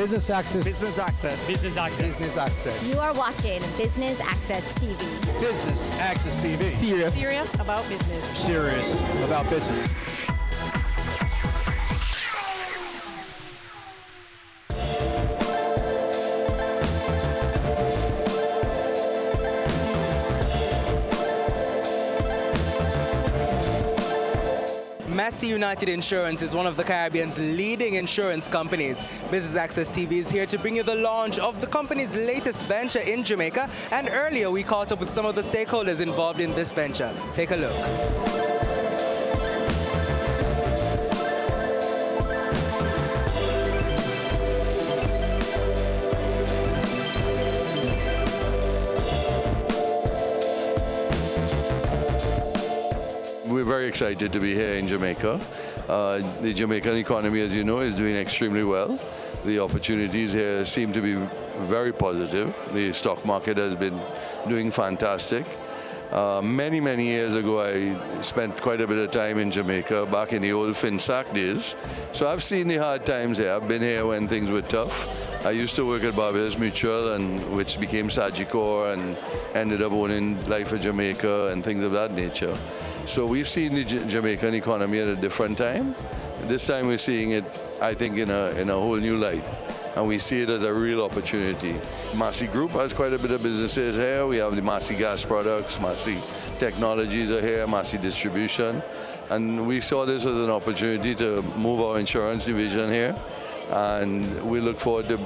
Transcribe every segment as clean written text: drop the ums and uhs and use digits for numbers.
Business Access. Business Access. Business Access. Business Access. You are watching Business Access TV. Business Access TV. Serious about business. Serious about business. Massey United Insurance is one of the Caribbean's leading insurance companies. Business Access TV is here to bring you the launch of the company's latest venture in Jamaica, and earlier we caught up with some of the stakeholders involved in this venture. Take a look. We're very excited to be here in Jamaica. The Jamaican economy, as you know, is doing extremely well. The opportunities here seem to be very positive. The stock market has been doing fantastic. Many years ago, I spent quite a bit of time in Jamaica back in the old FinSac days. So I've seen the hard times here. I've been here when things were tough. I used to work at Barbados Mutual, which became Sagicor, and ended up owning Life of Jamaica and things of that nature. So we've seen the Jamaican economy at a different time. This time we're seeing it, I think, in a whole new light. And we see it as a real opportunity. Massey Group has quite a bit of businesses here. We have the Massey Gas Products, Massey Technologies are here, Massey Distribution. And we saw this as an opportunity to move our insurance division here. And we look forward to,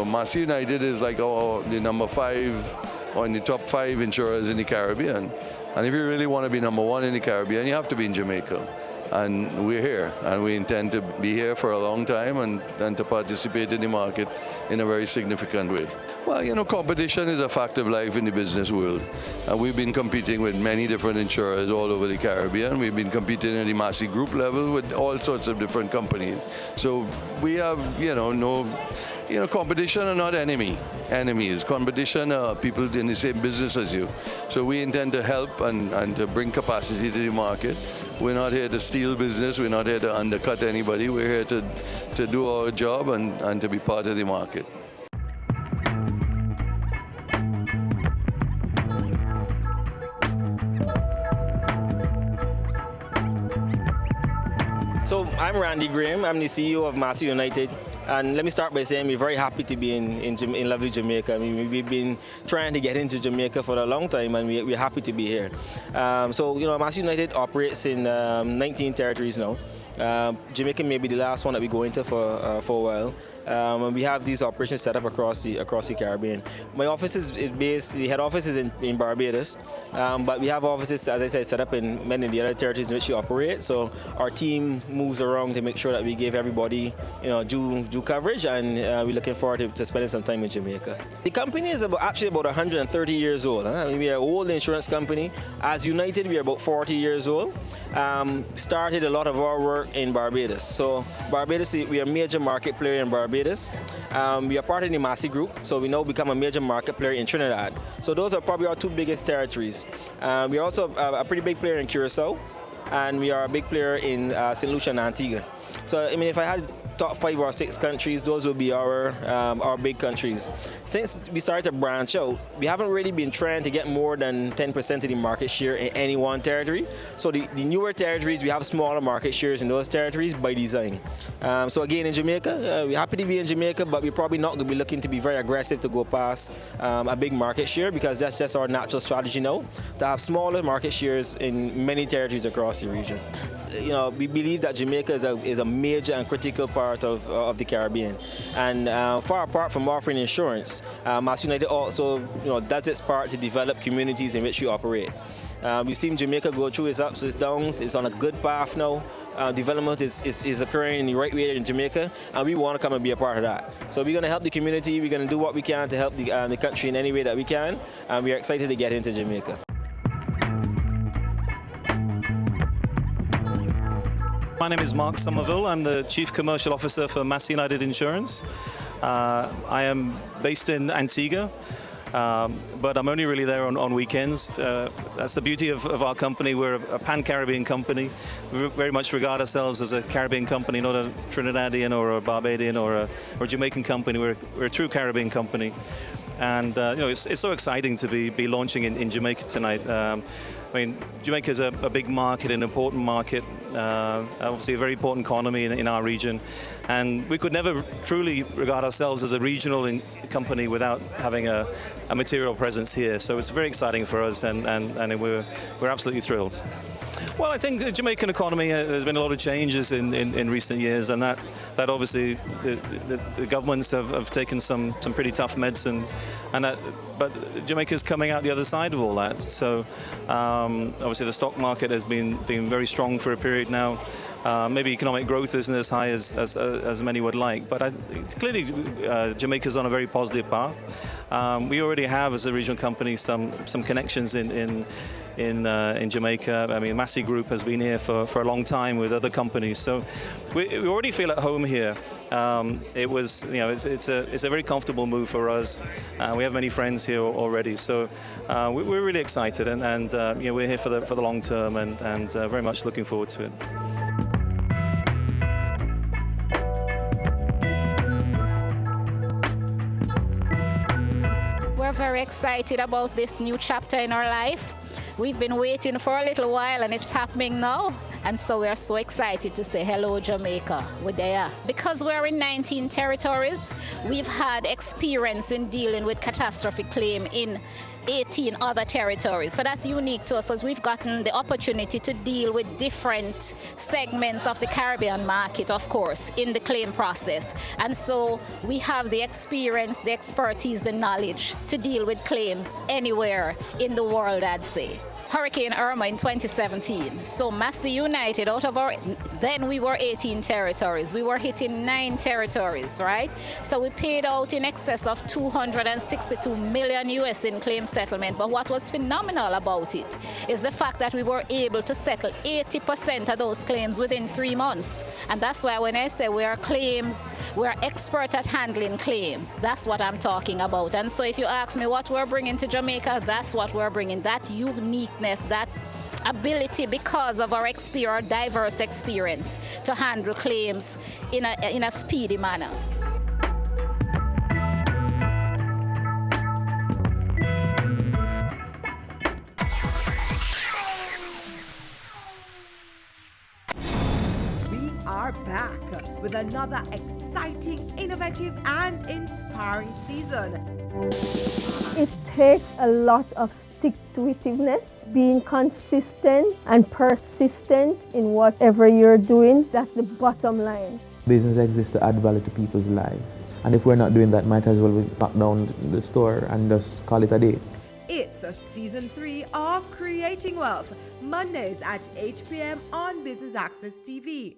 Massey United is like the number 5 or in the top 5 insurers in the Caribbean. And if you really want to be number 1 in the Caribbean, you have to be in Jamaica. And we're here, and we intend to be here for a long time and to participate in the market in a very significant way. Well, competition is a fact of life in the business world. And we've been competing with many different insurers all over the Caribbean. We've been competing at the Massey Group level with all sorts of different companies. So we have, competition are not enemies. Competition are people in the same business as you. So we intend to help and to bring capacity to the market. We're not here to steal business. We're not here to undercut anybody. We're here to do our job and to be part of the market. So I'm Randy Graham. I'm the CEO of Massey United. And let me start by saying we're very happy to be in lovely Jamaica. I mean, we've been trying to get into Jamaica for a long time, and we're happy to be here. Massey United operates in 19 territories now. Jamaica may be the last one that we go into for a while. And we have these operations set up across the Caribbean. My office is based, the head office is in Barbados, but we have offices, as I said, set up in many of the other territories in which we operate. So our team moves around to make sure that we give everybody, due coverage, and we're looking forward to spending some time in Jamaica. The company is actually about 130 years old. I mean, we are an old insurance company. As United, we are about 40 years old. Started a lot of our work in Barbados. So Barbados, we are a major market player in Barbados. We are part of the Massey Group, so we now become a major market player in Trinidad. So those are probably our 2 biggest territories. We are also a pretty big player in Curacao, and we are a big player in St. Lucia and Antigua. So, I mean, if I had top 5 or 6 countries, those would be our big countries. Since we started to branch out, we haven't really been trying to get more than 10% of the market share in any one territory. So the newer territories, we have smaller market shares in those territories by design. So again, in Jamaica, we're happy to be in Jamaica, but we're probably not going to be looking to be very aggressive to go past a big market share, because that's just our natural strategy now, to have smaller market shares in many territories across the region. We believe that Jamaica is a major and critical part of the Caribbean, and far apart from offering insurance, Massey United also does its part to develop communities in which we operate. We've seen Jamaica go through its ups, its downs. It's on a good path now. Development is occurring in the right way in Jamaica, and we want to come and be a part of that. So we're going to help the community. We're going to do what we can to help the country in any way that we can, and we are excited to get into Jamaica. My name is Mark Somerville. I'm the Chief Commercial Officer for Massey United Insurance. I am based in Antigua. but I'm only really there on weekends. That's the beauty of our company. We're a pan-Caribbean company. We very much regard ourselves as a Caribbean company, not a Trinidadian or a Barbadian or a Jamaican company. We're a true Caribbean company. And it's so exciting to be launching in Jamaica tonight. I mean, Jamaica is a big market, an important market, obviously a very important economy in our region. And we could never truly regard ourselves as a regional company without having a material presence here. So it's very exciting for us, and we're absolutely thrilled. Well, I think the Jamaican economy, there's been a lot of changes in recent years, and that obviously the governments have taken some pretty tough medicine, but Jamaica's coming out the other side of all that. So obviously the stock market has been very strong for a period now. Maybe economic growth isn't as high as many would like, but clearly Jamaica's on a very positive path. We already have, as a regional company, some connections in Jamaica. I mean, Massey Group has been here for a long time with other companies, so we already feel at home here. It's a very comfortable move for us. We have many friends here already, so we're really excited, and we're here for the long term, and very much looking forward to it. We're very excited about this new chapter in our life. We've been waiting for a little while, and it's happening now. And so we're so excited to say hello, Jamaica. We're there. Because we're in 19 territories, we've had experience in dealing with catastrophic claim in 18 other territories. So that's unique to us, as we've gotten the opportunity to deal with different segments of the Caribbean market, of course, in the claim process. And so we have the experience, the expertise, the knowledge to deal with claims anywhere in the world, I'd say. Hurricane Irma in 2017. So Massey United, then we were 18 territories. We were hitting 9 territories, right? So we paid out in excess of $262 million US in claim settlement. But what was phenomenal about it is the fact that we were able to settle 80% of those claims within 3 months. And that's why when I say we're expert at handling claims, that's what I'm talking about. And so if you ask me what we're bringing to Jamaica, that's what we're bringing, that uniqueness, that ability, because of our diverse experience, to handle claims in a speedy manner. We are back with another exciting, innovative, and inspiring season. It takes a lot of stick-to-itiveness, being consistent and persistent in whatever you're doing. That's the bottom line. Business exists to add value to people's lives. And if we're not doing that, might as well we lock down the store and just call it a day. It's a season 3 of Creating Wealth, Mondays at 8 p.m. on Business Access TV.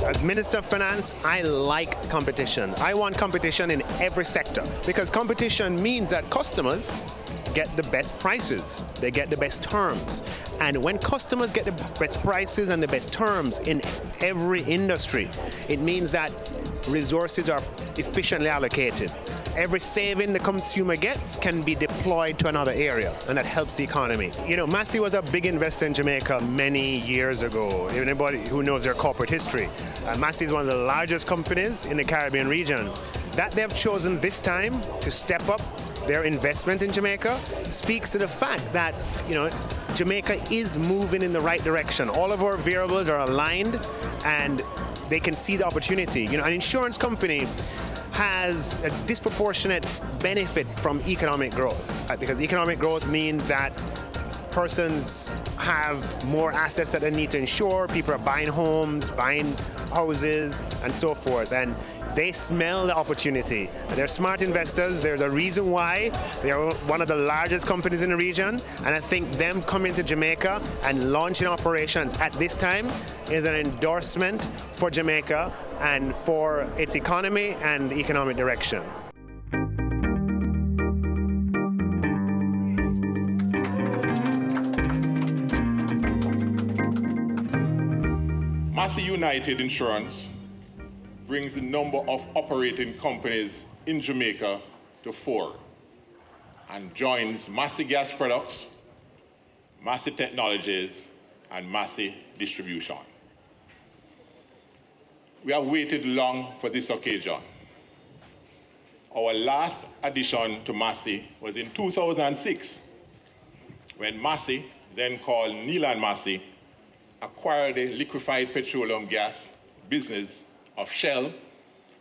As Minister of Finance, I like competition. I want competition in every sector, because competition means that customers get the best prices, they get the best terms. And when customers get the best prices and the best terms in every industry, it means that resources are efficiently allocated. Every saving the consumer gets can be deployed to another area, and that helps the economy. You know, Massey was a big investor in Jamaica many years ago. Anybody who knows their corporate history, Massey is one of the largest companies in the Caribbean region. That they've chosen this time to step up their investment in Jamaica speaks to the fact that, you know, Jamaica is moving in the right direction. All of our variables are aligned, and they can see the opportunity. You know, an insurance company has a disproportionate benefit from economic growth, because economic growth means that persons have more assets that they need to insure. People are buying homes, buying houses, and so forth. And they smell the opportunity. They're smart investors. There's a reason why they are one of the largest companies in the region. And I think them coming to Jamaica and launching operations at this time is an endorsement for Jamaica and for its economy and the economic direction. Massey United Insurance brings the number of operating companies in Jamaica to 4 and joins Massey Gas Products, Massey Technologies, and Massey Distribution. We have waited long for this occasion. Our last addition to Massey was in 2006, when Massey, then called Neil & Massey, acquired the liquefied petroleum gas business of Shell,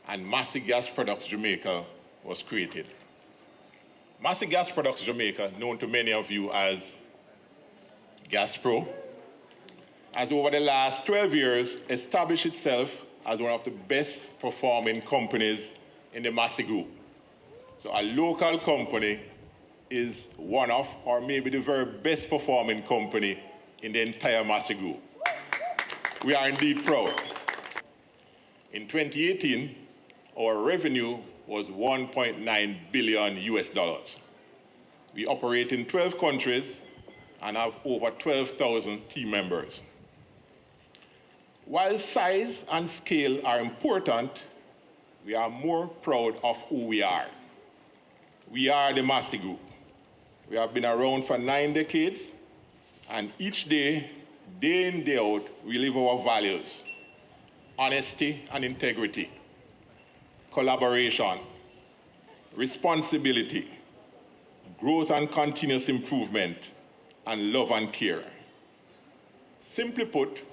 and Massey Gas Products Jamaica was created. Massey Gas Products Jamaica, known to many of you as GasPro, has over the last 12 years established itself as one of the best performing companies in the Massey Group. So a local company is one of, or maybe the very best performing company in the entire Massey Group. We are indeed proud. In 2018, our revenue was $1.9 billion US. We operate in 12 countries and have over 12,000 team members. While size and scale are important, we are more proud of who we are. We are the Massey Group. We have been around for 9 decades, and each day, day in, day out, we live our values: honesty and integrity, collaboration, responsibility, growth and continuous improvement, and love and care. Simply put,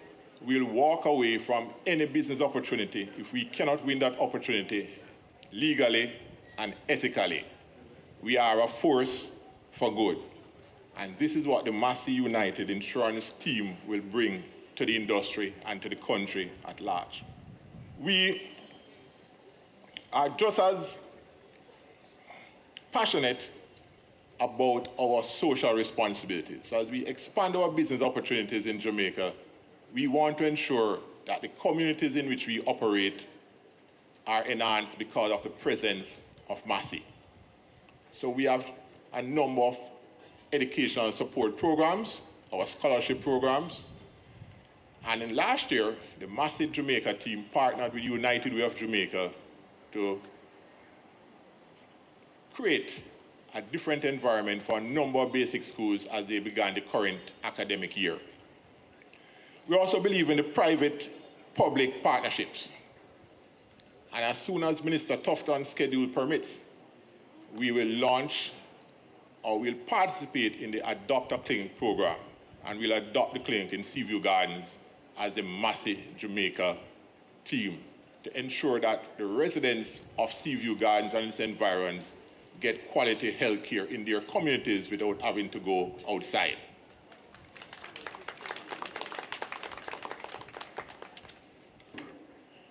we'll walk away from any business opportunity if we cannot win that opportunity legally and ethically. We are a force for good. And this is what the Massey United Insurance team will bring to the industry and to the country at large. We are just as passionate about our social responsibilities. So as we expand our business opportunities in Jamaica, we want to ensure that the communities in which we operate are enhanced because of the presence of Massey. So we have a number of educational support programs, our scholarship programs, and in last year, the Massey Jamaica team partnered with United Way of Jamaica to create a different environment for a number of basic schools as they began the current academic year. We also believe in the private-public partnerships. And as soon as Minister Tufton's schedule permits, we will launch or we'll participate in the Adopt a Clinic program, and we'll adopt the clinic in Seaview Gardens as the Massey Jamaica team to ensure that the residents of Seaview Gardens and its environs get quality health care in their communities without having to go outside.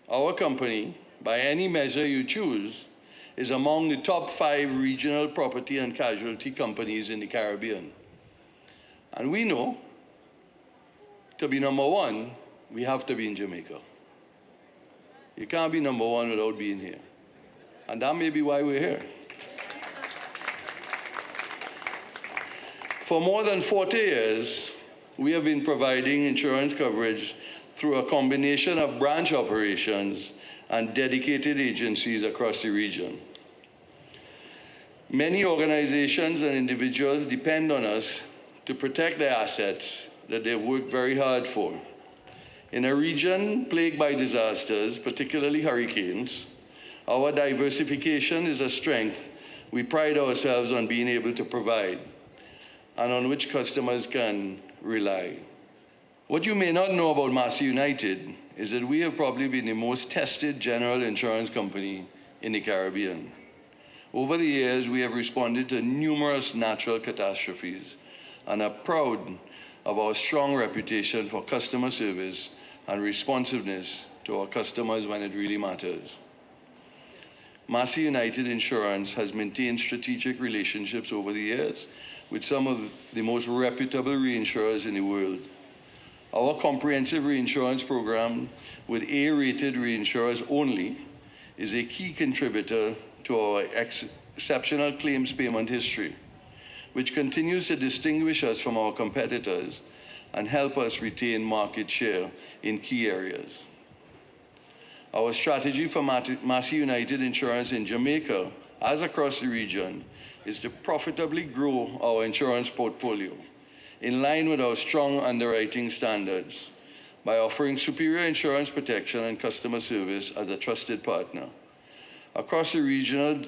Our company, by any measure you choose, is among the top 5 regional property and casualty companies in the Caribbean. And we know, to be number 1, we have to be in Jamaica. You can't be number 1 without being here. And that may be why we're here. For more than 40 years, we have been providing insurance coverage through a combination of branch operations and dedicated agencies across the region. Many organizations and individuals depend on us to protect their assets that they've worked very hard for. In a region plagued by disasters, particularly hurricanes, our diversification is a strength we pride ourselves on being able to provide and on which customers can rely. What you may not know about Massey United is that we have probably been the most tested general insurance company in the Caribbean. Over the years, we have responded to numerous natural catastrophes and are proud of our strong reputation for customer service and responsiveness to our customers when it really matters. Massey United Insurance has maintained strategic relationships over the years with some of the most reputable reinsurers in the world. Our comprehensive reinsurance program with A-rated reinsurers only is a key contributor to our exceptional claims payment history, which continues to distinguish us from our competitors and help us retain market share in key areas. Our strategy for Massey United Insurance in Jamaica, as across the region, is to profitably grow our insurance portfolio in line with our strong underwriting standards by offering superior insurance protection and customer service as a trusted partner across the regional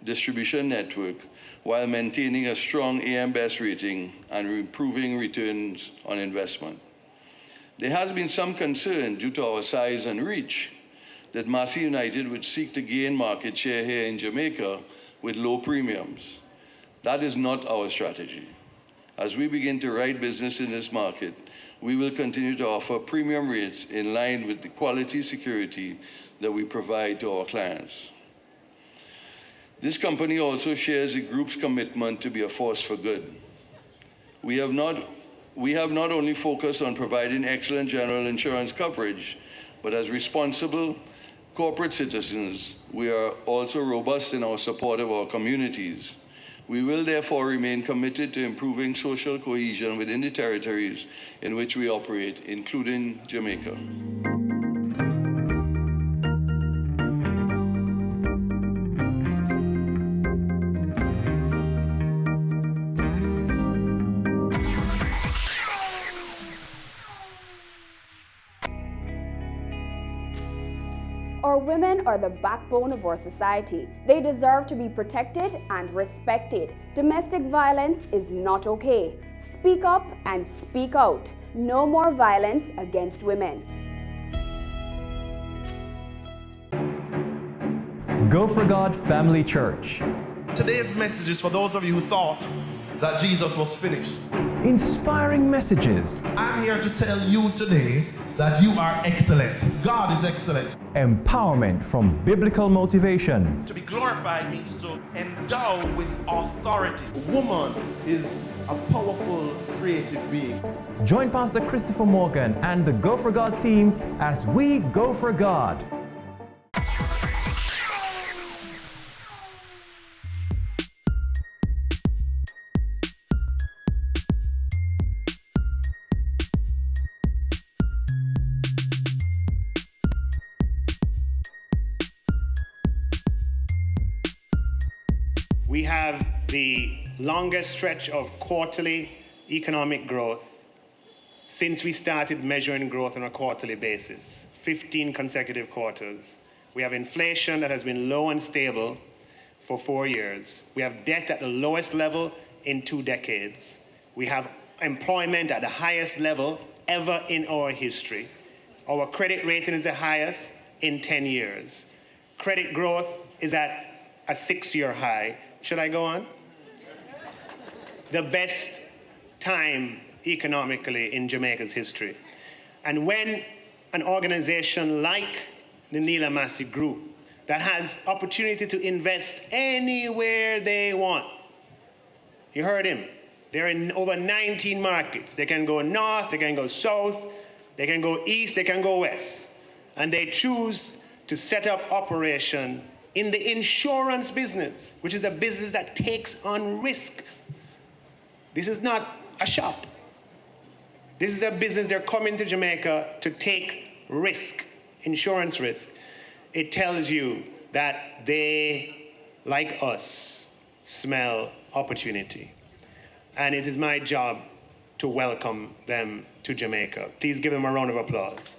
distribution network while maintaining a strong AM Best rating and improving returns on investment. There has been some concern due to our size and reach that Massey United would seek to gain market share here in Jamaica with low premiums. That is not our strategy. As we begin to write business in this market, we will continue to offer premium rates in line with the quality security that we provide to our clients. This company also shares the group's commitment to be a force for good. We have not only focused on providing excellent general insurance coverage, but as responsible corporate citizens, we are also robust in our support of our communities. We will therefore remain committed to improving social cohesion within the territories in which we operate, including Jamaica. Our women are the backbone of our society. They deserve to be protected and respected. Domestic violence is not okay. Speak up and speak out. No more violence against women. Go for God Family Church. Today's message is for those of you who thought that Jesus was finished. Inspiring messages. I'm here to tell you today that you are excellent. God is excellent. Empowerment from biblical motivation. To be glorified means to endow with authority. A woman is a powerful, creative being. Join Pastor Christopher Morgan and the Go for God team as we go for God. We have the longest stretch of quarterly economic growth since we started measuring growth on a quarterly basis, 15 consecutive quarters. We have inflation that has been low and stable for 4 years. We have debt at the lowest level in 2 decades. We have employment at the highest level ever in our history. Our credit rating is the highest in 10 years. Credit growth is at a 6-year high. Should I go on? The best time economically in Jamaica's history. And when an organization like the Neela Massey Group that has opportunity to invest anywhere they want, you heard him, they're in over 19 markets. They can go north, they can go south, they can go east, they can go west. And they choose to set up operation in the insurance business, which is a business that takes on risk. This is not a shop. This is a business, they're coming to Jamaica to take risk, insurance risk. it tells you that they, like us, smell opportunity. And it is my job to welcome them to Jamaica. Please give them a round of applause.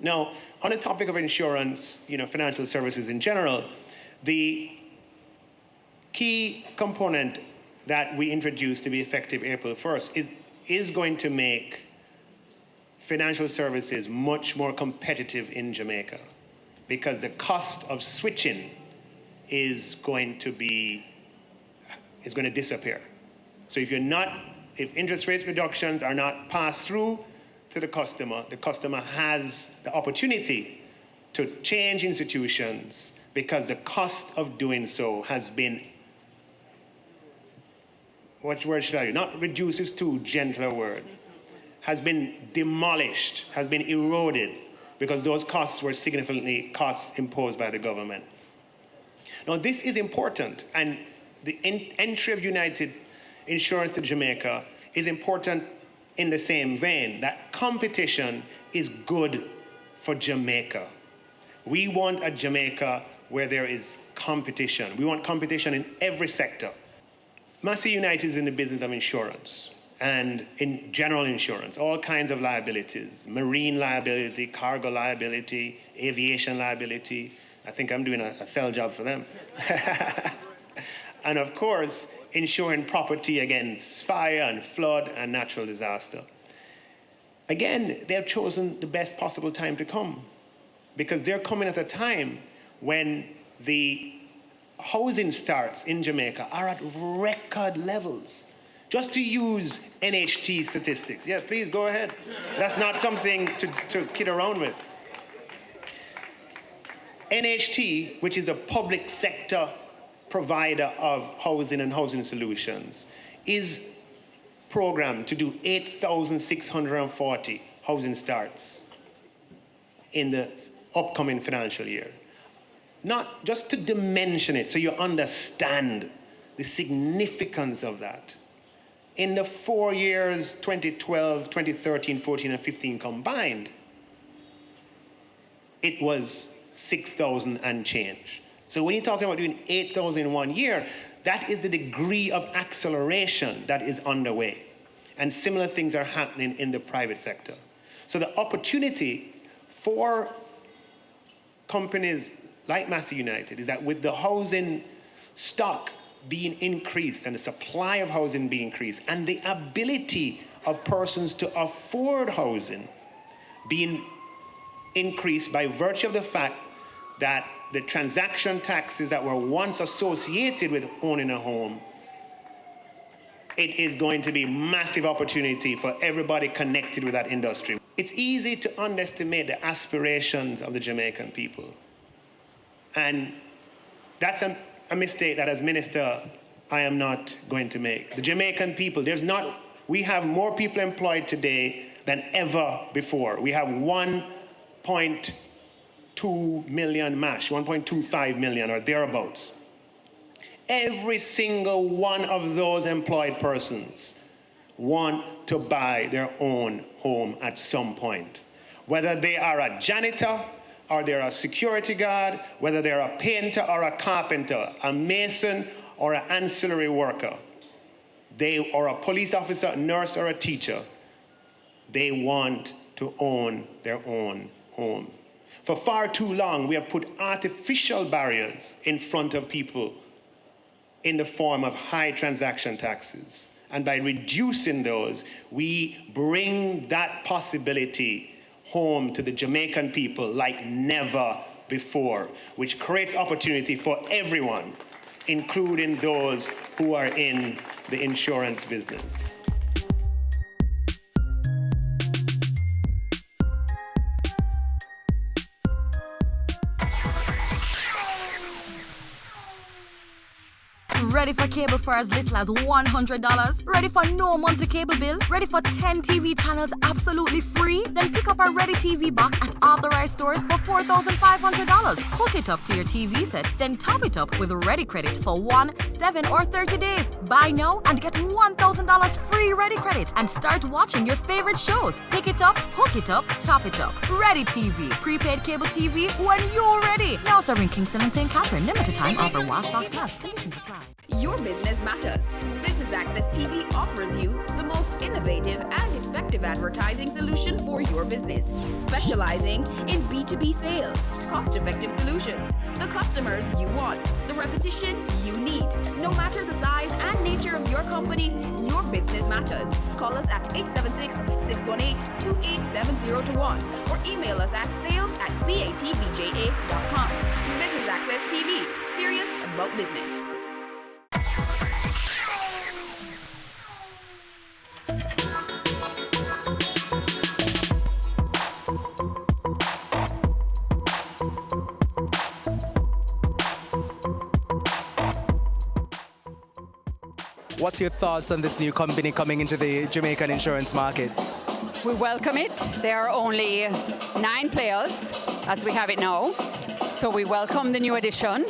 Now, on the topic of insurance, financial services in general, the key component that we introduced to be effective April 1st is going to make financial services much more competitive in Jamaica, because the cost of switching is going to disappear. So if interest rate reductions are not passed through to the customer has the opportunity to change institutions, because the cost of doing so has been, what word should I use? Not reduced is too gentle a word. Has been demolished, has been eroded, because those costs were significantly costs imposed by the government. Now, this is important, and the entry of United Insurance to Jamaica is important in the same vein, that competition is good for Jamaica. We want a Jamaica where there is competition. We want competition in every sector. Massey United is in the business of insurance, and in general insurance, all kinds of liabilities, marine liability, cargo liability, aviation liability. I think I'm doing a sell job for them. And of course, insuring property against fire and flood and natural disaster. Again, they have chosen the best possible time to come, because they're coming at a time when the housing starts in Jamaica are at record levels. Just to use NHT statistics. Yeah, please go ahead. That's not something to kid around with. NHT, which is a public sector provider of housing and housing solutions, is programmed to do 8,640 housing starts in the upcoming financial year. Not just to dimension it so you understand the significance of that. In the 4 years, 2012, 2013, 14, and 15 combined, it was 6,000 and change. So when you're talking about doing 8,000 in 1 year, that is the degree of acceleration that is underway. And similar things are happening in the private sector. So the opportunity for companies like Massey United is that with the housing stock being increased and the supply of housing being increased and the ability of persons to afford housing being increased by virtue of the fact that the transaction taxes that were once associated with owning a home, it is going to be massive opportunity for everybody connected with that industry. It's easy to underestimate the aspirations of the Jamaican people. And that's a mistake that as minister, I am not going to make. The Jamaican people, we have more people employed today than ever before. We have 1.2 million MASH, 1.25 million or thereabouts. Every single one of those employed persons want to buy their own home at some point. Whether they are a janitor, or they're a security guard, whether they're a painter or a carpenter, a mason or an ancillary worker, or a police officer, a nurse, or a teacher, they want to own their own home. For far too long, we have put artificial barriers in front of people in the form of high transaction taxes. And by reducing those, we bring that possibility home to the Jamaican people like never before, which creates opportunity for everyone, including those who are in the insurance business. Ready for cable for as little as $100? Ready for no monthly cable bill? Ready for 10 TV channels absolutely free? Then pick up our Ready TV box at authorized stores for $4,500. Hook it up to your TV set, then top it up with Ready Credit for 1, 7, or 30 days. Buy now and get $1,000 free Ready Credit and start watching your favorite shows. Pick it up, hook it up, top it up. Ready TV. Prepaid cable TV when you're ready. Now serving Kingston and St. Catherine. Limited time offer while stocks last. Conditions apply. Your business matters. Business Access TV offers you the most innovative and effective advertising solution for your business, specializing in B2B sales, cost-effective solutions, the customers you want, the repetition you need. No matter the size and nature of your company, your business matters. Call us at 876-618-28701 or email us at sales@batvja.com. Business Access TV, serious about business. What's your thoughts on this new company coming into the Jamaican insurance market? We welcome it. There are only 9 players as we have it now. So we welcome the new addition.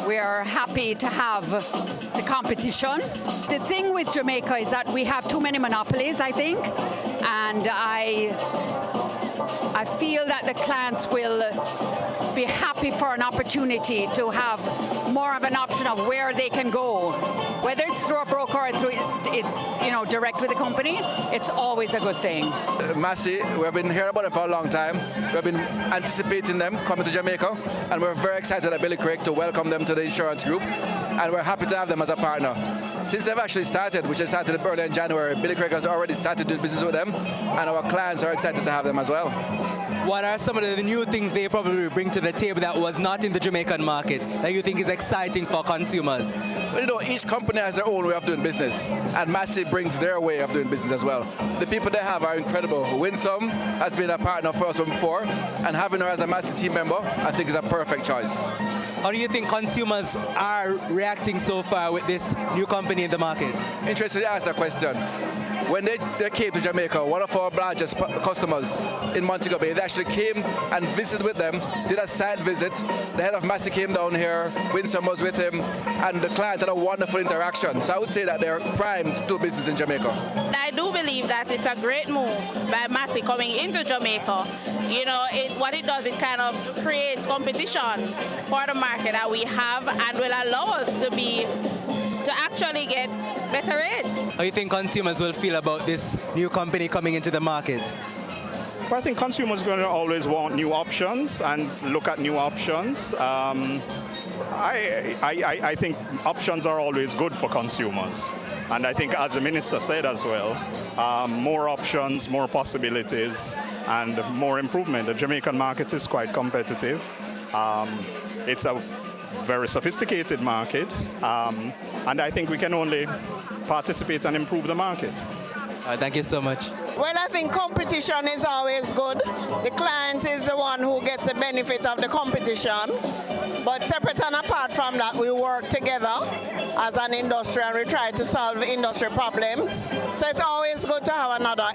We are happy to have the competition. The thing with Jamaica is that we have too many monopolies, I think. And I feel that the clients will be happy for an opportunity to have more of an option of where they can go. Whether it's through a broker or through it's direct with the company, it's always a good thing. Massey, we've been hearing about it for a long time. We've been anticipating them coming to Jamaica, and we're very excited at Billy Craig to welcome them to the insurance group, and we're happy to have them as a partner. Since they've actually started, which has started early in January, Billy Craig has already started doing business with them, and our clients are excited to have them as well. What are some of the new things they probably bring to the table that was not in the Jamaican market that you think is exciting for consumers? Well, each company has their own way of doing business, and Massey brings their way of doing business as well. The people they have are incredible. Winsome has been a partner for us from before, and having her as a Massey team member, I think is a perfect choice. How do you think consumers are reacting so far with this new company in the market? Interested to ask a question. When they came to Jamaica, one of our largest customers in Montego Bay, they actually came and visited with them, did a site visit. The head of Massey came down here, Winsome was with him, and the client had a wonderful interaction. So I would say that they're primed to do business in Jamaica. I do believe that it's a great move by Massey coming into Jamaica. What it does, it kind of creates competition for the market that we have and will allow us to actually get better rates. How do you think consumers will feel about this new company coming into the market? Well, I think consumers are going to always want new options and look at new options. I think options are always good for consumers. And I think, as the minister said as well, more options, more possibilities, and more improvement. The Jamaican market is quite competitive. It's a very sophisticated market, and I think we can only participate and improve the market. Thank you so much. Well, I think competition is always good. The client is the one who gets the benefit of the competition. But separate and apart from that, we work together as an industry and we try to solve industry problems. So it's always good to have another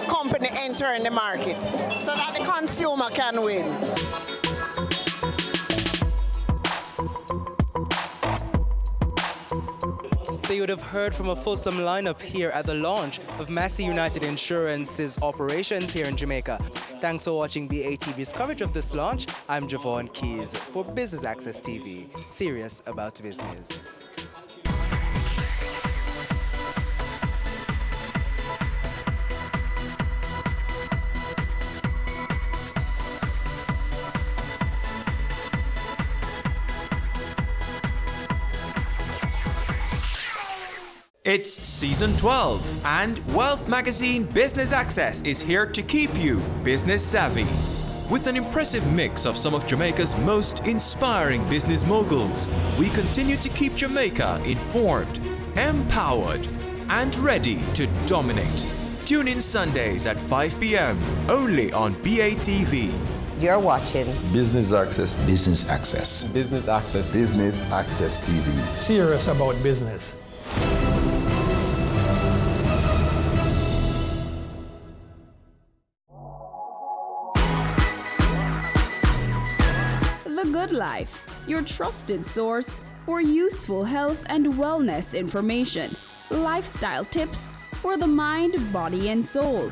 company entering the market so that the consumer can win. So you would have heard from a fulsome lineup here at the launch of Massey United Insurance's operations here in Jamaica. Thanks for watching BATV's coverage of this launch. I'm Javon Keys for Business Access TV, serious about business. It's season 12, and Wealth Magazine Business Access is here to keep you business savvy. With an impressive mix of some of Jamaica's most inspiring business moguls, we continue to keep Jamaica informed, empowered, and ready to dominate. Tune in Sundays at 5 p.m. only on BATV. You're watching Business Access. Business Access. Business Access. Business Access TV. Serious about business. The Good Life, your trusted source for useful health and wellness information, lifestyle tips for the mind, body, and soul.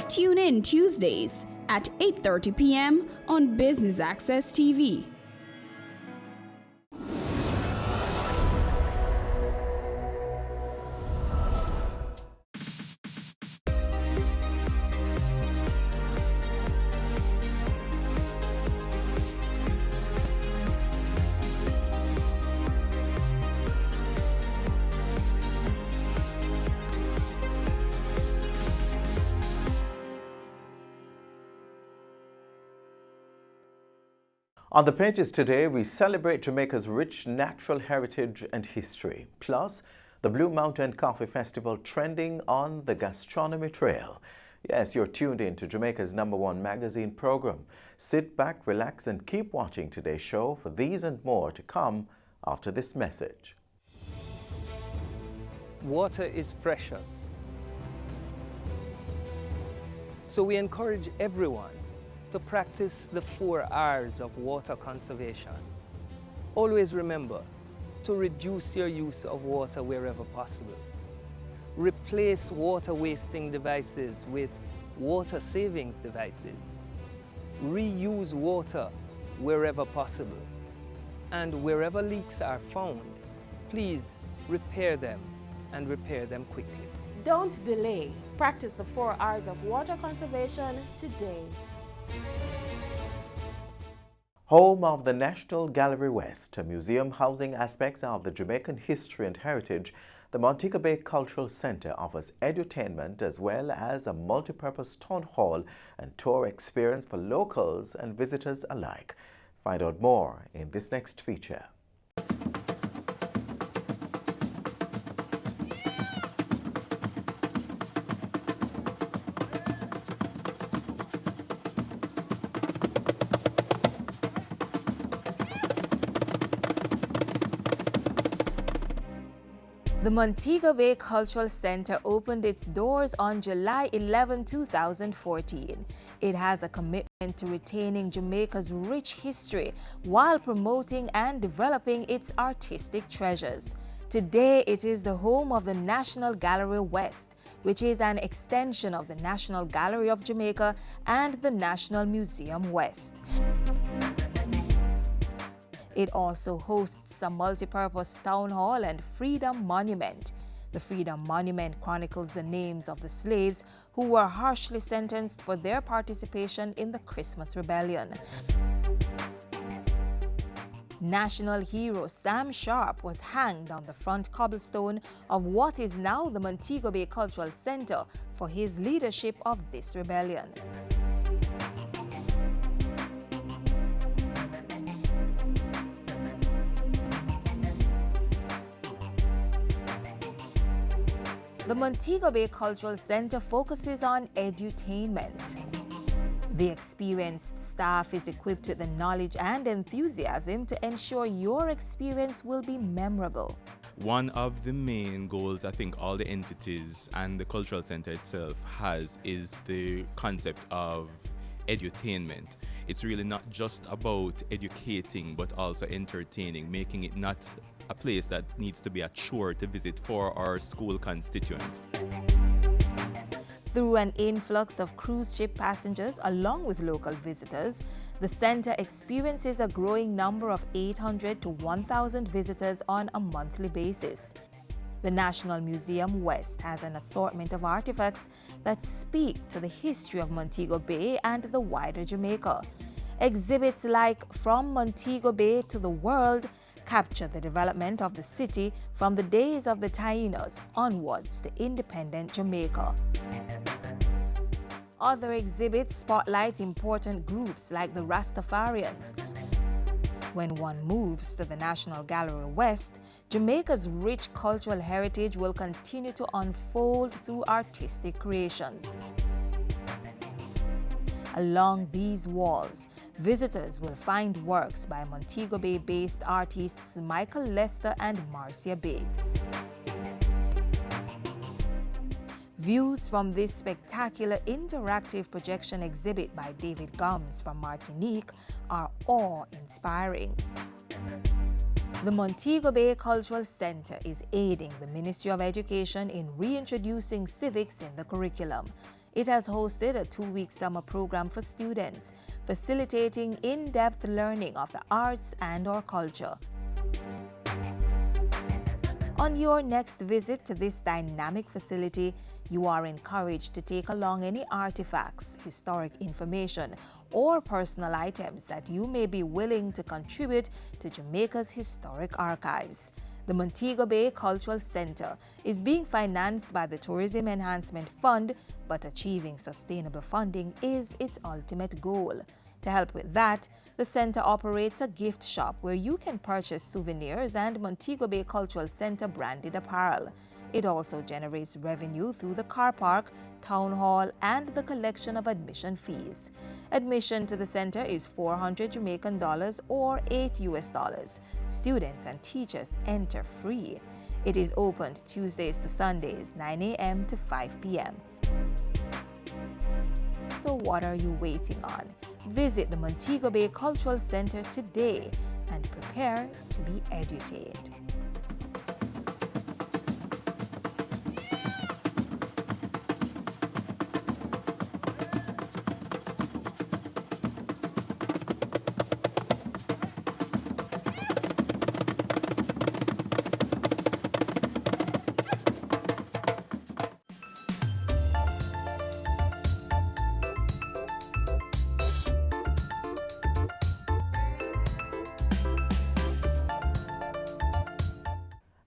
Tune in Tuesdays at 8:30 p.m. on Business Access TV. On the pages today, we celebrate Jamaica's rich natural heritage and history, plus the Blue Mountain Coffee Festival trending on the Gastronomy Trail. Yes, you're tuned in to Jamaica's #1 magazine program. Sit back, relax, and keep watching today's show for these and more to come after this message. Water is precious. So we encourage everyone to practice the 4 R's of water conservation. Always remember to reduce your use of water wherever possible. Replace water wasting devices with water savings devices. Reuse water wherever possible. And wherever leaks are found, please repair them and repair them quickly. Don't delay. Practice the 4 R's of water conservation today. Home of the National Gallery West, a museum housing aspects of the Jamaican history and heritage, the Montego Bay Cultural Center offers edutainment as well as a multi-purpose town hall and tour experience for locals and visitors alike. Find out more in this next feature. The Montego Bay Cultural Center opened its doors on July 11, 2014. It has a commitment to retaining Jamaica's rich history while promoting and developing its artistic treasures. Today, it is the home of the National Gallery West, which is an extension of the National Gallery of Jamaica and the National Museum West. It also hosts a multi-purpose town hall and Freedom Monument. The Freedom Monument chronicles the names of the slaves who were harshly sentenced for their participation in the Christmas Rebellion. National hero Sam Sharp was hanged on the front cobblestone of what is now the Montego Bay Cultural Center for his leadership of this rebellion. The Montego Bay Cultural Center focuses on edutainment. The experienced staff is equipped with the knowledge and enthusiasm to ensure your experience will be memorable. One of the main goals I think all the entities and the cultural center itself has is the concept of edutainment. It's really not just about educating but also entertaining, making it not a place that needs to be a chore to visit for our school constituents. Through an influx of cruise ship passengers along with local visitors, the center experiences a growing number of 800 to 1,000 visitors on a monthly basis. The National Museum West has an assortment of artifacts that speak to the history of Montego Bay and the wider Jamaica. Exhibits like From Montego Bay to the World capture the development of the city from the days of the Taínos onwards to independent Jamaica. Other exhibits spotlight important groups like the Rastafarians. When one moves to the National Gallery West, Jamaica's rich cultural heritage will continue to unfold through artistic creations. Along these walls, visitors will find works by Montego Bay-based artists Michael Lester and Marcia Biggs. Views from this spectacular interactive projection exhibit by David Gums from Martinique are awe-inspiring. The Montego Bay Cultural Center is aiding the Ministry of Education in reintroducing civics in the curriculum. It has hosted a 2-week summer program for students, facilitating in-depth learning of the arts and/or culture. On your next visit to this dynamic facility, you are encouraged to take along any artifacts, historic information, or personal items that you may be willing to contribute to Jamaica's historic archives. The Montego Bay Cultural Center is being financed by the Tourism Enhancement Fund, but achieving sustainable funding is its ultimate goal. To help with that, the center operates a gift shop where you can purchase souvenirs and Montego Bay Cultural Center branded apparel. It also generates revenue through the car park, town hall, and the collection of admission fees. Admission to the center is $400 Jamaican or $8 US. Students and teachers enter free. It is opened Tuesdays to Sundays, 9 a.m. to 5 p.m. So what are you waiting on? Visit the Montego Bay Cultural Center today and prepare to be edutained.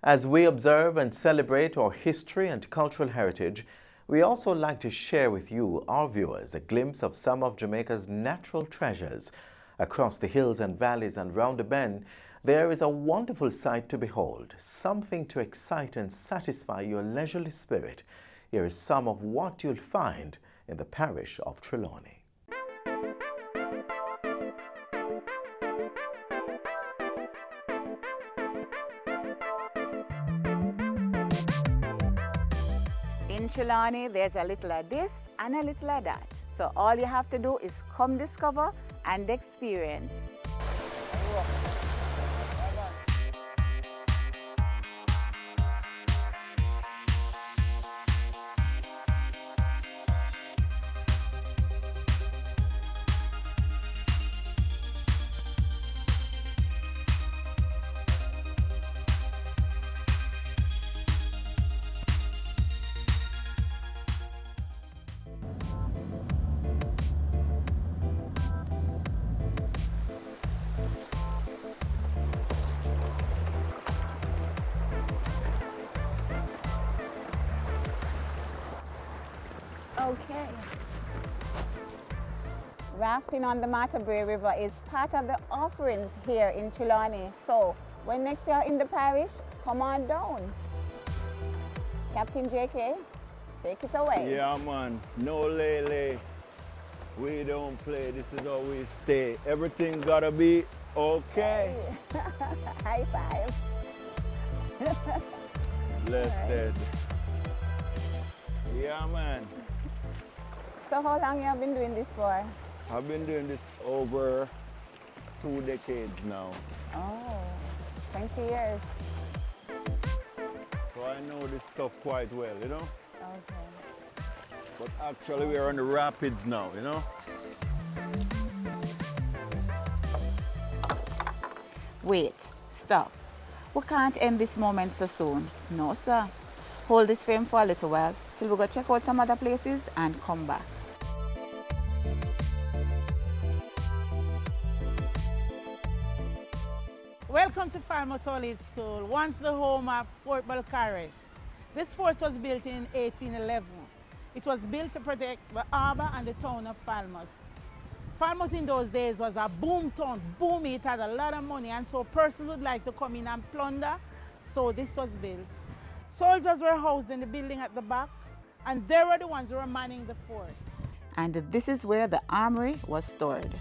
As we observe and celebrate our history and cultural heritage, we also like to share with you, our viewers, a glimpse of some of Jamaica's natural treasures. Across the hills and valleys and round the bend, there is a wonderful sight to behold, something to excite and satisfy your leisurely spirit. Here is some of what you'll find in the parish of Trelawney. In Trelawney, there's a little of this and a little of that. So all you have to do is come discover and experience. Okay. Rafting on the Matabray River is part of the offerings here in Trelawney. So when next you're in the parish, come on down. Captain JK, take it away. Yeah, man. No lele. We don't play. This is how we stay. Everything gotta be okay. Hey. High five. Blessed. Yeah, man. So how long you have been doing this for? I've been doing this over 2 decades now. Oh, 20 years. So I know this stuff quite well, you know? Okay. But actually we're on the rapids now, you know? Wait, stop. We can't end this moment so soon. No, sir. Hold this frame for a little while till we go check out some other places and come back. Welcome to Falmouth College School, once the home of Fort Belcaris. This fort was built in 1811. It was built to protect the harbour and the town of Falmouth. Falmouth in those days was a boom town, boom, it had a lot of money, and so persons would like to come in and plunder. so this was built. Soldiers were housed in the building at the back, and they were the ones who were manning the fort. And this is where the armory was stored.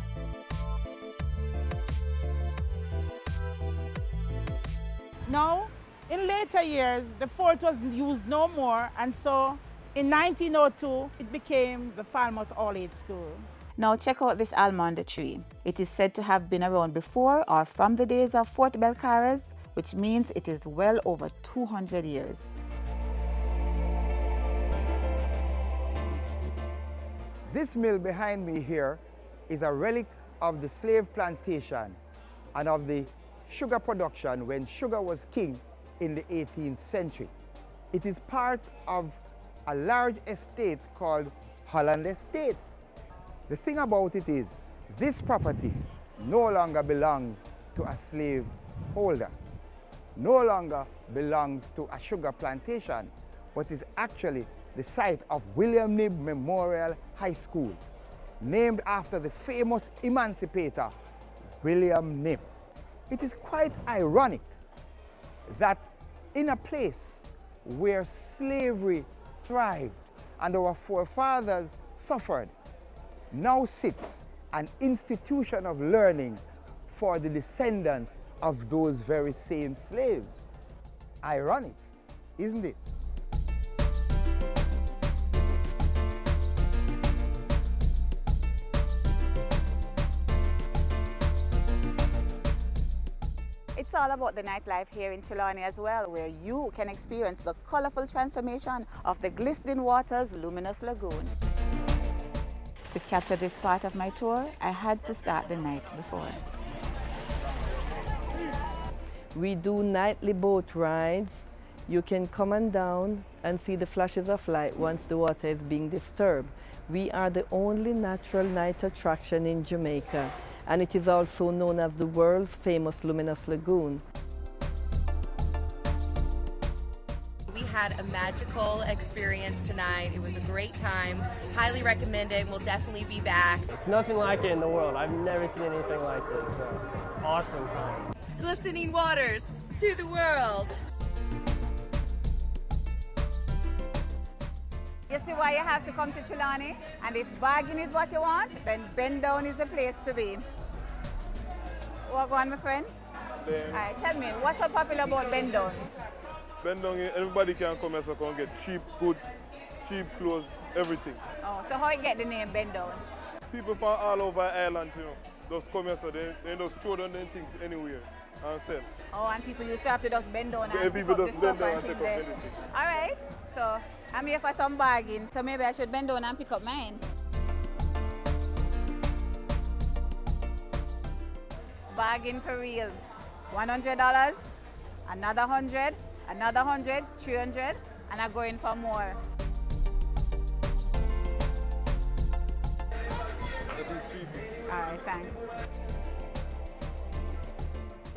Now, in later years, the fort was used no more, and so in 1902, it became the Falmouth All-Age School. Now check out this almond tree. It is said to have been around before or from the days of Fort Belcarres, which means it is well over 200 years. This mill behind me here is a relic of the slave plantation and of the sugar production when sugar was king in the 18th century. It is part of a large estate called Holland Estate. The thing about it is, this property no longer belongs to a slave holder, no longer belongs to a sugar plantation, but is actually the site of William Knibb Memorial High School, named after the famous emancipator, William Knibb. It is quite ironic that in a place where slavery thrived and our forefathers suffered, now sits an institution of learning for the descendants of those very same slaves. Ironic, isn't it? It's all about the nightlife here in Trelawney as well, where you can experience the colorful transformation of the glistening waters luminous lagoon. To capture this part of my tour, I had to start the night before. We do nightly boat rides. You can come on down and see the flashes of light once the water is being disturbed. We are the only natural night attraction in Jamaica, and it is also known as the world's famous luminous lagoon. We had a magical experience tonight. It was a great time. Highly recommend it. We'll definitely be back. Nothing like it in the world. I've never seen anything like this. So awesome time. Glistening waters to the world. You see why you have to come to Trelawney? And if bargain is what you want, then Bend Down is the place to be. What on, my friend? Then, all right, tell me, what's so popular about Bend Down? Bend Down, everybody can come here, so can get cheap goods, cheap clothes, everything. Oh, so how you get the name Bend Down? People from all over Ireland, just come here, so they just throw down their things anywhere and sell. Oh, and people used to have to just bend down and Yeah, pick people up the just stuff bend down and and things take up there. anything. All right, so I'm here for some bargain, so maybe I should bend down and pick up mine. Bargain for real. $100, another 100, another 100, 300, and I'm going for more. All right, thanks.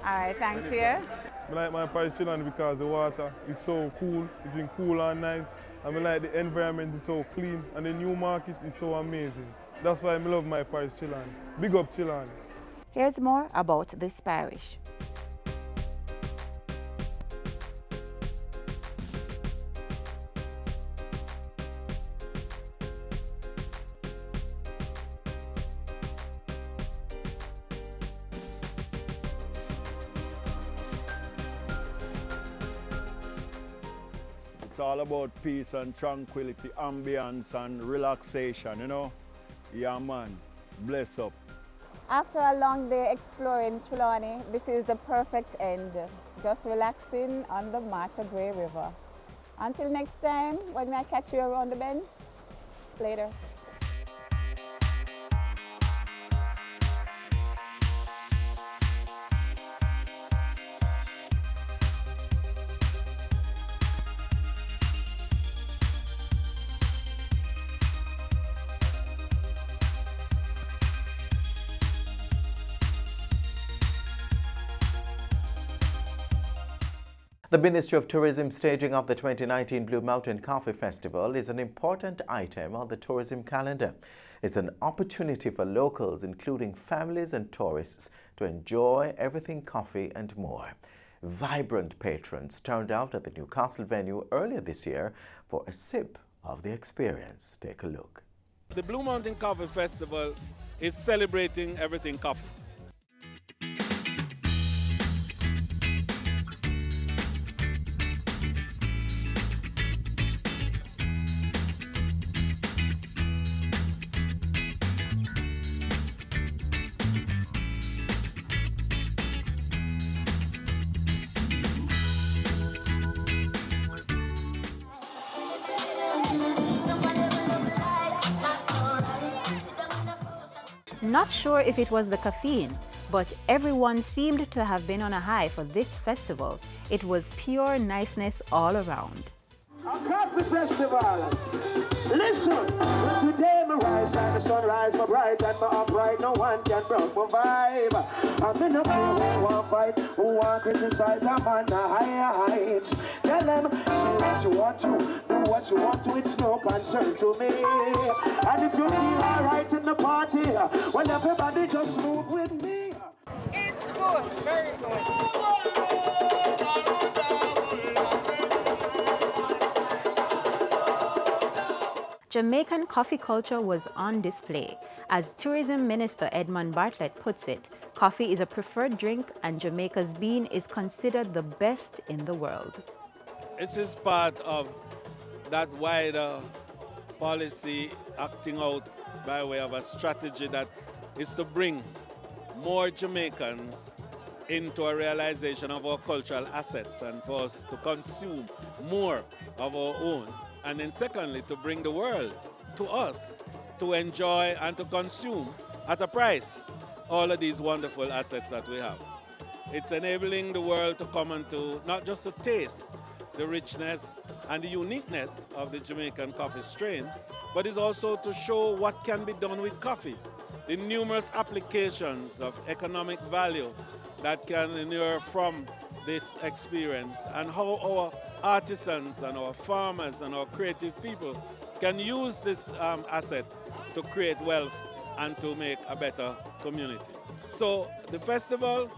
All right, thanks here. I like my Paris Trelawney because the water is so cool, it's been cool and nice. And I like the environment is so clean and the new market is so amazing. That's why I love my Paris Trelawney. Big up Trelawney. Here's more about this parish. It's all about peace and tranquility, ambience and relaxation, Yeah, man. Bless up. After a long day exploring Trelawney, this is the perfect end. Just relaxing on the Martha Gray River. Until next time, when I catch you around the bend. Later. The Ministry of Tourism staging of the 2019 Blue Mountain Coffee Festival is an important item on the tourism calendar. It's an opportunity for locals, including families and tourists, to enjoy everything coffee and more. Vibrant patrons turned out at the Newcastle venue earlier this year for a sip of the experience. Take a look. The Blue Mountain Coffee Festival is celebrating everything coffee. Not sure if it was the caffeine, but everyone seemed to have been on a high for this festival. It was pure niceness all around. A coffee festival. Listen, today me rise like the sunrise, my bright and my upright. No one can break my vibe. I'm in a crew who want fight, who want criticize. I'm on the higher heights. Tell them, say what you want to, do what you want to. It's no concern to me. And if you feel alright in the party, well, everybody just move with me. It's good, very good. Jamaican coffee culture was on display. As Tourism Minister Edmund Bartlett puts it, coffee is a preferred drink and Jamaica's bean is considered the best in the world. It is part of that wider policy acting out by way of a strategy that is to bring more Jamaicans into a realization of our cultural assets and for us to consume more of our own. And then secondly, to bring the world to us to enjoy and to consume at a price all of these wonderful assets that we have. It's enabling the world to come and to not just to taste the richness and the uniqueness of the Jamaican coffee strain, but it's also to show what can be done with coffee, the numerous applications of economic value that can inure from this experience, and how our artisans and our farmers and our creative people can use this asset to create wealth and to make a better community. So the festival,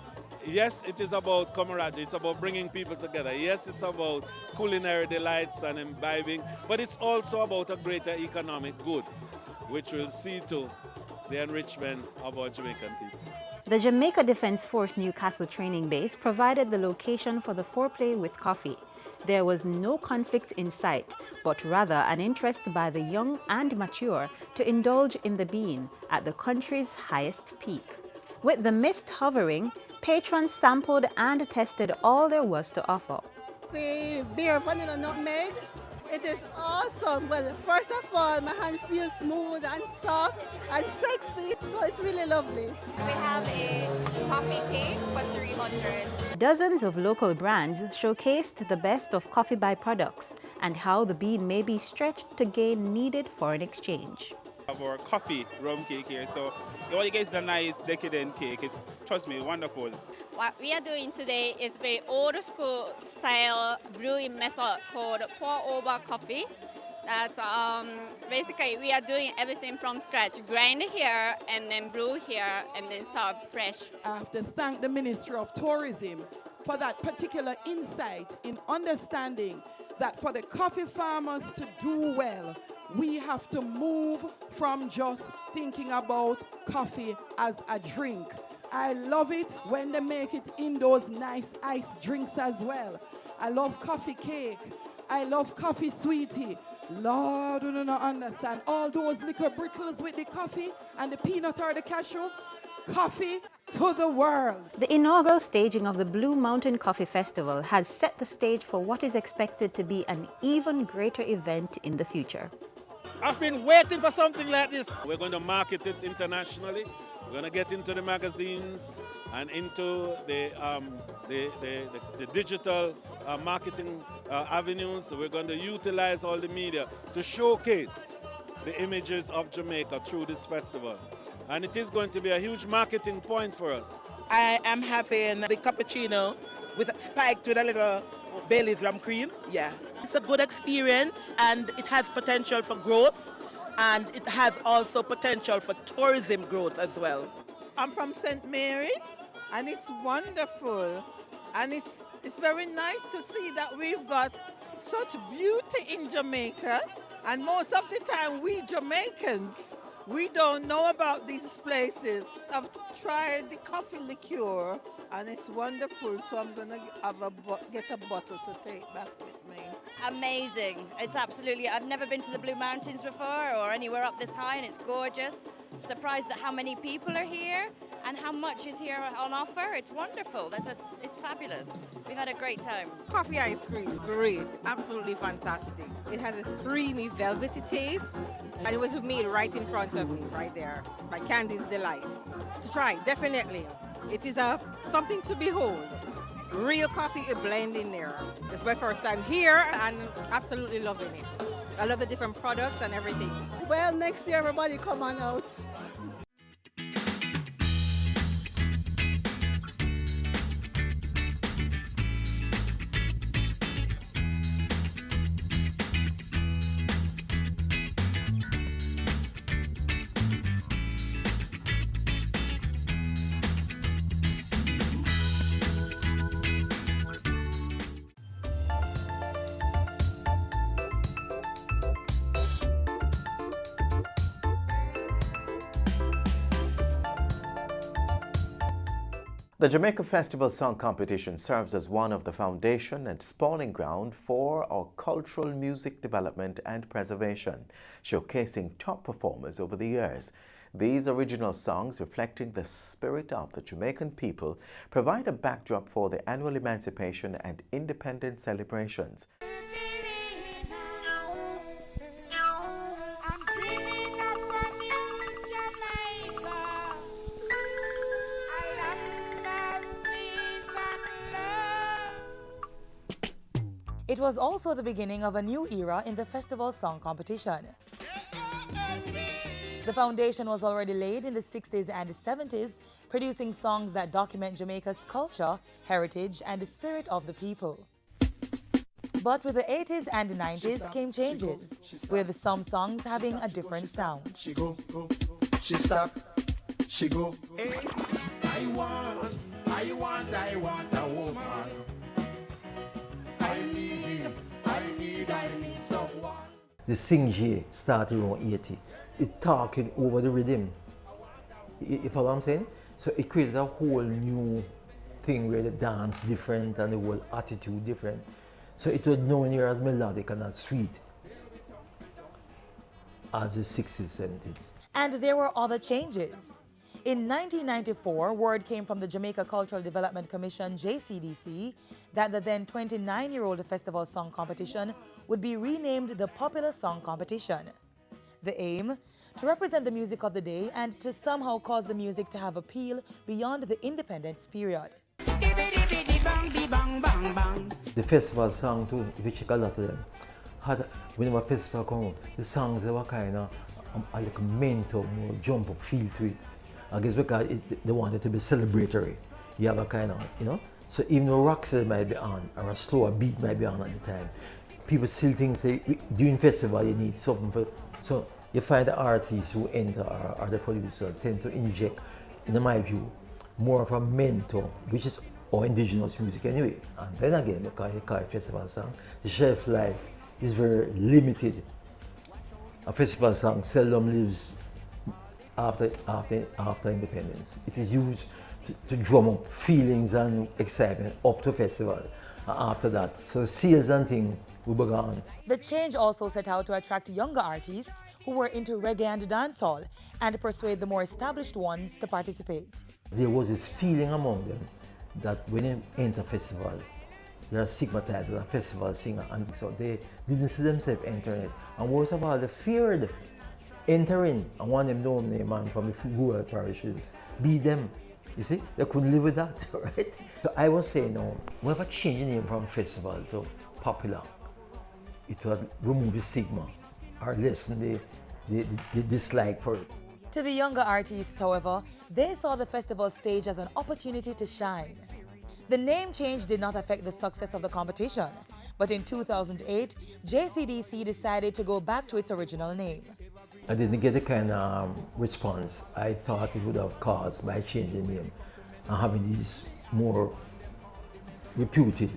yes, it is about camaraderie, it's about bringing people together. Yes, it's about culinary delights and imbibing, but it's also about a greater economic good, which will see to the enrichment of our Jamaican people. The Jamaica Defence Force Newcastle training base provided the location for the foreplay with coffee. There was no conflict in sight, but rather an interest by the young and mature to indulge in the bean at the country's highest peak. With the mist hovering, patrons sampled and tested all there was to offer. The beer vanilla nutmeg, it is awesome. Well, first of all, my hand feels smooth and soft and sexy, so it's really lovely. We have a coffee cake for $300. Dozens of local brands showcased the best of coffee byproducts and how the bean may be stretched to gain needed foreign exchange. Our coffee rum cake here, so all you get is a nice decadent cake. It's, trust me, wonderful. What we are doing today is very old school style brewing method called pour over coffee. That's basically we are doing everything from scratch. Grind here and then brew here and then serve fresh. I have to thank the Ministry of Tourism for that particular insight in understanding that for the coffee farmers to do well, we have to move from just thinking about coffee as a drink. I love it when they make it in those nice iced drinks as well. I love coffee cake. I love coffee sweetie. Lord, do not understand. All those liquor brittles with the coffee and the peanut or the cashew. Coffee to the world. The inaugural staging of the Blue Mountain Coffee Festival has set the stage for what is expected to be an even greater event in the future. I've been waiting for something like this. We're going to market it internationally. We're going to get into the magazines and into the digital marketing avenues. We're going to utilize all the media to showcase the images of Jamaica through this festival. And it is going to be a huge marketing point for us. I am having the cappuccino with spiked with a little Bailey's rum cream. Yeah. It's a good experience and it has potential for growth and it has also potential for tourism growth as well. I'm from St. Mary and it's wonderful and it's It's very nice to see that we've got such beauty in Jamaica, and most of the time we Jamaicans, we don't know about these places. I've tried the coffee liqueur and it's wonderful, so I'm going to get a bottle to take back with me. Amazing. It's absolutely, I've never been to the Blue Mountains before or anywhere up this high, and it's gorgeous. Surprised at how many people are here and how much is here on offer. It's wonderful. It's fabulous. We've had a great time. Coffee ice cream, great, absolutely fantastic. It has a creamy, velvety taste, and it was made right in front of me, right there, by Candy's Delight. To try, definitely. It is something to behold. Real coffee is blended in there. It's my first time here and absolutely loving it. I love the different products and everything. Well, next year everybody come on out. The Jamaica Festival Song Competition serves as one of the foundation and spawning ground for our cultural music development and preservation, showcasing top performers over the years. These original songs, reflecting the spirit of the Jamaican people, provide a backdrop for the annual emancipation and independence celebrations. It was also the beginning of a new era in the festival song competition. The foundation was already laid in the 60s and 70s, producing songs that document Jamaica's culture, heritage, and the spirit of the people. But with the 80s and 90s came changes, with some songs having a different sound. She go, she stop, she go. Hey, I want a woman. I need someone. The Sing-J started around 80. It's talking over the rhythm. You follow what I'm saying? So it created a whole new thing where the dance different and the whole attitude different. So it was known here as melodic and as sweet as the 60s, 70s. And there were other changes. In 1994, word came from the Jamaica Cultural Development Commission, JCDC, that the then 29-year-old festival song competition would be renamed the Popular Song Competition. The aim? To represent the music of the day and to somehow cause the music to have appeal beyond the independence period. The festival song too, if you check a lot of them, whenever a festival come out, the songs they were kind of like a mental, more jump up feel to it. I guess because they want it to be celebratory. You have a kind of, you know, so even though Roxy might be on or a slower beat might be on at the time, people still think say during festival you need something for, so you find the artists who enter or the producer tend to inject, in my view, more of a mentor, which is our indigenous music anyway. And then again, because you call it festival song, the shelf life is very limited. A festival song seldom lives after independence. It is used to drum up feelings and excitement up to festival. After that, so sales and things will be gone. The change also set out to attract younger artists who were into reggae and dancehall and persuade the more established ones to participate. There was this feeling among them that when they enter festival, they are stigmatized as a festival singer, and so they didn't see themselves entering it. And worst of all, they feared entering, and one of them know me, man, from the rural parishes, be them. You see, they couldn't live with that, right? So I was saying, no, we have a change the name from festival to popular. It would remove the stigma or lessen the dislike for it. To the younger artists, however, they saw the festival stage as an opportunity to shine. The name change did not affect the success of the competition, but in 2008, JCDC decided to go back to its original name. I didn't get the kind of response I thought it would have caused by changing the name and having these more reputed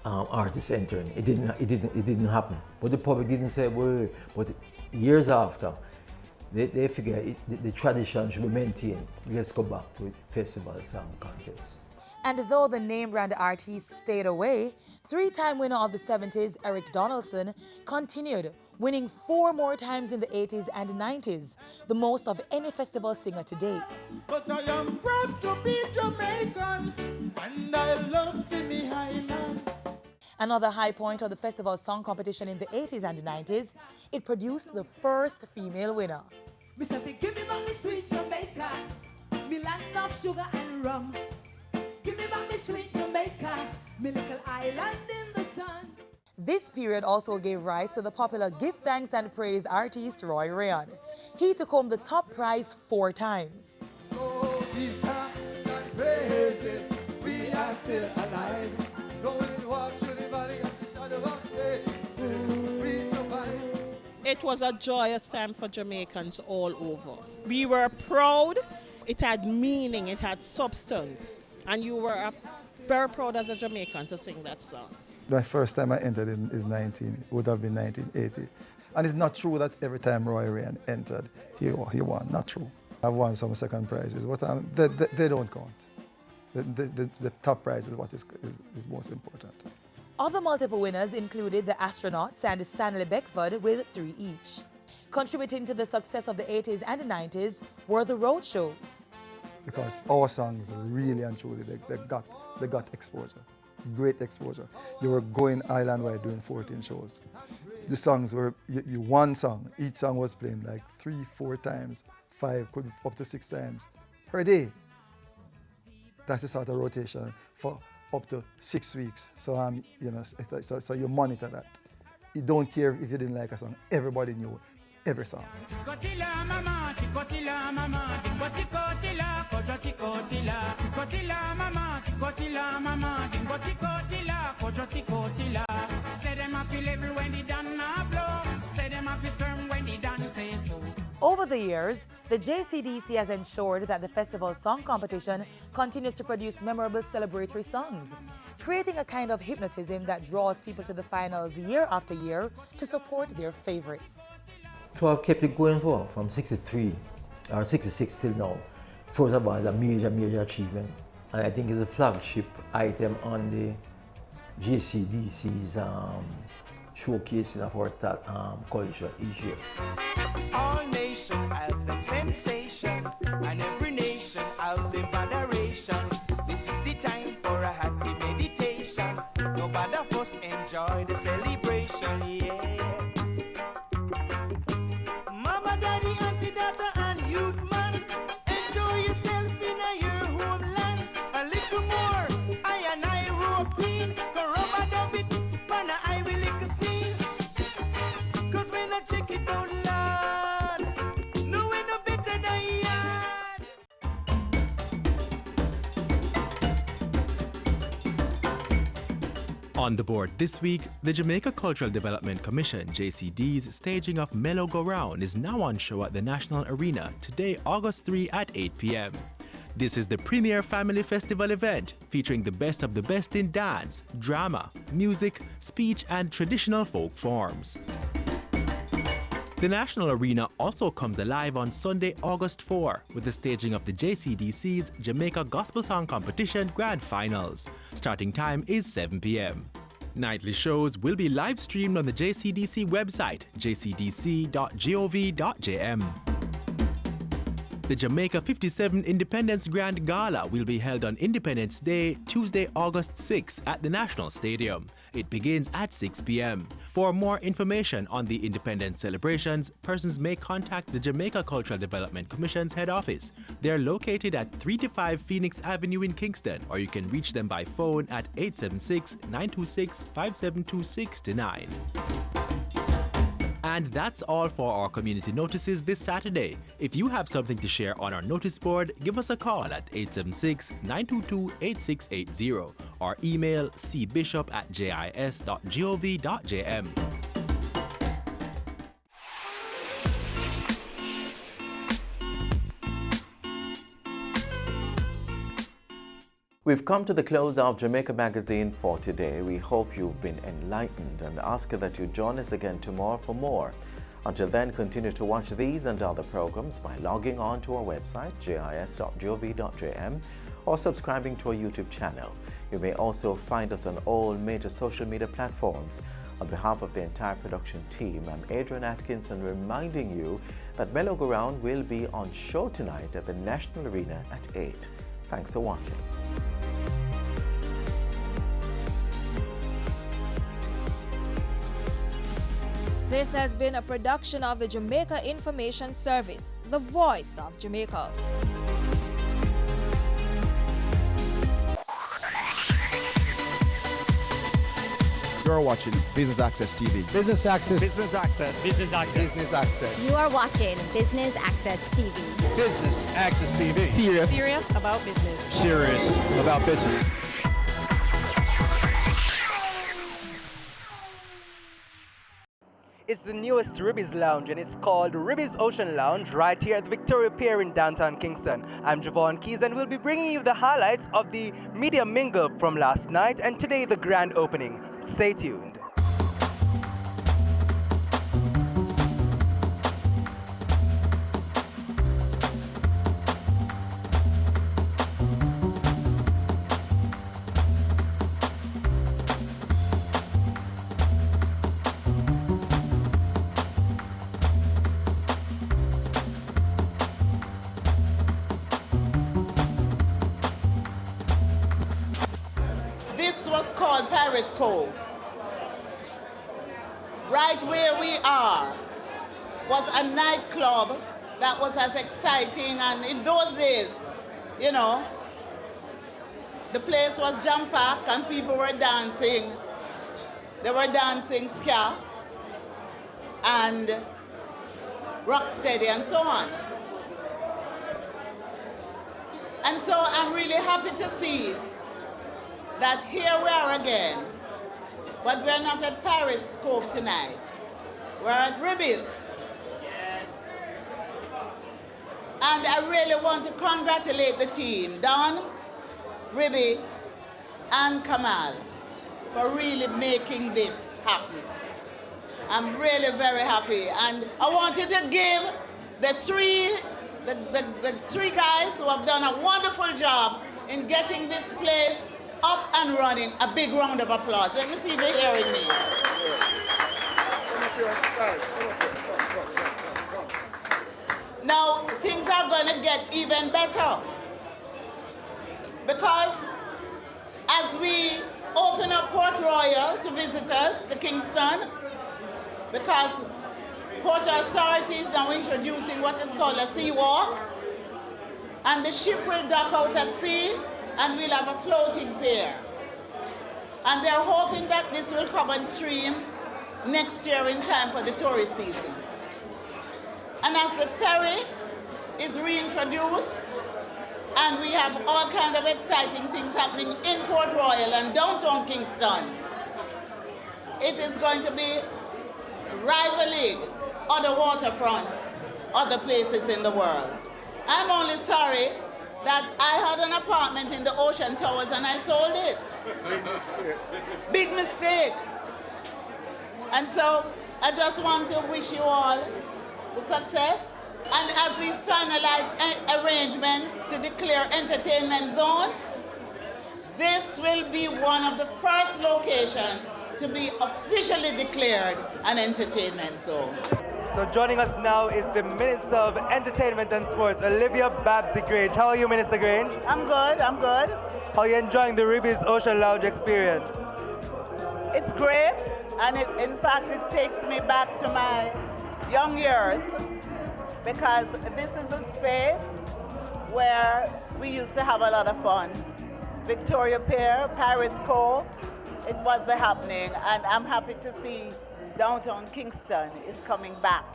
artists entering. It didn't happen. But the public didn't say a word. But years after, they figure the tradition should be maintained. Let's go back to festival song contest. And though the name brand artist stayed away, three-time winner of the 70s, Eric Donaldson, continued, winning 4 more times in the 80s and 90s, the most of any festival singer to date. But I am proud to be Jamaican, and I love Jimmy Highland. Another high point of the festival song competition in the 80s and 90s, it produced the first female winner. Mr. Give me back me sweet Jamaica, me land of sugar and rum. Give me back me sweet Jamaica, me little island in the sun. This period also gave rise to the popular Give Thanks and Praise artist Roy Rayon. He took home the top prize 4 times. So give thanks and praises, we are still alive. Going walk through the valley of the shadow of death, we survive. It was a joyous time for Jamaicans all over. We were proud, it had meaning, it had substance, and you were very proud as a Jamaican to sing that song. My first time I entered would have been 1980. And it's not true that every time Roy Rayon entered, he won. Not true. I've won some second prizes, but they don't count. The top prize is what is most important. Other multiple winners included the Astronauts and Stanley Beckford with 3 each. Contributing to the success of the 80s and 90s were the road shows. Because our songs really and truly, they got exposure. Great exposure. You were going island-wide doing 14 shows. The songs were, you one song, each song was playing like 3-4 times, 5, could be up to 6 times per day. That's the sort of rotation for up to 6 weeks. So so you monitor that. You don't care if you didn't like a song. Everybody knew every song. Over the years, the JCDC has ensured that the festival song competition continues to produce memorable celebratory songs, creating a kind of hypnotism that draws people to the finals year after year to support their favorites. So I've kept it going from 63 or 66 till now. First of all, it's a major achievement. And I think it's a flagship item on the JCDC's showcasing of our culture each year. All nations have the sensation, and every nation have the moderation. This is the time for a happy meditation. Nobody first enjoy the celebration, yeah. Mama, daddy, auntie, daughter, and youth man, enjoy yourself in your homeland. A little more, I and I rope in, go rubber dub it, man, I will lick a scene. Cause when I check it out loud, no way no better than yard. On the board this week, the Jamaica Cultural Development Commission, JCD's staging of Mellow Go Round is now on show at the National Arena today, August 3 at 8 p.m. This is the premier family festival event featuring the best of the best in dance, drama, music, speech, and traditional folk forms. The National Arena also comes alive on Sunday, August 4, with the staging of the JCDC's Jamaica Gospel Song Competition Grand Finals. Starting time is 7 p.m. Nightly shows will be live streamed on the JCDC website, jcdc.gov.jm. The Jamaica 57 Independence Grand Gala will be held on Independence Day, Tuesday, August 6 at the National Stadium. It begins at 6 p.m. For more information on the Independence celebrations, persons may contact the Jamaica Cultural Development Commission's head office. They're located at 3-5 Phoenix Avenue in Kingston, or you can reach them by phone at 876-926-5726-9. And that's all for our community notices this Saturday. If you have something to share on our notice board, give us a call at 876-922-8680 or email cbishop@jis.gov.jm. We've come to the close of Jamaica Magazine for today. We hope you've been enlightened and ask that you join us again tomorrow for more. Until then, continue to watch these and other programs by logging on to our website, jis.gov.jm, or subscribing to our YouTube channel. You may also find us on all major social media platforms. On behalf of the entire production team, I'm Adrian Atkinson reminding you that Melo Go Round will be on show tonight at the National Arena at 8. Thanks for watching. This has been a production of the Jamaica Information Service, the voice of Jamaica. You're watching Business Access TV. Business Access. Business Access. Business Access. Business Access. You are watching Business Access TV. Business Access TV. Serious about business. Serious about business. It's the newest Ribby's Lounge, and it's called Ribby's Ocean Lounge right here at the Victoria Pier in downtown Kingston. I'm Javon Keys, and we'll be bringing you the highlights of the media mingle from last night and today the grand opening. Stay tuned. Pirates Cove. Right where we are was a nightclub that was as exciting, and in those days, you know, the place was jam-packed and people were dancing. They were dancing ska and rocksteady and so on. And so I'm really happy to see that here we are again, but we're not at Paris Cove tonight. We're at Ribby's. And I really want to congratulate the team, Don, Ribby, and Kamal, for really making this happen. I'm really very happy. And I want you to give the three guys who have done a wonderful job in getting this place up and running a big round of applause. Let me see if you're hearing me. Now, things are going to get even better, because as we open up Port Royal to visitors to Kingston, because Port Authority is now introducing what is called a sea walk, and the ship will dock out at sea, and we'll have a floating pier. And they're hoping that this will come on stream next year in time for the tourist season. And as the ferry is reintroduced, and we have all kinds of exciting things happening in Port Royal and downtown Kingston, it is going to be rivaling other waterfronts, other places in the world. I'm only sorry that I had an apartment in the Ocean Towers and I sold it. Big mistake. Big mistake. And so I just want to wish you all the success. And as we finalize arrangements to declare entertainment zones, this will be one of the first locations to be officially declared an entertainment zone. So joining us now is the Minister of Entertainment and Sports, Olivia Babsy Grange. How are you, Minister Grange? I'm good, I'm good. How are you enjoying the Ribby's Ocean Lounge experience? It's great, and in fact it takes me back to my young years, because this is a space where we used to have a lot of fun. Victoria Pier, Pirates Cove, it was the happening, and I'm happy to see downtown Kingston is coming back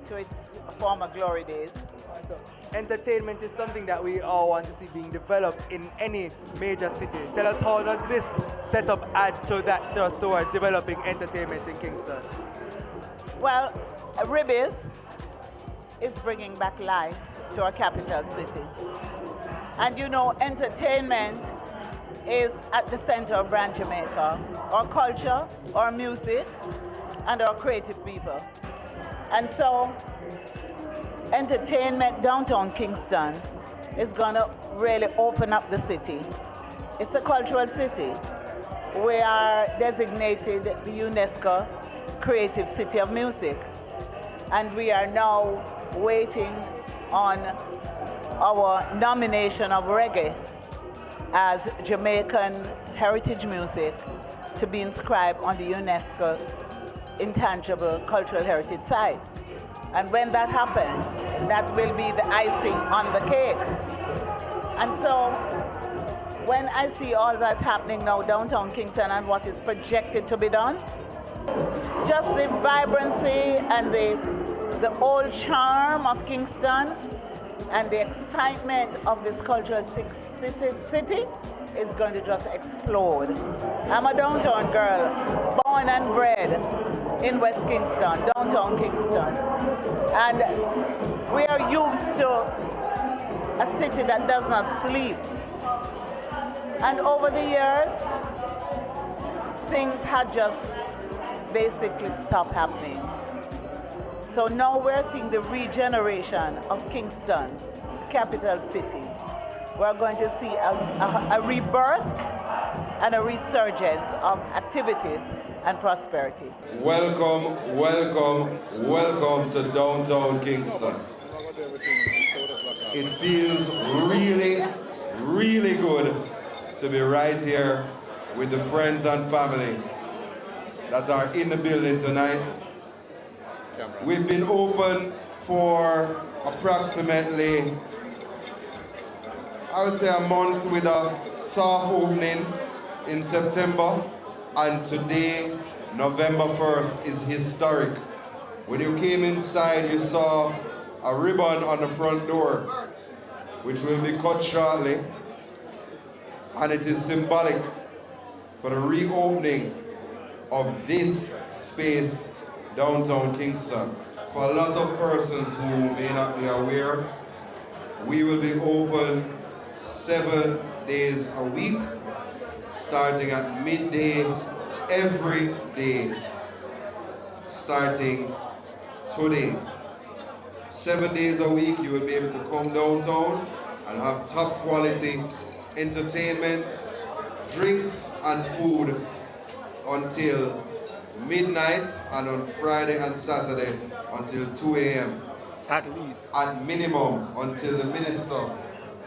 to its former glory days. So, entertainment is something that we all want to see being developed in any major city. Tell us, how does this setup add to that thrust towards developing entertainment in Kingston? Well, Ribby's is bringing back life to our capital city. And you know, entertainment is at the center of Brand Jamaica, our culture, our music, and our creative people. And so, entertainment downtown Kingston is gonna really open up the city. It's a cultural city. We are designated the UNESCO Creative City of Music, and we are now waiting on our nomination of reggae as Jamaican heritage music to be inscribed on the UNESCO Intangible Cultural Heritage Site. And when that happens, that will be the icing on the cake. And so, when I see all that's happening now downtown Kingston and what is projected to be done, just the vibrancy and the old charm of Kingston and the excitement of this cultural city is going to just explode. I'm a downtown girl, born and bred in West Kingston, downtown Kingston. And we are used to a city that does not sleep. And over the years, things had just basically stopped happening. So now we're seeing the regeneration of Kingston, the capital city. We're going to see a rebirth and a resurgence of activities and prosperity. Welcome, welcome, welcome to downtown Kingston. It feels really, really good to be right here with the friends and family that are in the building tonight. We've been open for approximately, I would say, a month with a soft opening in September, and today, November 1st, is historic. When you came inside, you saw a ribbon on the front door, which will be cut shortly, and it is symbolic for the reopening of this space downtown Kingston. For a lot of persons who may not be aware, we will be open 7 days a week, starting at midday every day, starting today. 7 days a week, you will be able to come downtown and have top quality entertainment, drinks and food until midnight, and on Friday and Saturday until 2 a.m. At least. At minimum, until the minister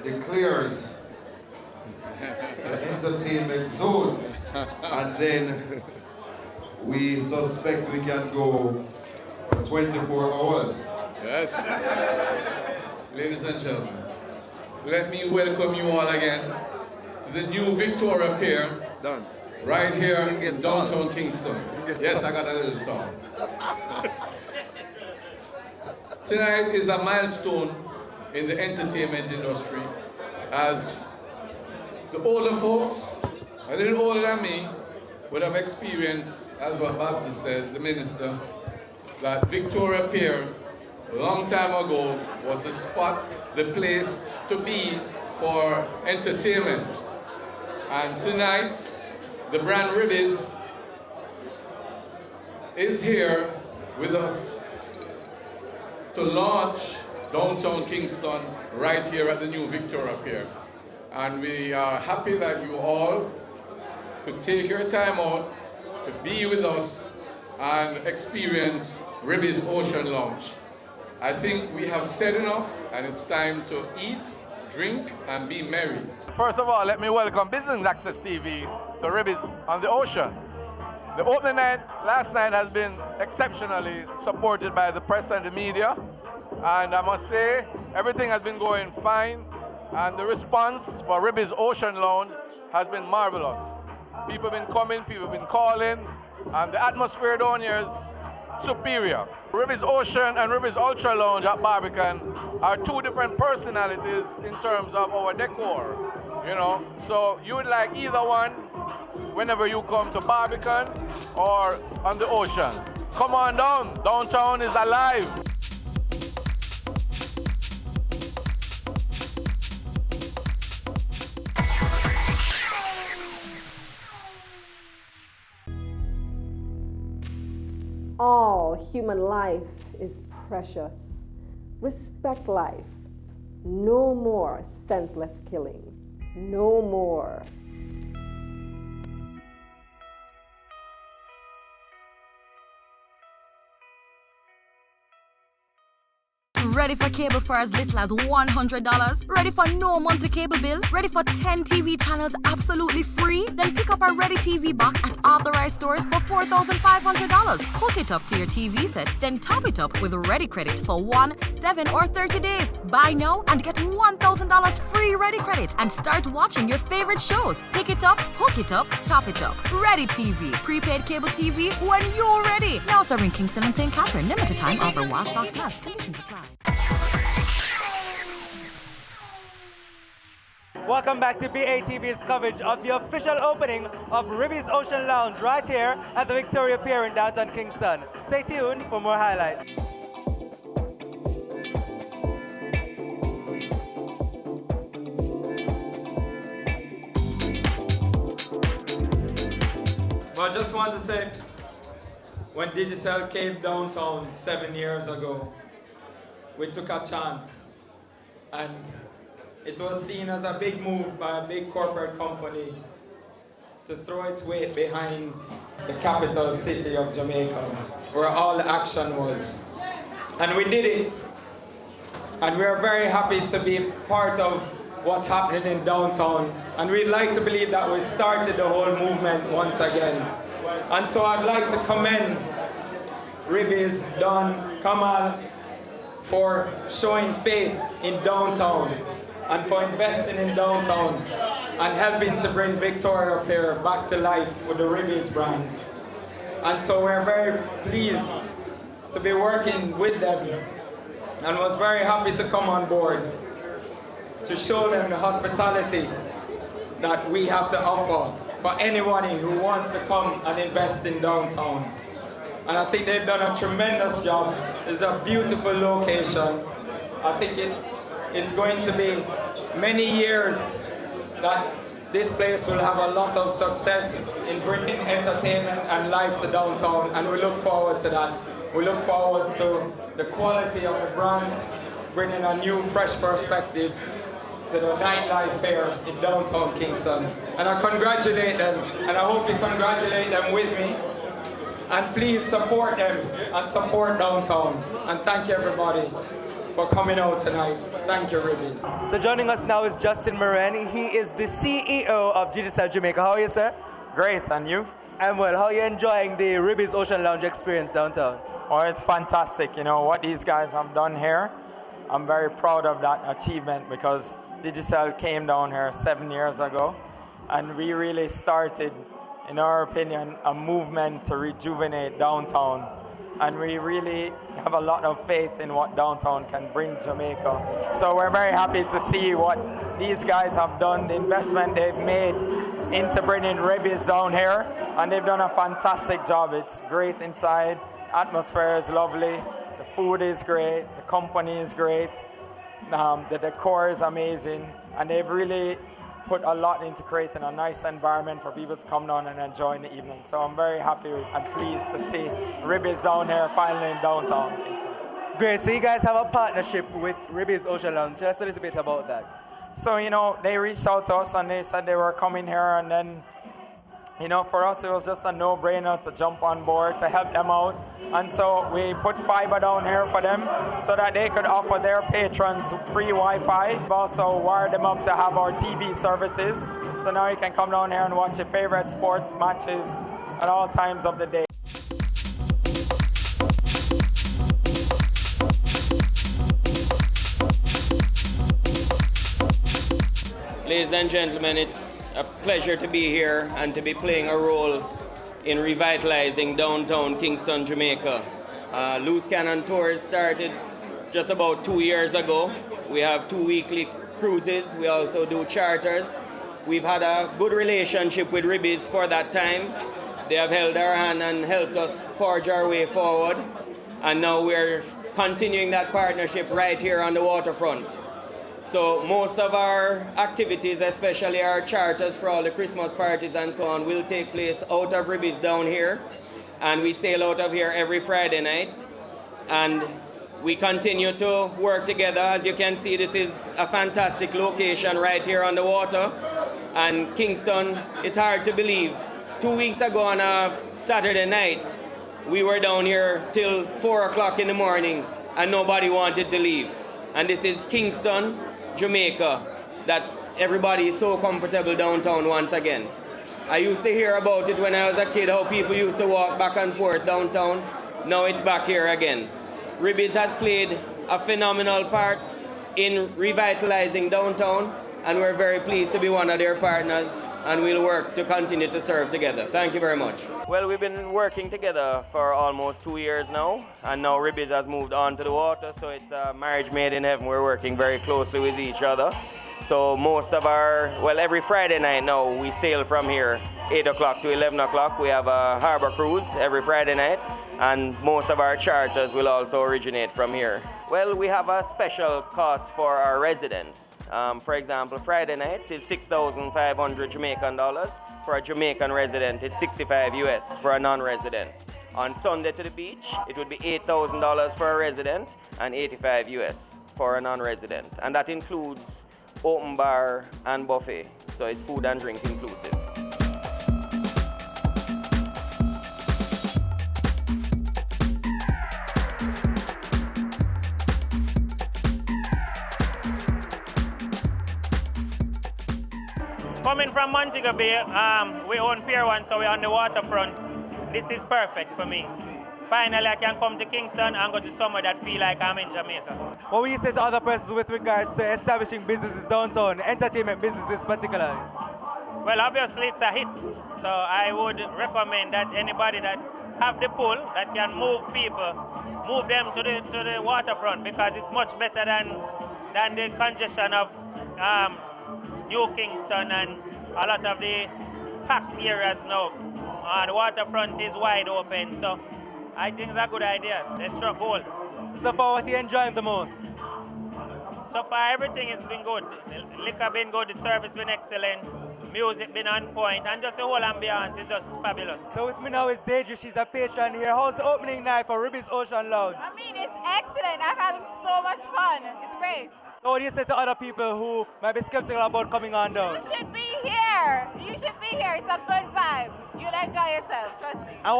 declares the entertainment zone. And then we suspect we can go for 24 hours. Yes. Ladies and gentlemen, let me welcome you all again to the new Victoria Pier. Done. Right here in downtown Kingston. Yes, I got a little tongue. Tonight is a milestone in the entertainment industry, as the older folks, a little older than me, would have experienced, as what Baptist said, the minister, that Victoria Pier, a long time ago, was the spot, the place to be for entertainment. And tonight, the brand Ribbies is here with us to launch downtown Kingston right here at the new Victoria Pier. And we are happy that you all could take your time out to be with us and experience Ribbies Ocean Lounge. I think we have said enough, and it's time to eat, drink, and be merry. First of all, let me welcome Business Access TV to Ribbies on the Ocean. The opening night last night has been exceptionally supported by the press and the media, and I must say everything has been going fine, and the response for Ribbies Ocean Lounge has been marvelous. People have been coming, people have been calling, and the atmosphere down here is superior. Ribbies Ocean and Ribbies Ultra Lounge at Barbican are two different personalities in terms of our decor, you know. So you would like either one whenever you come to Barbican or on the ocean. Come on down, downtown is alive. human life is precious. Respect life. No more senseless killing. No more. Ready for cable for as little as $100? Ready for no monthly cable bill? Ready for 10 TV channels absolutely free? Then pick up our Ready TV box at authorized stores for $4,500. Hook it up to your TV set, then top it up with Ready Credit for 1, 7, or 30 days. Buy now and get $1,000 free Ready Credit and start watching your favorite shows. Pick it up, hook it up, top it up. Ready TV. Prepaid cable TV when you're ready. Now serving Kingston and St. Catherine. Limited time offer while stocks last. Conditions apply. Welcome back to BATV's coverage of the official opening of Ribby's Ocean Lounge right here at the Victoria Pier in downtown Kingston. Stay tuned for more highlights. Well, I just want to say, when Digicel came downtown 7 years ago, we took a chance, and it was seen as a big move by a big corporate company to throw its weight behind the capital city of Jamaica, where all the action was. And we did it. And we are very happy to be part of what's happening in downtown. And we'd like to believe that we started the whole movement once again. And so I'd like to commend Ribby's, Don, Kamal, for showing faith in downtown and for investing in downtown and helping to bring Victoria Pier back to life with the Ribby's brand. And so we're very pleased to be working with them and was very happy to come on board to show them the hospitality that we have to offer for anybody who wants to come and invest in downtown. And I think they've done a tremendous job. It's a beautiful location. I think it's going to be many years that this place will have a lot of success in bringing entertainment and life to downtown, and we look forward to that. We look forward to the quality of the brand, bringing a new, fresh perspective to the nightlife fair in downtown Kingston. And I congratulate them, and I hope you congratulate them with me. And please support them and support downtown. And thank you everybody for coming out tonight. Thank you, Ribby's. So joining us now is Justin Moran. He is the CEO of Digicel Jamaica. How are you, sir? Great, and you? I'm well. How are you enjoying the Ribby's Ocean Lounge experience downtown? Oh, it's fantastic. You know, what these guys have done here, I'm very proud of that achievement because Digicel came down here 7 years ago, and we really started, in our opinion, a movement to rejuvenate downtown. And we really have a lot of faith in what downtown can bring Jamaica. So we're very happy to see what these guys have done, the investment they've made into bringing Ribby's down here. And they've done a fantastic job. It's great inside, atmosphere is lovely, the food is great, the company is great, the decor is amazing, and they've really put a lot into creating a nice environment for people to come down and enjoy in the evening. So I'm very happy and pleased to see Ribby's down here finally in downtown Kingston. Great, so you guys have a partnership with Ribby's Ocean Lounge. Tell us a little bit about that. So, you know, they reached out to us and they said they were coming here, and then, you know, for us it was just a no-brainer to jump on board to help them out. And so we put fiber down here for them so that they could offer their patrons free Wi-Fi. We've also wired them up to have our TV services. So now you can come down here and watch your favorite sports matches at all times of the day. Ladies and gentlemen, it's a pleasure to be here and to be playing a role in revitalizing downtown Kingston, Jamaica. Loose Cannon Tours started just about 2 years ago. We have 2 weekly cruises. We also do charters. We've had a good relationship with Ribby's for that time. They have held our hand and helped us forge our way forward. And now we're continuing that partnership right here on the waterfront. So most of our activities, especially our charters for all the Christmas parties and so on, will take place out of Ribby's down here. and we sail out of here every Friday night. And we continue to work together. As you can see, this is a fantastic location right here on the water. And Kingston, it's hard to believe. 2 weeks ago on a Saturday night, we were down here till 4 o'clock in the morning and nobody wanted to leave. And this is Kingston, Jamaica. That's everybody is so comfortable downtown once again. I used to hear about it when I was a kid, how people used to walk back and forth downtown. Now it's back here again. Ribby's has played a phenomenal part in revitalizing downtown, and we're very pleased to be one of their partners, and we'll work to continue to serve together. Thank you very much. Well, we've been working together for almost 2 years now, and now Ribby's has moved on to the water, so it's a marriage made in heaven. We're working very closely with each other. So most of our, well, every Friday night now, we sail from here 8 o'clock to 11 o'clock. We have a harbor cruise every Friday night, and most of our charters will also originate from here. Well, we have a special cost for our residents. For example, Friday night is 6,500 Jamaican dollars. For a Jamaican resident, it's 65 US for a non-resident. On Sunday to the beach, it would be $8,000 for a resident and 85 US for a non-resident. And that includes open bar and buffet, so it's food and drink inclusive. Coming from Montego Bay, we own Pier 1, so we're on the waterfront. This is perfect for me. Finally, I can come to Kingston and go to somewhere that feel like I'm in Jamaica. What would you say to other persons with regards to establishing businesses downtown, entertainment businesses particularly? Well, obviously it's a hit. So I would recommend that anybody that have the pull, that can move people, move them to the waterfront, because it's much better than the congestion of New Kingston and a lot of the packed areas now. The waterfront is wide open, so I think it's a good idea. Let's struck gold. So far, what are you enjoying the most? So far, everything has been good. The liquor been good, the service been excellent, music been on point, and just the whole ambience is just fabulous. So with me now is Deidre, she's a patron here. How's the opening night for Ribby's Ocean Lounge? I mean, it's excellent. I'm having so much fun. It's great. So what do you say to other people who might be skeptical about coming on down? You should be here. You should be here. It's a good vibe. You'll enjoy yourself, trust me. And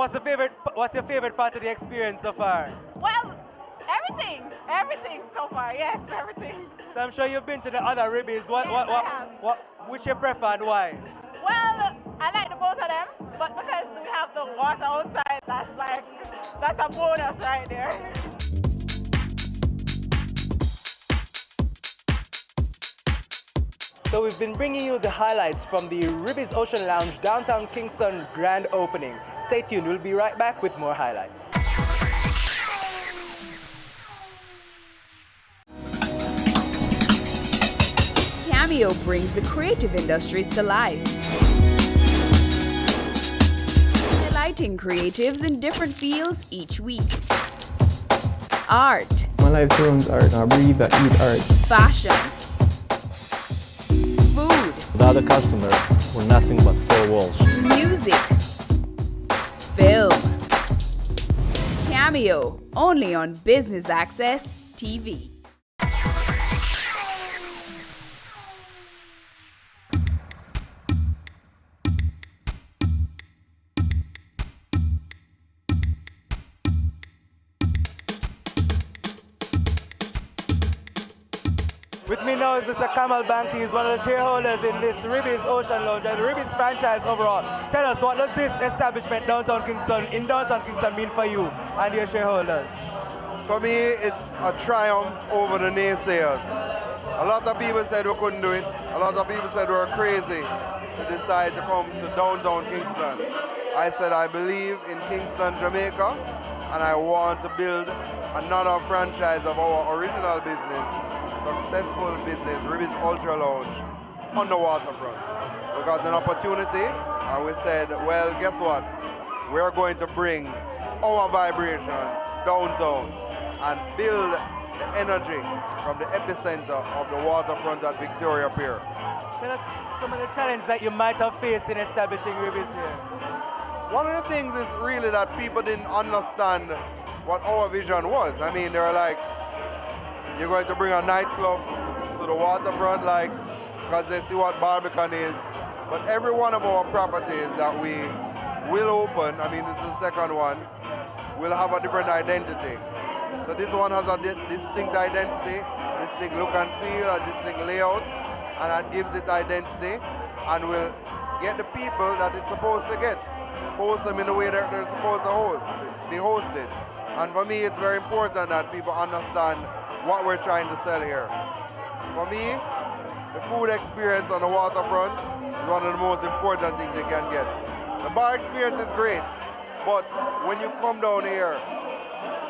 what's your favorite part of the experience so far? Well, everything. Everything so far. Yes, everything. So I'm sure you've been to the other Ribby's. Which you prefer and why? Well, I like the both of them, but because we have the water outside, that's a bonus right there. So we've been bringing you the highlights from the Ribby's Ocean Lounge downtown Kingston grand opening. Stay tuned, we'll be right back with more highlights. Cameo brings the creative industries to life. Delighting creatives in different fields each week. Art. My life turns art, I breathe, I eat art. Fashion. Food. Without a customer, we're nothing but four walls. Music. Film. Cameo, only on Business Access TV. With me now is Mr. Kamal Banky, he's one of the shareholders in this Ribby's Ocean Lounge and the Ribby's franchise overall. Tell us, what does this establishment in downtown Kingston mean for you and your shareholders? For me, it's a triumph over the naysayers. A lot of people said we couldn't do it. A lot of people said we were crazy to decide to come to downtown Kingston. I said I believe in Kingston, Jamaica, and I want to build another franchise of our original business, successful business, Ribby's Ultra Lounge, on the waterfront. We got an opportunity and we said, well, guess what? We're going to bring our vibrations downtown and build the energy from the epicenter of the waterfront at Victoria Pier. Tell us some of the challenges that you might have faced in establishing Ribby's here. one of the things is really that people didn't understand what our vision was. I mean, they were like, you're going to bring a nightclub to the waterfront, like, because they see what Barbican is. But every one of our properties that we will open, I mean, this is the second one, will have a different identity. So this one has a distinct identity, distinct look and feel, a distinct layout, and that gives it identity, and will get the people that it's supposed to get. Host them in the way that they're supposed to be hosted. And for me, it's very important that people understand what we're trying to sell here. For me, the food experience on the waterfront is one of the most important things you can get. The bar experience is great, but when you come down here,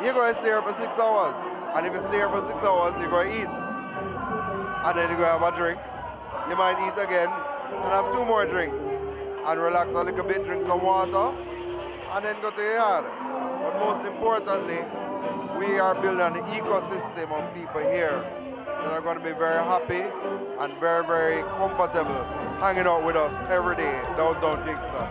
you're going to stay here for 6 hours. And if you stay here for 6 hours, you're going to eat. And then you're going to have a drink. You might eat again and have 2 more drinks. And relax a little bit, drink some water, and then go to your yard. But most importantly, we are building an ecosystem of people here that are going to be very happy and very, very comfortable hanging out with us every day downtown Kingston.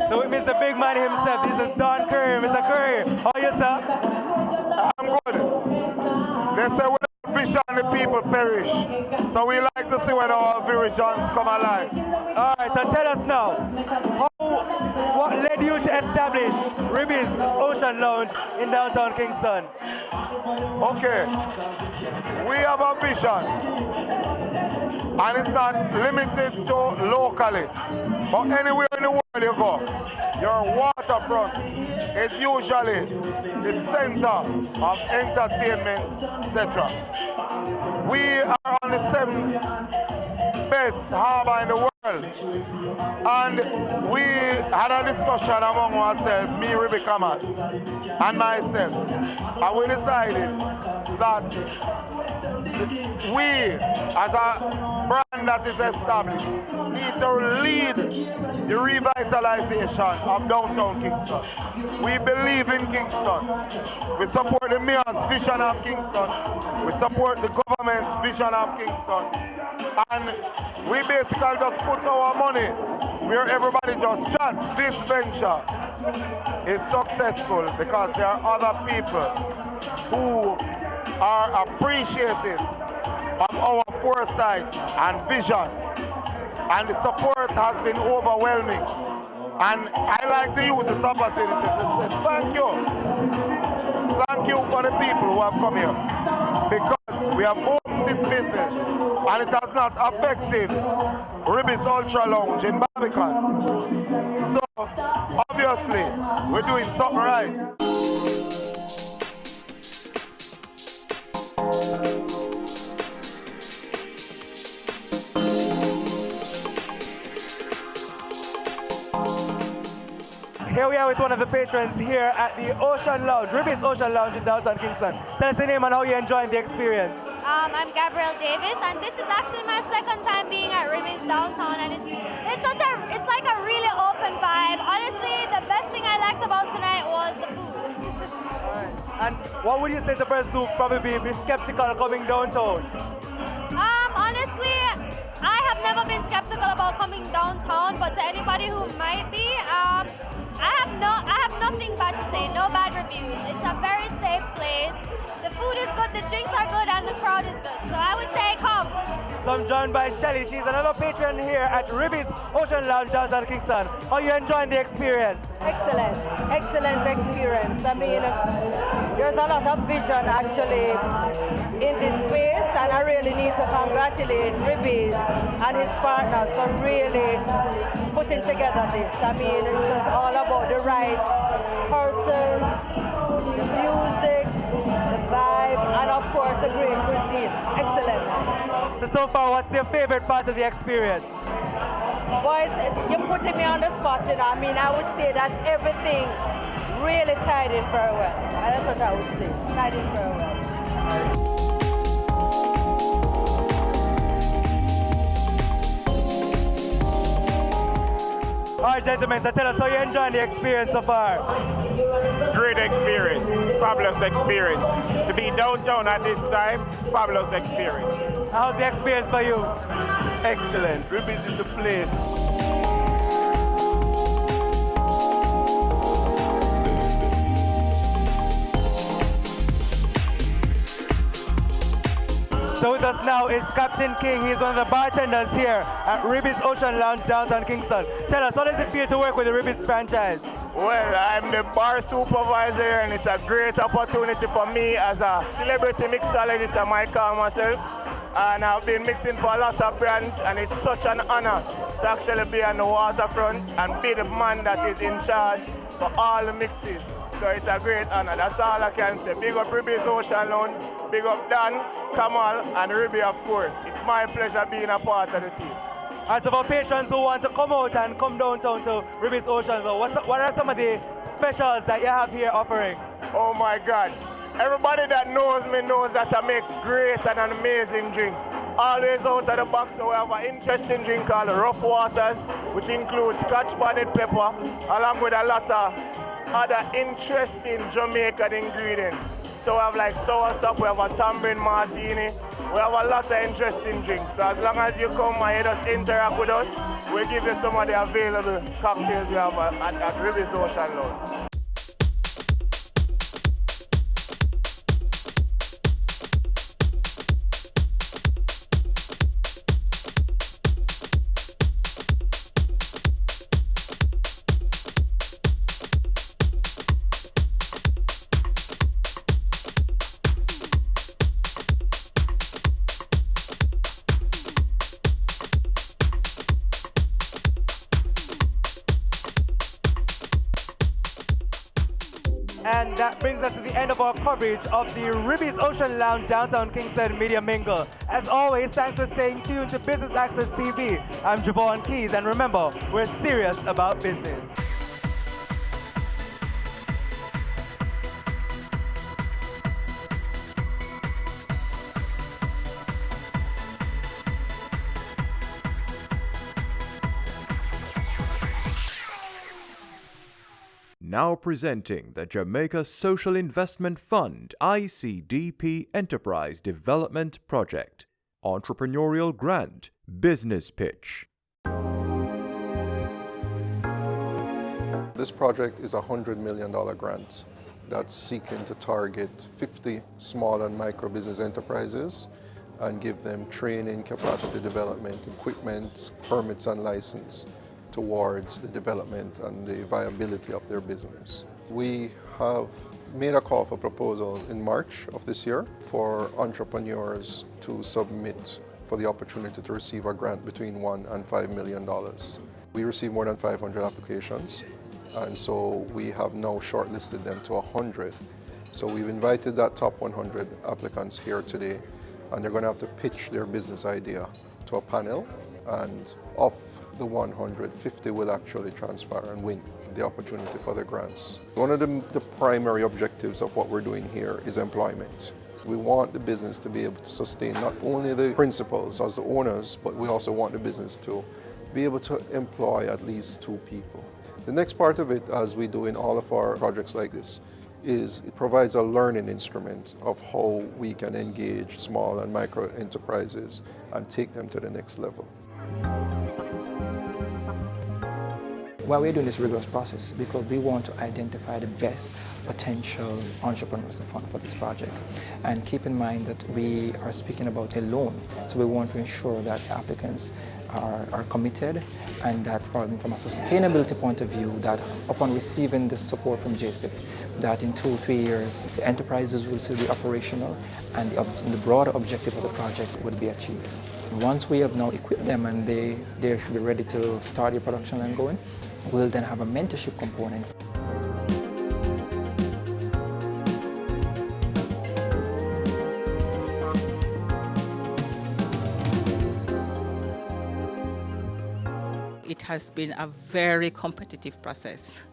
So we miss the big man himself. This is Don Curry. Mr. Curry, how are you, sir? I'm good. They say without vision the people perish. So we like to see when our visions come alive. All right, so tell us now, what led you to establish Ribby's Ocean Lounge in downtown Kingston? Okay, we have a vision. And it's not limited to locally, but anywhere in the world you go, your waterfront is usually the center of entertainment, etc. We are on the 7th best harbor in the world, and we had a discussion among ourselves, me, Ribby Kamat, and myself, and we decided that we, as a brand that is established, need to lead the revitalization of downtown Kingston. We believe in Kingston. We support the mayor's vision of Kingston. We support the government's vision of Kingston. And we basically just put our money where everybody just chat. This venture is successful because there are other people who are appreciative of our foresight and vision, and the support has been overwhelming. And I like to use this opportunity to say thank you. Thank you for the people who have come here, because we have opened this business and it has not affected Ribby's Ultra Lounge in Barbican. So obviously we're doing something right. Here we are with one of the patrons here at the Ocean Lounge, Ribby's Ocean Lounge in downtown Kingston. Tell us your name and how you're enjoying the experience. I'm Gabrielle Davis, and this is actually my second time being at Ribby's downtown, and it's like a really open vibe. Honestly, the best thing I liked about tonight was the food. Alright. And what would you say to the person who probably be skeptical coming downtown? Honestly, I have never been skeptical about coming downtown, but to anybody who might be, I have nothing bad to say, no bad reviews. It's a very safe place. The food is good, the drinks are good, and the crowd is good. So I would say come. So I'm joined by Shelly. She's another patron here at Ribby's Ocean Lounge downtown Kingston. How are you enjoying the experience? Excellent, excellent experience. I mean, there's a lot of vision actually in this space, and I really need to congratulate Ribby and his partners for really putting together this. I mean, it's just all about the right persons, the music, the vibe, and of course the great cuisine. Excellent. So far, what's your favorite part of the experience? Boys, you're putting me on the spot, you know. I mean, I would say that everything really tied in very well. And that's what I would say. Tied in very well. All right, gentlemen, so tell us how you enjoying the experience so far. Great experience, fabulous experience. To be downtown at this time, fabulous experience. How's the experience for you? Excellent. Ribis is the place. So with us now is Captain King. He's one of the bartenders here at Ribis Ocean Lounge, downtown Kingston. Tell us, how does it feel to work with the Ribis franchise? Well, I'm the bar supervisor here, and it's a great opportunity for me as a celebrity mixologist, I might call myself. And I've been mixing for a lot of brands, and it's such an honor to actually be on the waterfront and be the man that is in charge for all the mixes. So it's a great honor. That's all I can say. Big up Ribis Ocean Lounge, big up Dan, Kamal, and Ribi, of course. It's my pleasure being a part of the team. As for patrons who want to come out and come downtown to Ribis Ocean, so what are some of the specials that you have here offering? Oh my God. Everybody that knows me knows that I make great and amazing drinks. Always out of the box, so we have an interesting drink called Rough Waters, which includes Scotch bonnet pepper, along with a lot of other interesting Jamaican ingredients. So we have like soursop, we have a tamarind martini, we have a lot of interesting drinks. So as long as you come and you just interact with us, we'll give you some of the available cocktails we have at Ribis Ocean Lounge. And that brings us to the end of our coverage of the Ribis Ocean Lounge Downtown Kingston Media Mingle. As always, thanks for staying tuned to Business Access TV. I'm Javon Keys, and remember, we're serious about business. Now presenting the Jamaica Social Investment Fund ICDP Enterprise Development Project. Entrepreneurial Grant Business Pitch. This project is a $100 million grant that's seeking to target 50 small and micro business enterprises and give them training, capacity development, equipment, permits and license towards the development and the viability of their business. We have made a call for proposal in March of this year for entrepreneurs to submit for the opportunity to receive a grant between $1 and $5 million. We received more than 500 applications, and so we have now shortlisted them to 100. So we've invited that top 100 applicants here today, and they're going to have to pitch their business idea to a panel, and of the 150 will actually transpire and win the opportunity for the grants. One of the primary objectives of what we're doing here is employment. We want the business to be able to sustain not only the principals as the owners, but we also want the business to be able to employ at least 2 people. The next part of it, as we do in all of our projects like this, is it provides a learning instrument of how we can engage small and micro enterprises and take them to the next level. Why we're doing this rigorous process because we want to identify the best potential entrepreneurs for this project. And keep in mind that we are speaking about a loan, so we want to ensure that applicants are committed, and that from a sustainability point of view, that upon receiving the support from JSIP, that in 2-3 years, the enterprises will still be operational and the broader objective of the project would be achieved. Once we have now equipped them and they should be ready to start the production line going, we'll then have a mentorship component. It has been a very competitive process.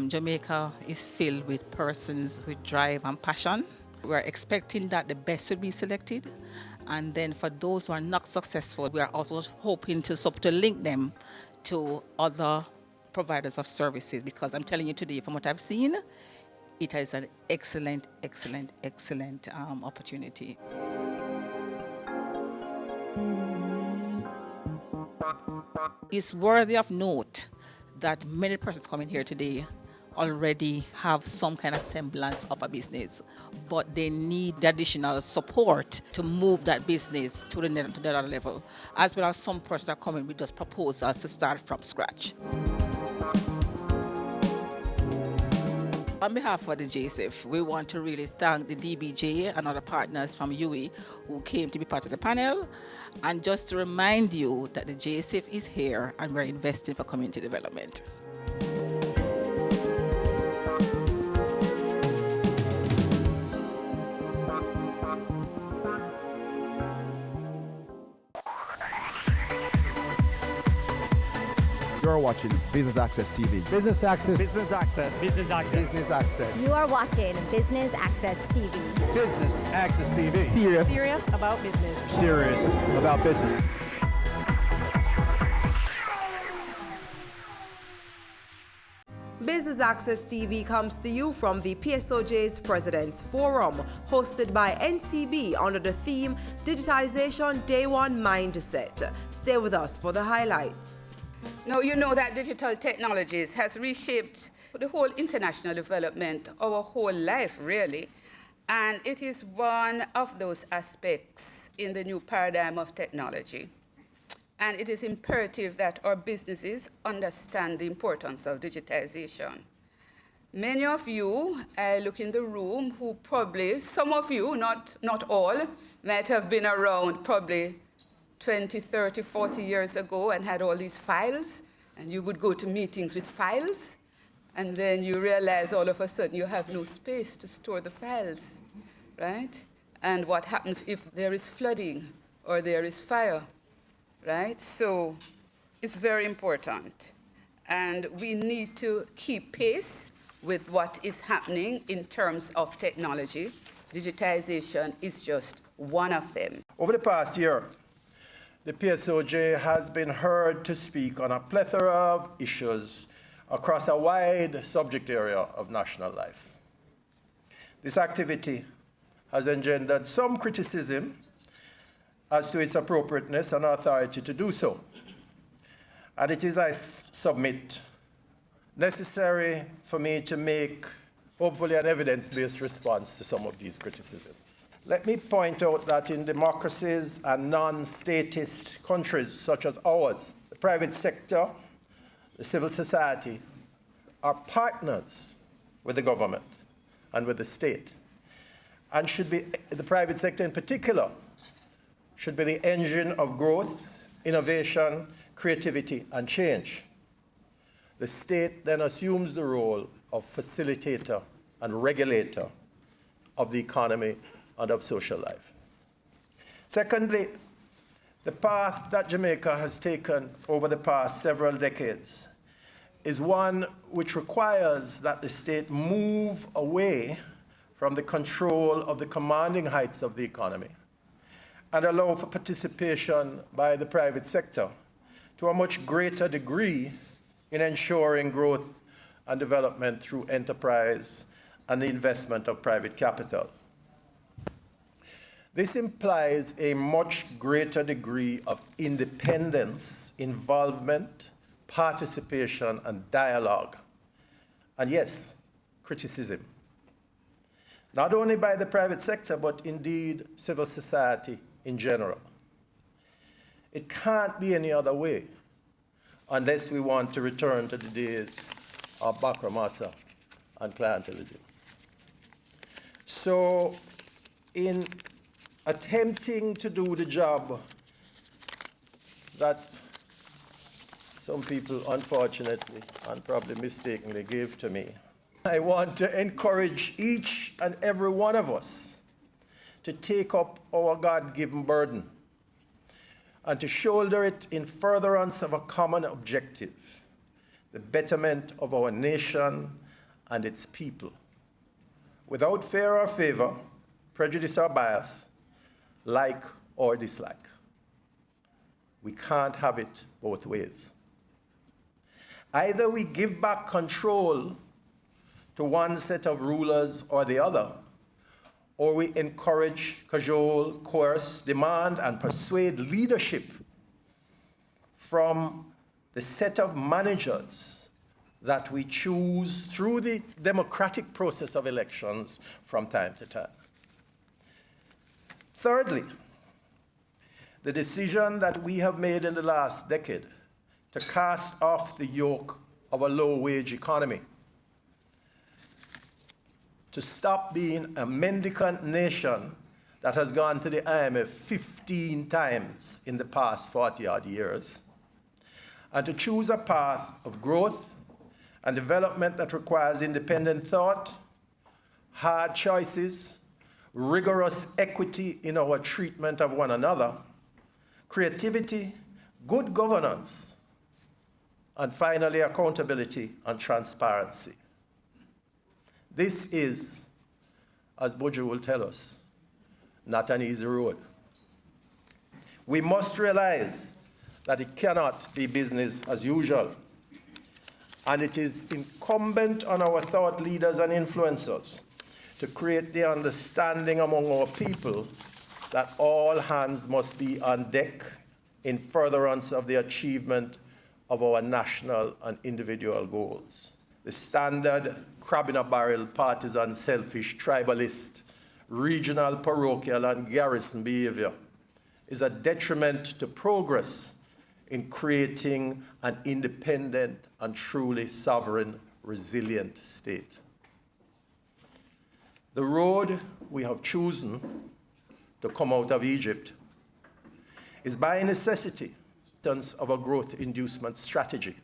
Jamaica is filled with persons with drive and passion. We're expecting that the best will be selected. And then for those who are not successful, we are also hoping to link them to other providers of services, because I'm telling you today, from what I've seen, it is an excellent, excellent, excellent opportunity. It's worthy of note that many persons coming here today already have some kind of semblance of a business, but they need the additional support to move that business to the other level, as well as some persons that are coming with those proposals to start from scratch. On behalf of the JSIF, we want to really thank the DBJ and other partners from UE who came to be part of the panel, and just to remind you that the JSIF is here and we're investing for community development. You're watching Business Access TV. Business Access. Business Access. Business Access. Business Access. You are watching Business Access TV. Business Access TV. Serious about business. Serious about business. Business Access TV comes to you from the PSOJ's President's Forum, hosted by NCB under the theme Digitization Day One Mindset. Stay with us for the highlights. Now, you know that digital technologies has reshaped the whole international development, our whole life, really. And it is one of those aspects in the new paradigm of technology. And it is imperative that our businesses understand the importance of digitization. Many of you, I look in the room, who probably, some of you, not all, might have been around probably 20, 30, 40 years ago and had all these files, and you would go to meetings with files, and then you realize all of a sudden you have no space to store the files, right? And what happens if there is flooding or there is fire, right? So it's very important. And we need to keep pace with what is happening in terms of technology. Digitization is just one of them. Over the past year, the PSOJ has been heard to speak on a plethora of issues across a wide subject area of national life. This activity has engendered some criticism as to its appropriateness and authority to do so. And it is, I submit, necessary for me to make, hopefully, an evidence-based response to some of these criticisms. Let me point out that in democracies and non-statist countries such as ours, the private sector, the civil society, are partners with the government and with the state, and should be, the private sector in particular, should be the engine of growth, innovation, creativity, and change. The state then assumes the role of facilitator and regulator of the economy and of social life. Secondly, the path that Jamaica has taken over the past several decades is one which requires that the state move away from the control of the commanding heights of the economy and allow for participation by the private sector to a much greater degree in ensuring growth and development through enterprise and the investment of private capital. This implies a much greater degree of independence, involvement, participation, and dialogue. And yes, criticism. Not only by the private sector, but indeed civil society in general. It can't be any other way unless we want to return to the days of Bakramasa and clientelism. So, in attempting to do the job that some people unfortunately and probably mistakenly gave to me, I want to encourage each and every one of us to take up our God-given burden and to shoulder it in furtherance of a common objective, the betterment of our nation and its people, without fear or favor, prejudice or bias, like or dislike. We can't have it both ways. Either we give back control to one set of rulers or the other, or we encourage, cajole, coerce, demand, and persuade leadership from the set of managers that we choose through the democratic process of elections from time to time. Thirdly, the decision that we have made in the last decade to cast off the yoke of a low-wage economy, to stop being a mendicant nation that has gone to the IMF 15 times in the past 40-odd years, and to choose a path of growth and development that requires independent thought, hard choices, rigorous equity in our treatment of one another, creativity, good governance, and finally, accountability and transparency. This is, as Bojo will tell us, not an easy road. We must realize that it cannot be business as usual, and it is incumbent on our thought leaders and influencers to create the understanding among our people that all hands must be on deck in furtherance of the achievement of our national and individual goals. The standard crab-in-a-barrel, partisan, selfish, tribalist, regional, parochial, and garrison behavior is a detriment to progress in creating an independent and truly sovereign, resilient state. The road we have chosen to come out of Egypt is by necessity of a growth inducement strategy.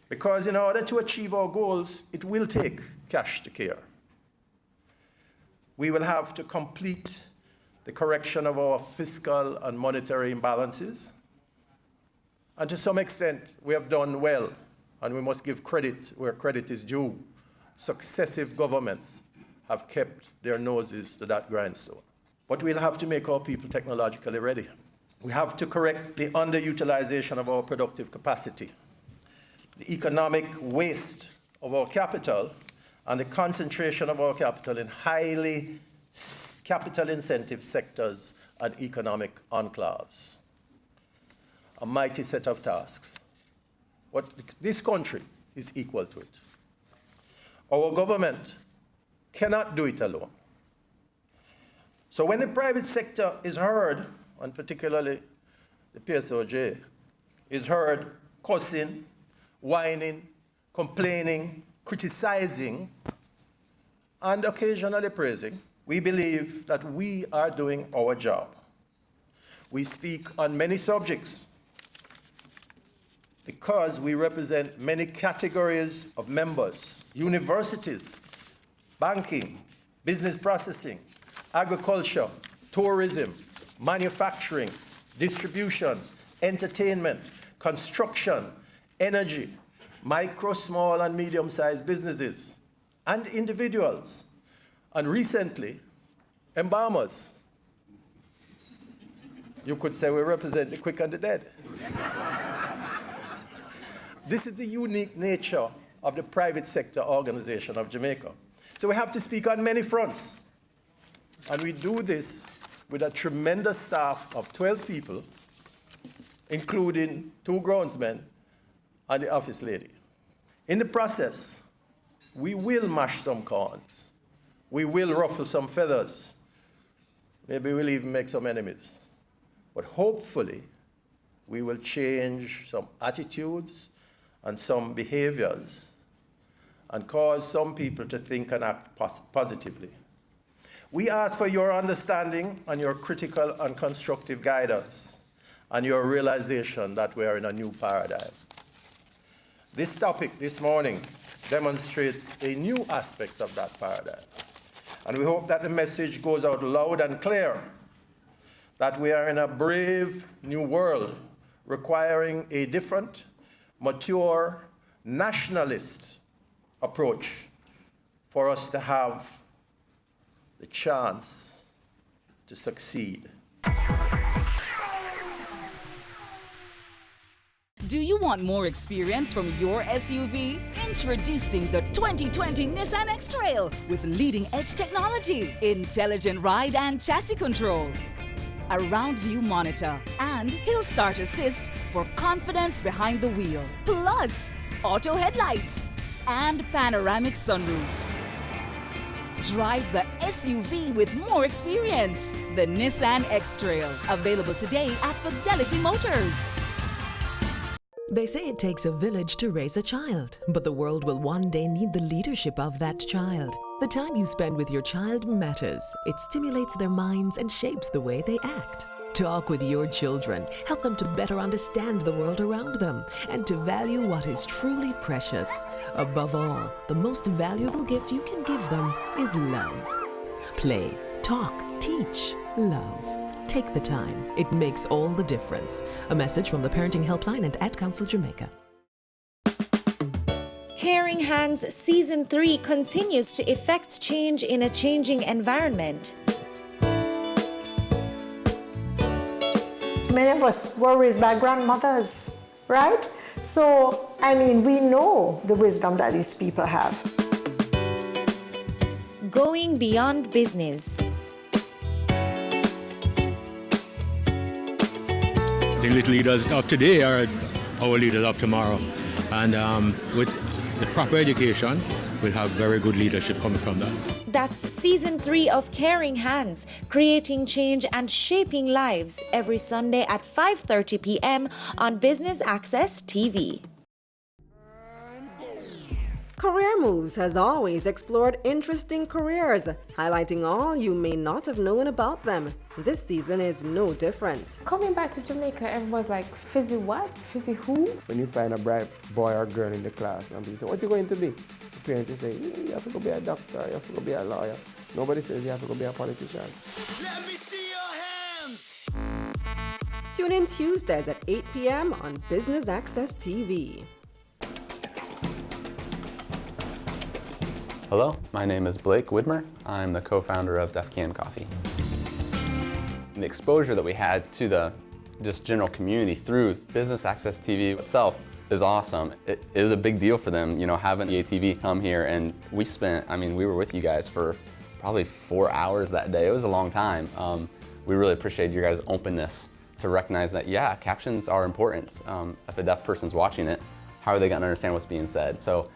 Because in order to achieve our goals, it will take cash to care. We will have to complete the correction of our fiscal and monetary imbalances. And to some extent, we have done well, and we must give credit where credit is due. Successive governments have kept their noses to that grindstone. But we'll have to make our people technologically ready. We have to correct the underutilization of our productive capacity, the economic waste of our capital, and the concentration of our capital in highly capital intensive sectors and economic enclaves. A mighty set of tasks. But this country is equal to it. Our government cannot do it alone. So when the private sector is heard, and particularly the PSOJ, is heard cussing, whining, complaining, criticizing, and occasionally praising, we believe that we are doing our job. We speak on many subjects because we represent many categories of members: universities, banking, business processing, agriculture, tourism, manufacturing, distribution, entertainment, construction, energy, micro, small, and medium-sized businesses, and individuals, and recently, embalmers. You could say we represent the quick and the dead. This is the unique nature of the private sector organization of Jamaica. So we have to speak on many fronts. And we do this with a tremendous staff of 12 people, including 2 groundsmen and the office lady. In the process, we will mash some corns. We will ruffle some feathers. Maybe we'll even make some enemies. But hopefully, we will change some attitudes and some behaviors and cause some people to think and act positively. We ask for your understanding and your critical and constructive guidance and your realization that we are in a new paradigm. This topic this morning demonstrates a new aspect of that paradigm. And we hope that the message goes out loud and clear that we are in a brave new world requiring a different, mature, nationalist approach for us to have the chance to succeed. Do you want more experience from your SUV? Introducing the 2020 Nissan X-Trail with leading-edge technology, intelligent ride and chassis control, a round view monitor, and hill start assist for confidence behind the wheel. Plus, auto headlights and panoramic sunroof. Drive the SUV with more experience. The Nissan X-Trail, available today at Fidelity Motors. They say it takes a village to raise a child, but the world will one day need the leadership of that child. The time you spend with your child matters. It stimulates their minds and shapes the way they act. Talk with your children. Help them to better understand the world around them and to value what is truly precious. Above all, the most valuable gift you can give them is love. Play, talk, teach, love. Take the time. It makes all the difference. A message from the Parenting Helpline and Ad Council Jamaica. Caring Hands Season 3 continues to effect change in a changing environment. Many of us were raised by grandmothers, right? So, I mean, we know the wisdom that these people have. Going beyond business. The little leaders of today are our leaders of tomorrow. And with the proper education, we'll have very good leadership coming from that. That's Season 3 of Caring Hands, creating change and shaping lives, every Sunday at 5:30 p.m. on Business Access TV. Career Moves has always explored interesting careers, highlighting all you may not have known about them. This season is no different. Coming back to Jamaica, everyone's like, Fizzy what? Fizzy who? When you find a bright boy or girl in the class and people say, what are you going to be? The parents will say, you have to go be a doctor, you have to go be a lawyer. Nobody says you have to go be a politician. Let me see your hands! Tune in Tuesdays at 8 p.m. on Business Access TV. Hello, my name is Blake Widmer. I'm the co-founder of Def Can Coffee. The exposure that we had to the just general community through Business Access TV itself is awesome. It was a big deal for them, you know, having EATV come here, and we were with you guys for probably 4 hours that day. It was a long time. We really appreciate your guys' openness to recognize that, yeah, captions are important. If a deaf person's watching it, how are they gonna understand what's being said? So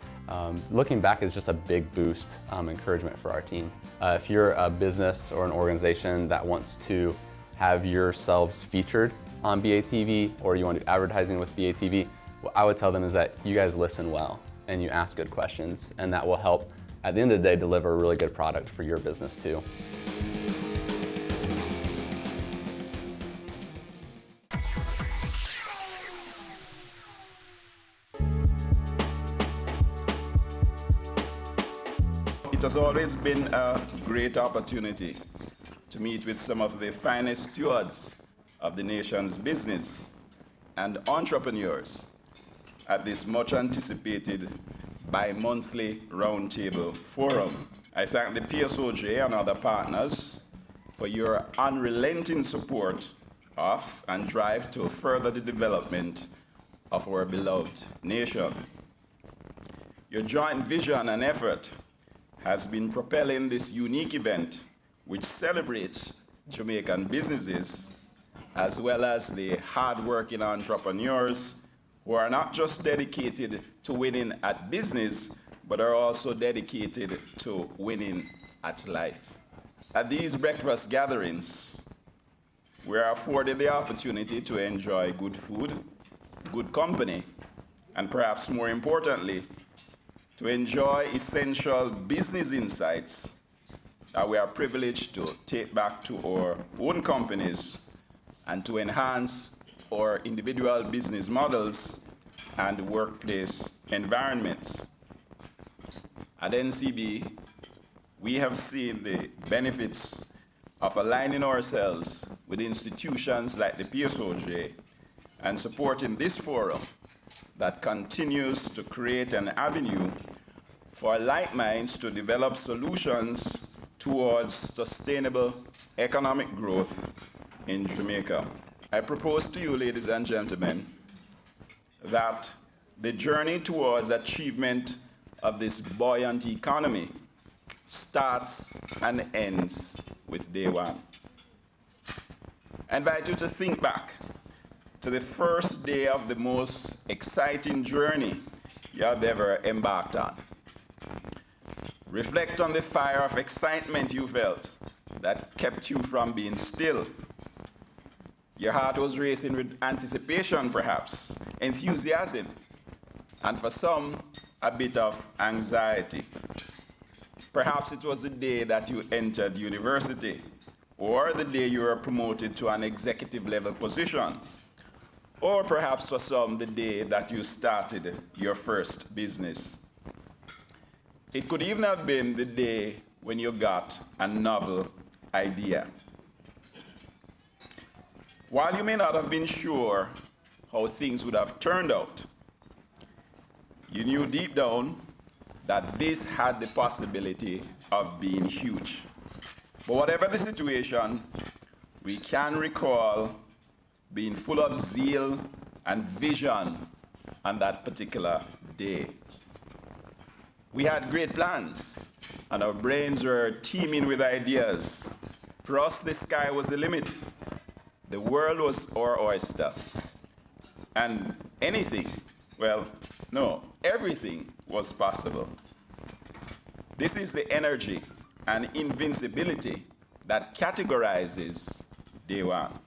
looking back is just a big boost, encouragement for our team. If you're a business or an organization that wants to have yourselves featured on BATV, or you want to do advertising with BATV, what I would tell them is that you guys listen well and you ask good questions, and that will help, at the end of the day, deliver a really good product for your business too. It has always been a great opportunity to meet with some of the finest stewards of the nation's business and entrepreneurs at this much anticipated bi-monthly roundtable forum. I thank the PSOJ and other partners for your unrelenting support of and drive to further the development of our beloved nation. Your joint vision and effort has been propelling this unique event, which celebrates Jamaican businesses, as well as the hard-working entrepreneurs who are not just dedicated to winning at business, but are also dedicated to winning at life. At these breakfast gatherings, we are afforded the opportunity to enjoy good food, good company, and perhaps more importantly, to enjoy essential business insights that we are privileged to take back to our own companies and to enhance our individual business models and workplace environments. At NCB, we have seen the benefits of aligning ourselves with institutions like the PSOJ and supporting this forum that continues to create an avenue for like minds to develop solutions towards sustainable economic growth in Jamaica. I propose to you, ladies and gentlemen, that the journey towards achievement of this buoyant economy starts and ends with day one. I invite you to think back to the first day of the most exciting journey you have ever embarked on. Reflect on the fire of excitement you felt that kept you from being still. Your heart was racing with anticipation, perhaps, enthusiasm, and for some, a bit of anxiety. Perhaps it was the day that you entered university, or the day you were promoted to an executive level position, or perhaps for some, the day that you started your first business. It could even have been the day when you got a novel idea. While you may not have been sure how things would have turned out, you knew deep down that this had the possibility of being huge. But whatever the situation, we can recall being full of zeal and vision on that particular day. We had great plans, and our brains were teeming with ideas. For us, the sky was the limit. The world was our oyster. And anything, well, no, everything was possible. This is the energy and invincibility that categorizes day one.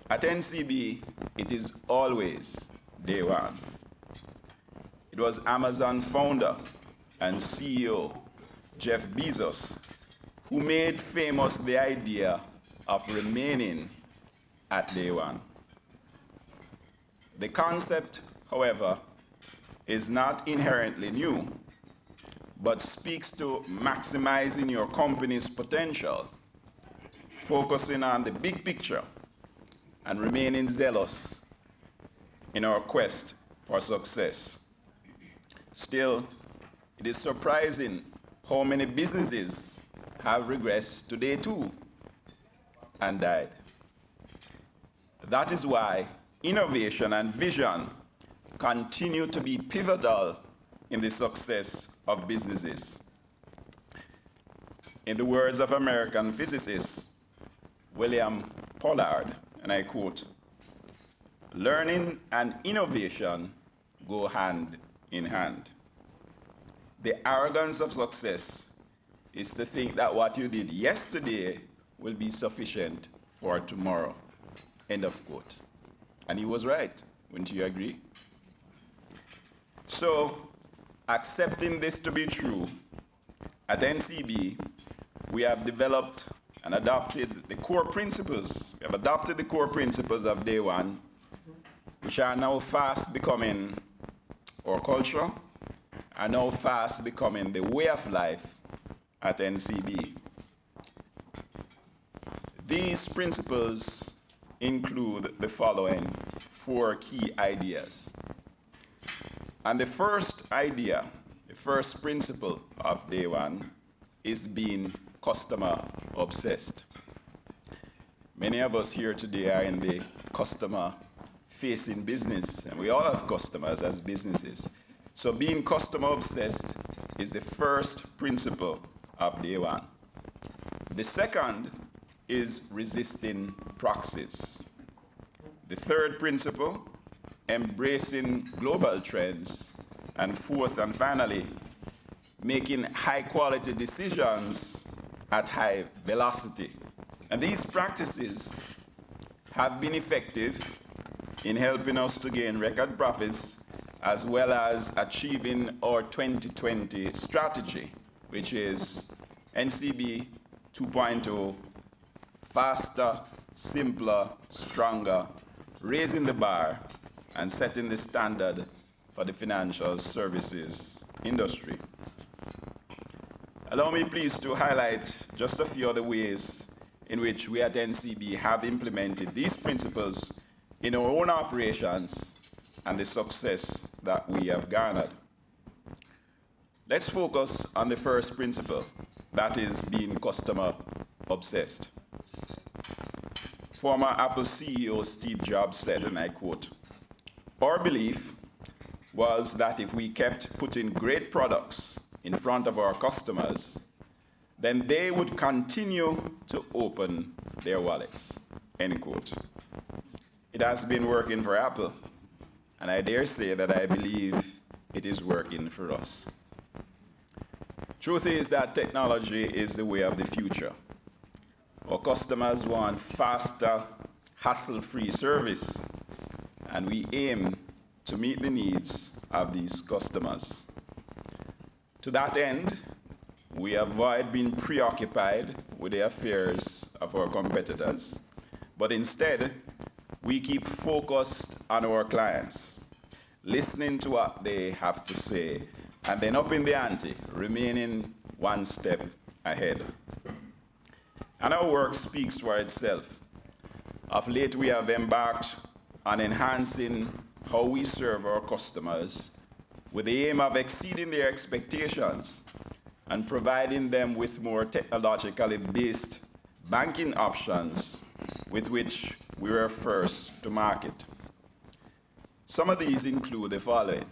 At NCB, it is always day one. It was Amazon founder and CEO Jeff Bezos who made famous the idea of remaining at day one. The concept, however, is not inherently new, but speaks to maximizing your company's potential, focusing on the big picture, and remaining zealous in our quest for success. Still, it is surprising how many businesses have regressed to day two and died. That is why innovation and vision continue to be pivotal in the success of businesses. In the words of American physicist William Pollard, and I quote, "Learning and innovation go hand in hand. The arrogance of success is to think that what you did yesterday will be sufficient for tomorrow." End of quote. And he was right. Wouldn't you agree? So, accepting this to be true, at NCB, we have developed and adopted the core principles. We have adopted the core principles of day one, which are now fast becoming our culture, are now fast becoming the way of life at NCB. These principles include the following 4 key ideas. And the first idea, the first principle of day one, is being customer obsessed. Many of us here today are in the customer-facing business, and we all have customers as businesses. So being customer obsessed is the first principle of day one. The second is resisting proxies. The third principle, embracing global trends. And fourth and finally, making high-quality decisions at high velocity. And these practices have been effective in helping us to gain record profits as well as achieving our 2020 strategy, which is NCB 2.0, faster, simpler, stronger, raising the bar and setting the standard for the financial services industry. Allow me please to highlight just a few other ways in which we at NCB have implemented these principles in our own operations and the success that we have garnered. Let's focus on the first principle, that is being customer obsessed. Former Apple CEO Steve Jobs said, and I quote, Our belief was that if we kept putting great products in front of our customers, then they would continue to open their wallets, end quote. It has been working for Apple, and I dare say that I believe it is working for us. Truth is that technology is the way of the future. Our customers want faster, hassle-free service, and we aim to meet the needs of these customers. To that end, we avoid being preoccupied with the affairs of our competitors, but instead, we keep focused on our clients, listening to what they have to say, and then upping the ante, remaining one step ahead. And our work speaks for itself. Of late, we have embarked on enhancing how we serve our customers with the aim of exceeding their expectations and providing them with more technologically based banking options with which we were first to market. Some of these include the following: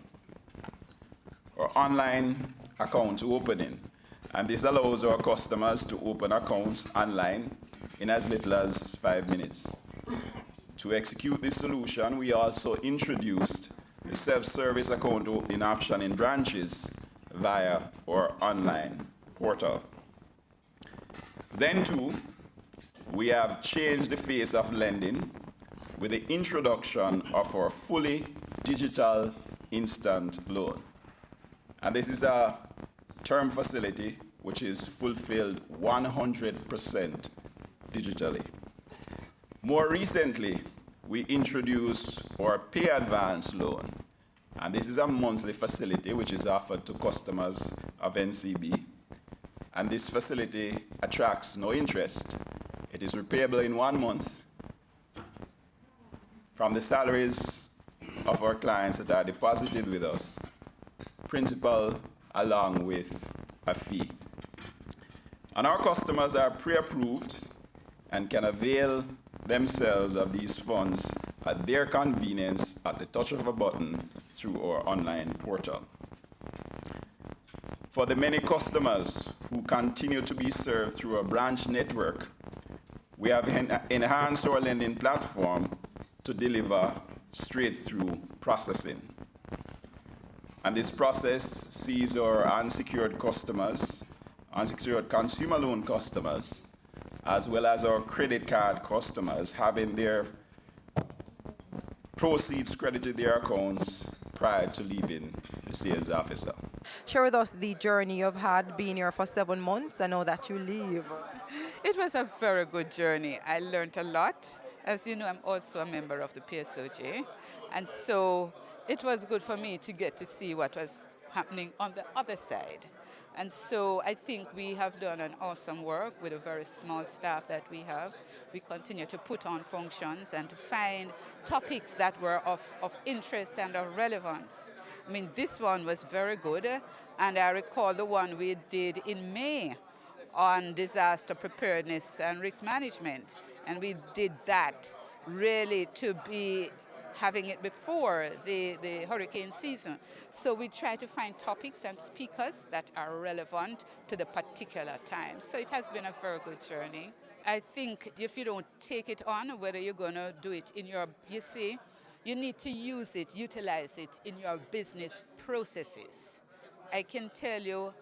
our online account opening, and this allows our customers to open accounts online in as little as 5 minutes. To execute this solution, we also introduced the self-service account opening option in branches via our online portal. Then too, we have changed the face of lending with the introduction of our fully digital instant loan. And this is a term facility which is fulfilled 100% digitally. More recently, we introduced our pay advance loan, and this is a monthly facility which is offered to customers of NCB, and this facility attracts no interest. It is repayable in 1 month from the salaries of our clients that are deposited with us, principal along with a fee. And our customers are pre-approved and can avail themselves of these funds at their convenience at the touch of a button through our online portal. For the many customers who continue to be served through a branch network, we have enhanced our lending platform to deliver straight-through processing. And this process sees our unsecured customers, unsecured consumer loan customers, as well as our credit card customers having their proceeds credited their accounts prior to leaving the sales officer. Share with us the journey you've had being here for 7 months. I know that you leave. It was a very good journey. I learned a lot. As you know, I'm also a member of the PSOJ, and so it was good for me to get to see what was happening on the other side. And so I think we have done an awesome work with a very small staff that we have. We continue to put on functions and to find topics that were of interest and of relevance. I mean, this one was very good, and I recall the one we did in May on disaster preparedness and risk management. And we did that really to be having it before the hurricane season. So we try to find topics and speakers that are relevant to the particular time. So it has been a very good journey. I think if you don't take it on, whether you're going to do it in your, you see, you need to use it, utilize it in your business processes. I can tell you,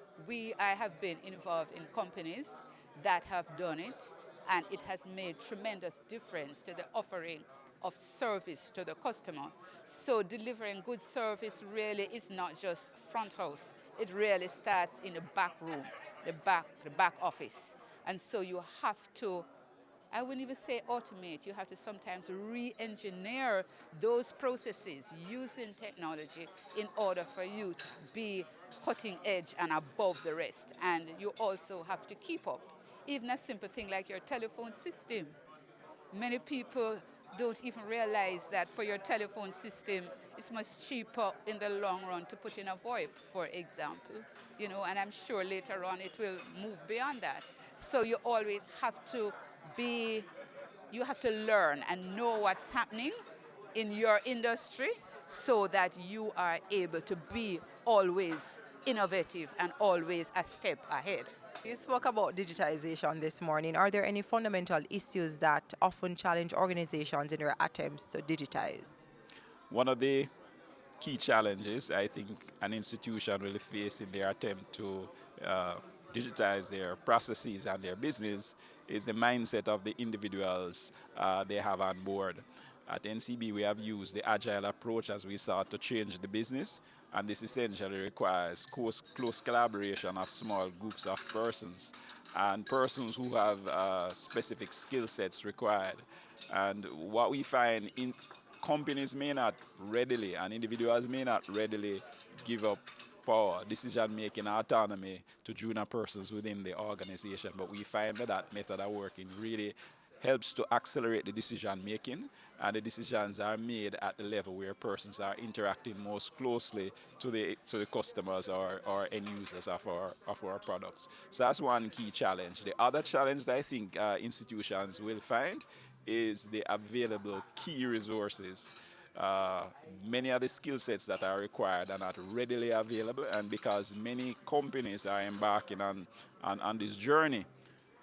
I have been involved in companies that have done it, and it has made tremendous difference to the offering of service to the customer. So delivering good service really is not just front house. It really starts in the back room, the back office. And so you have to, I wouldn't even say automate, you have to sometimes re-engineer those processes using technology in order for you to be cutting edge and above the rest. And you also have to keep up. Even a simple thing like your telephone system. Many people don't even realize that for your telephone system, it's much cheaper in the long run to put in a VoIP, for example. You know, and I'm sure later on it will move beyond that. So you always have to you have to learn and know what's happening in your industry so that you are able to be always innovative and always a step ahead. You spoke about digitization this morning. Are there any fundamental issues that often challenge organizations in their attempts to digitize? One of the key challenges I think an institution will face in their attempt to digitize their processes and their business is the mindset of the individuals they have on board. At NCB, we have used the agile approach as we sought to change the business, and this essentially requires close collaboration of small groups of persons and persons who have specific skill sets required. And what we find in companies may not readily, and individuals may not readily give up power, decision-making, autonomy to junior persons within the organization. But we find that method of working really helps to accelerate the decision-making, and the decisions are made at the level where persons are interacting most closely to the customers or end users of our products. So that's one key challenge. The other challenge that I think institutions will find is the available key resources. Many of the skill sets that are required are not readily available, and because many companies are embarking on this journey,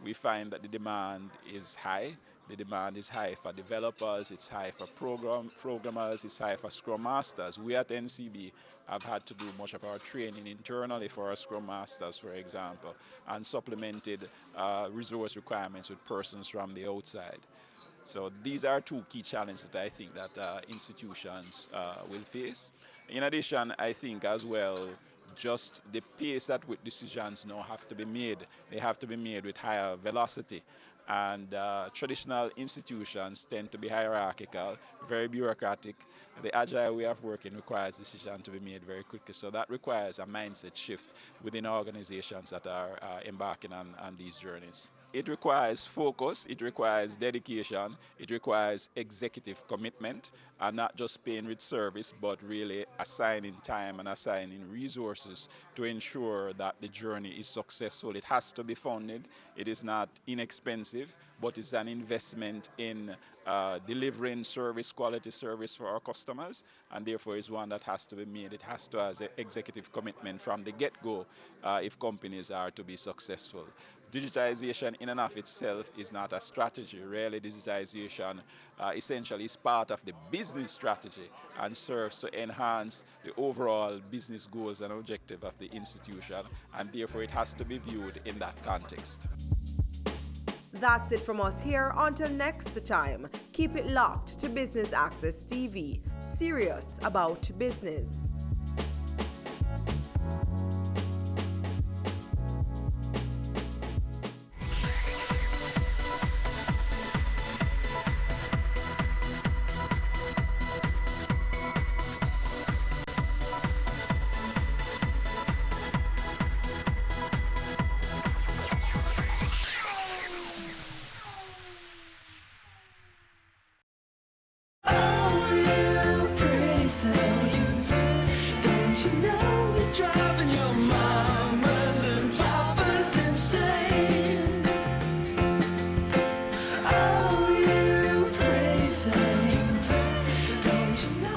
we find that the demand is high. The demand is high for developers, it's high for programmers, it's high for Scrum Masters. We at NCB have had to do much of our training internally for our Scrum Masters, for example, and supplemented resource requirements with persons from the outside. So these are two key challenges that I think that institutions will face. In addition, I think as well, just the pace at which decisions now have to be made. They have to be made with higher velocity. And traditional institutions tend to be hierarchical, very bureaucratic. The agile way of working requires decisions to be made very quickly. So that requires a mindset shift within organizations that are embarking on these journeys. It requires focus, it requires dedication, it requires executive commitment, and not just paying with service, but really assigning time and assigning resources to ensure that the journey is successful. It has to be funded. It is not inexpensive, but it's an investment in delivering quality service for our customers, and therefore is one that has to be made. It has to have executive commitment from the get-go if companies are to be successful. Digitization in and of itself is not a strategy. Really, digitization essentially is part of the business strategy and serves to enhance the overall business goals and objective of the institution, and therefore it has to be viewed in that context. That's it from us here. Until next time, keep it locked to Business Access TV, serious about business.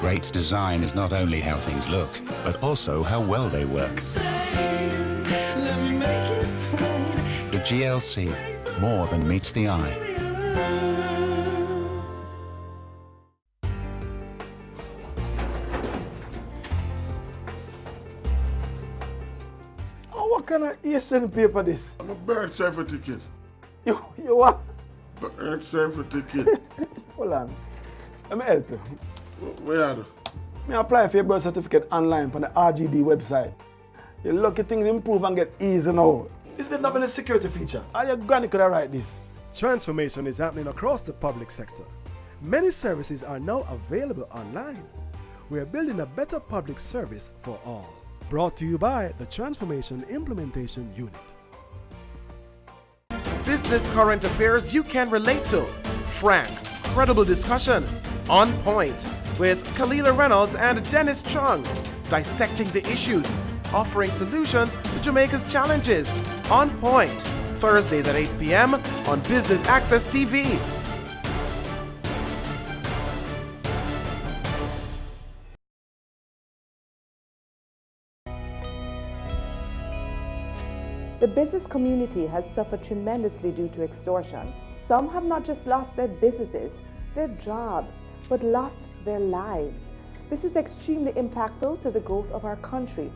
Great design is not only how things look, but also how well they work. The GLC, more than meets the eye. What kind of ESN paper this? I'm a birth certificate. You what? Birth certificate. Hold on. Let me help you. Where are you? Me apply for your birth certificate online on the RGD website. Your lucky things improve and get easy now. Is there not a security feature? All your granny could have write this. Transformation is happening across the public sector. Many services are now available online. We are building a better public service for all. Brought to you by the Transformation Implementation Unit. Business current affairs you can relate to. Frank, credible discussion. On Point with Kalila Reynolds and Dennis Chung. Dissecting the issues, offering solutions to Jamaica's challenges. On Point, Thursdays at 8 p.m. on Business Access TV. The business community has suffered tremendously due to extortion. Some have not just lost their businesses, their jobs, but lost their lives. This is extremely impactful to the growth of our country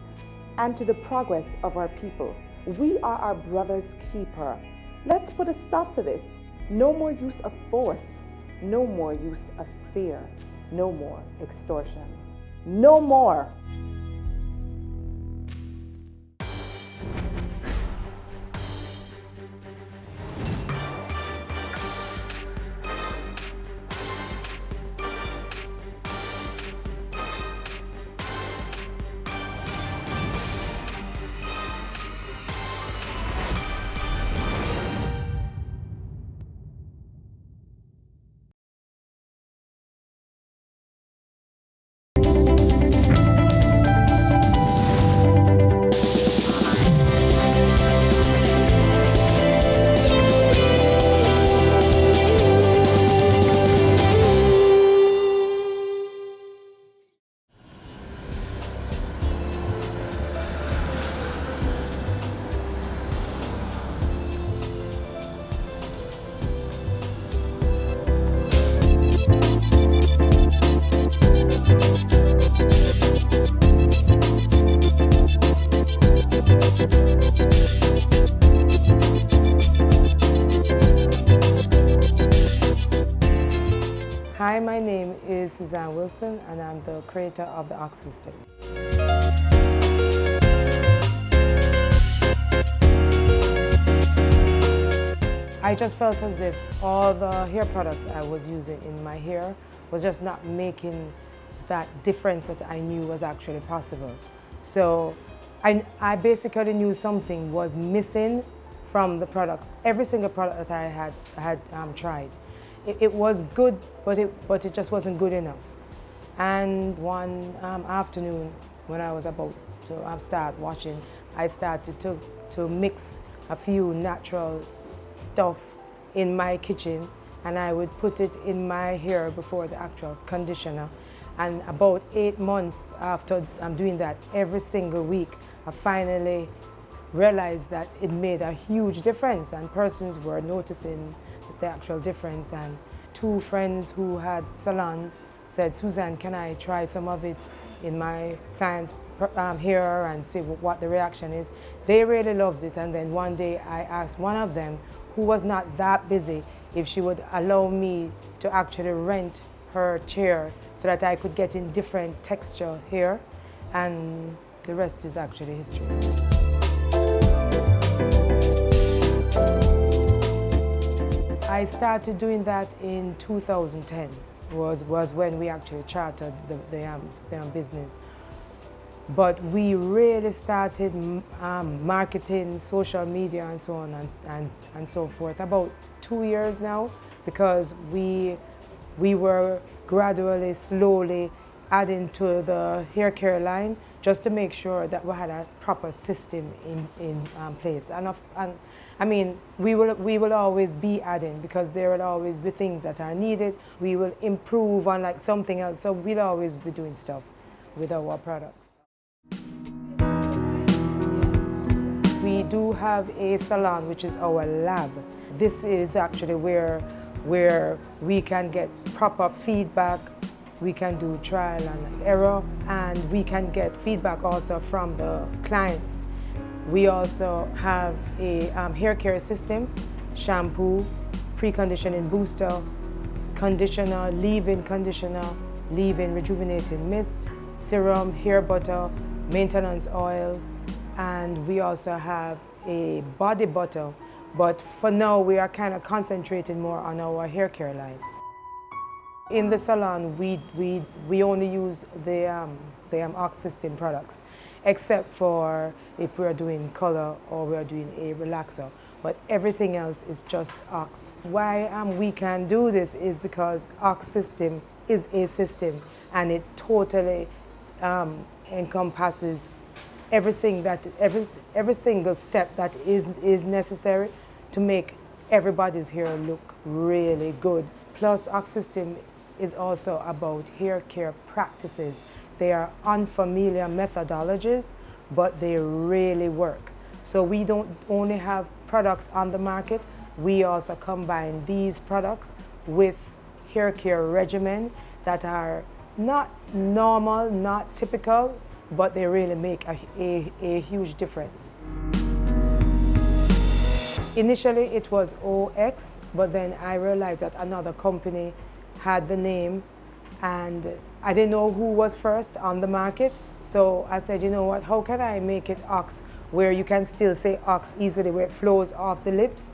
and to the progress of our people. We are our brother's keeper. Let's put a stop to this. No more use of force. No more use of fear. No more extortion. No more. Hi, my name is Suzanne Wilson, and I'm the creator of the Ox System. I just felt as if all the hair products I was using in my hair was just not making that difference that I knew was actually possible. So I basically knew something was missing from the products. Every single product that I had tried. It was good, but it just wasn't good enough. And one afternoon, when I was about to start watching, I started to mix a few natural stuff in my kitchen, and I would put it in my hair before the actual conditioner. And about 8 months after I'm doing that every single week, I finally realized that it made a huge difference, and persons were noticing the actual difference. And 2 friends who had salons said, "Suzanne, can I try some of it in my clients' hair and see what the reaction is?" They really loved it. And then one day I asked one of them, who was not that busy, if she would allow me to actually rent her chair so that I could get in different texture hair, and the rest is actually history. I started doing that in 2010, was when we actually chartered the business. But we really started marketing, social media and so on and so forth about 2 years now, because we were gradually, slowly adding to the hair care line just to make sure that we had a proper system in place. And I mean, we will always be adding, because there will always be things that are needed. We will improve on like something else, so we'll always be doing stuff with our products. We do have a salon, which is our lab. This is actually where we can get proper feedback. We can do trial and error, and we can get feedback also from the clients. We also have a hair care system, shampoo, pre-conditioning booster, conditioner, leave-in rejuvenating mist, serum, hair butter, maintenance oil, and we also have a body butter. But for now, we are kind of concentrating more on our hair care line. In the salon, we only use the Ox System products, except for if we're doing color or we're doing a relaxer. But everything else is just Ox. Why we can do this is because Ox System is a system, and it totally encompasses every single step that is necessary to make everybody's hair look really good. Plus, Ox System is also about hair care practices. They are unfamiliar methodologies, but they really work. So we don't only have products on the market, we also combine these products with hair care regimen that are not normal, not typical, but they really make a huge difference. Initially it was OX, but then I realized that another company had the name and I didn't know who was first on the market. So I said, you know what, how can I make it Ox where you can still say Ox easily, where it flows off the lips?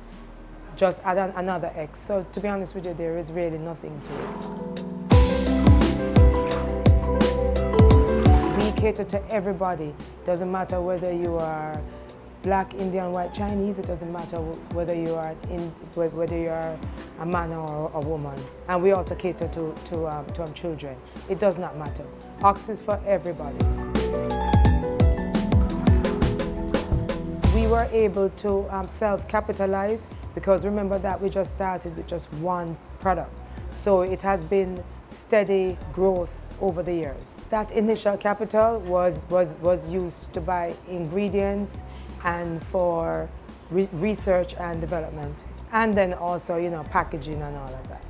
Just add another X. So to be honest with you, there is really nothing to it. We cater to everybody. Doesn't matter whether you are Black, Indian, white, Chinese. It doesn't matter whether you are a man or a woman. And we also cater to children. It does not matter. Ox is for everybody. We were able to self-capitalize because remember that we just started with just one product. So it has been steady growth over the years. That initial capital was used to buy ingredients and for research and development, and then also, you know, packaging and all of that.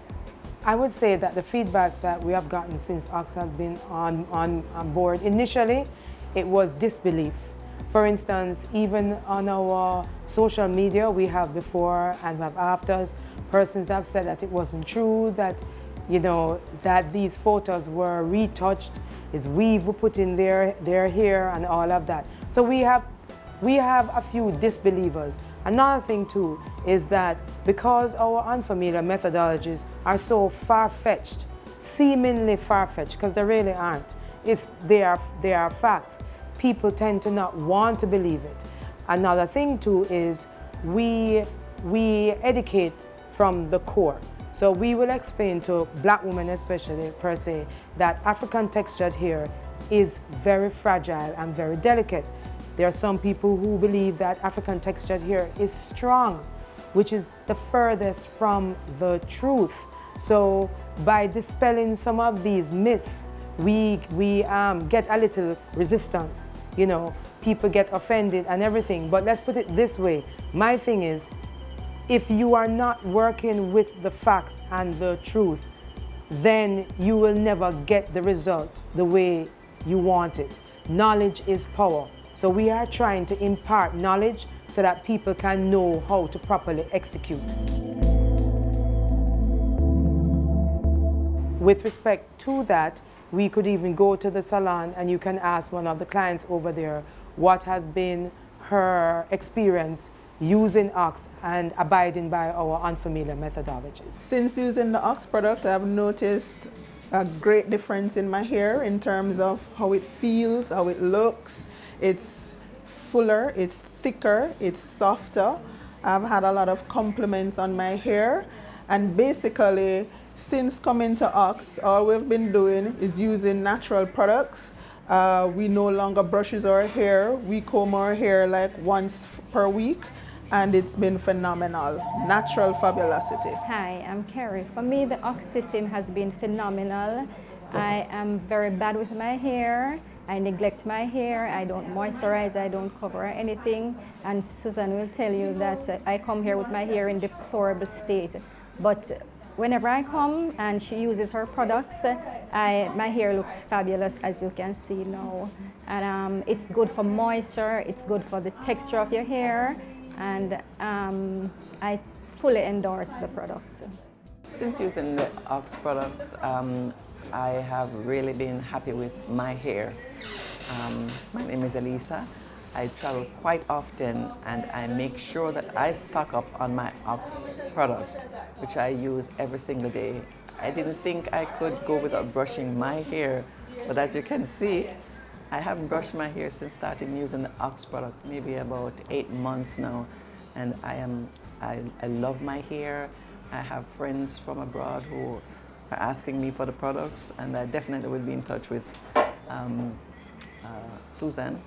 I would say that the feedback that we have gotten since Ox has been on board, initially, it was disbelief. For instance, even on our social media, we have before and we have afters, persons have said that it wasn't true, that, you know, that these photos were retouched, is weave we put in their hair and all of that. So we have a few disbelievers. Another thing too is that because our unfamiliar methodologies are so far-fetched, seemingly far-fetched, because they really aren't. They are facts. People tend to not want to believe it. Another thing too is we educate from the core. So we will explain to Black women especially per se that African textured hair is very fragile and very delicate. There are some people who believe that African textured hair is strong, which is the furthest from the truth. So by dispelling some of these myths, we get a little resistance. You know, people get offended and everything. But let's put it this way. My thing is, if you are not working with the facts and the truth, then you will never get the result the way you want it. Knowledge is power. So we are trying to impart knowledge so that people can know how to properly execute. With respect to that, we could even go to the salon and you can ask one of the clients over there what has been her experience using Ox and abiding by our unfamiliar methodologies. Since using the Ox product, I've noticed a great difference in my hair in terms of how it feels, how it looks. It's fuller, it's thicker, it's softer. I've had a lot of compliments on my hair, and basically since coming to Ox, all we've been doing is using natural products. We no longer brushes our hair. We comb our hair like once per week, and it's been phenomenal. Natural fabulosity. Hi, I'm Carrie. For me, the Ox system has been phenomenal. I am very bad with my hair. I neglect my hair, I don't moisturize, I don't cover anything, and Susan will tell you that I come here with my hair in deplorable state. But whenever I come and she uses her products, my hair looks fabulous, as you can see now. And it's good for moisture, it's good for the texture of your hair, and I fully endorse the product. Since using the Ox products, I have really been happy with my hair. My name is Elisa. I travel quite often and I make sure that I stock up on my Ox product, which I use every single day. I didn't think I could go without brushing my hair, but as you can see, I haven't brushed my hair since starting using the Ox product, maybe about 8 months now, and I love my hair. I have friends from abroad who are asking me for the products, and I definitely will be in touch with Susan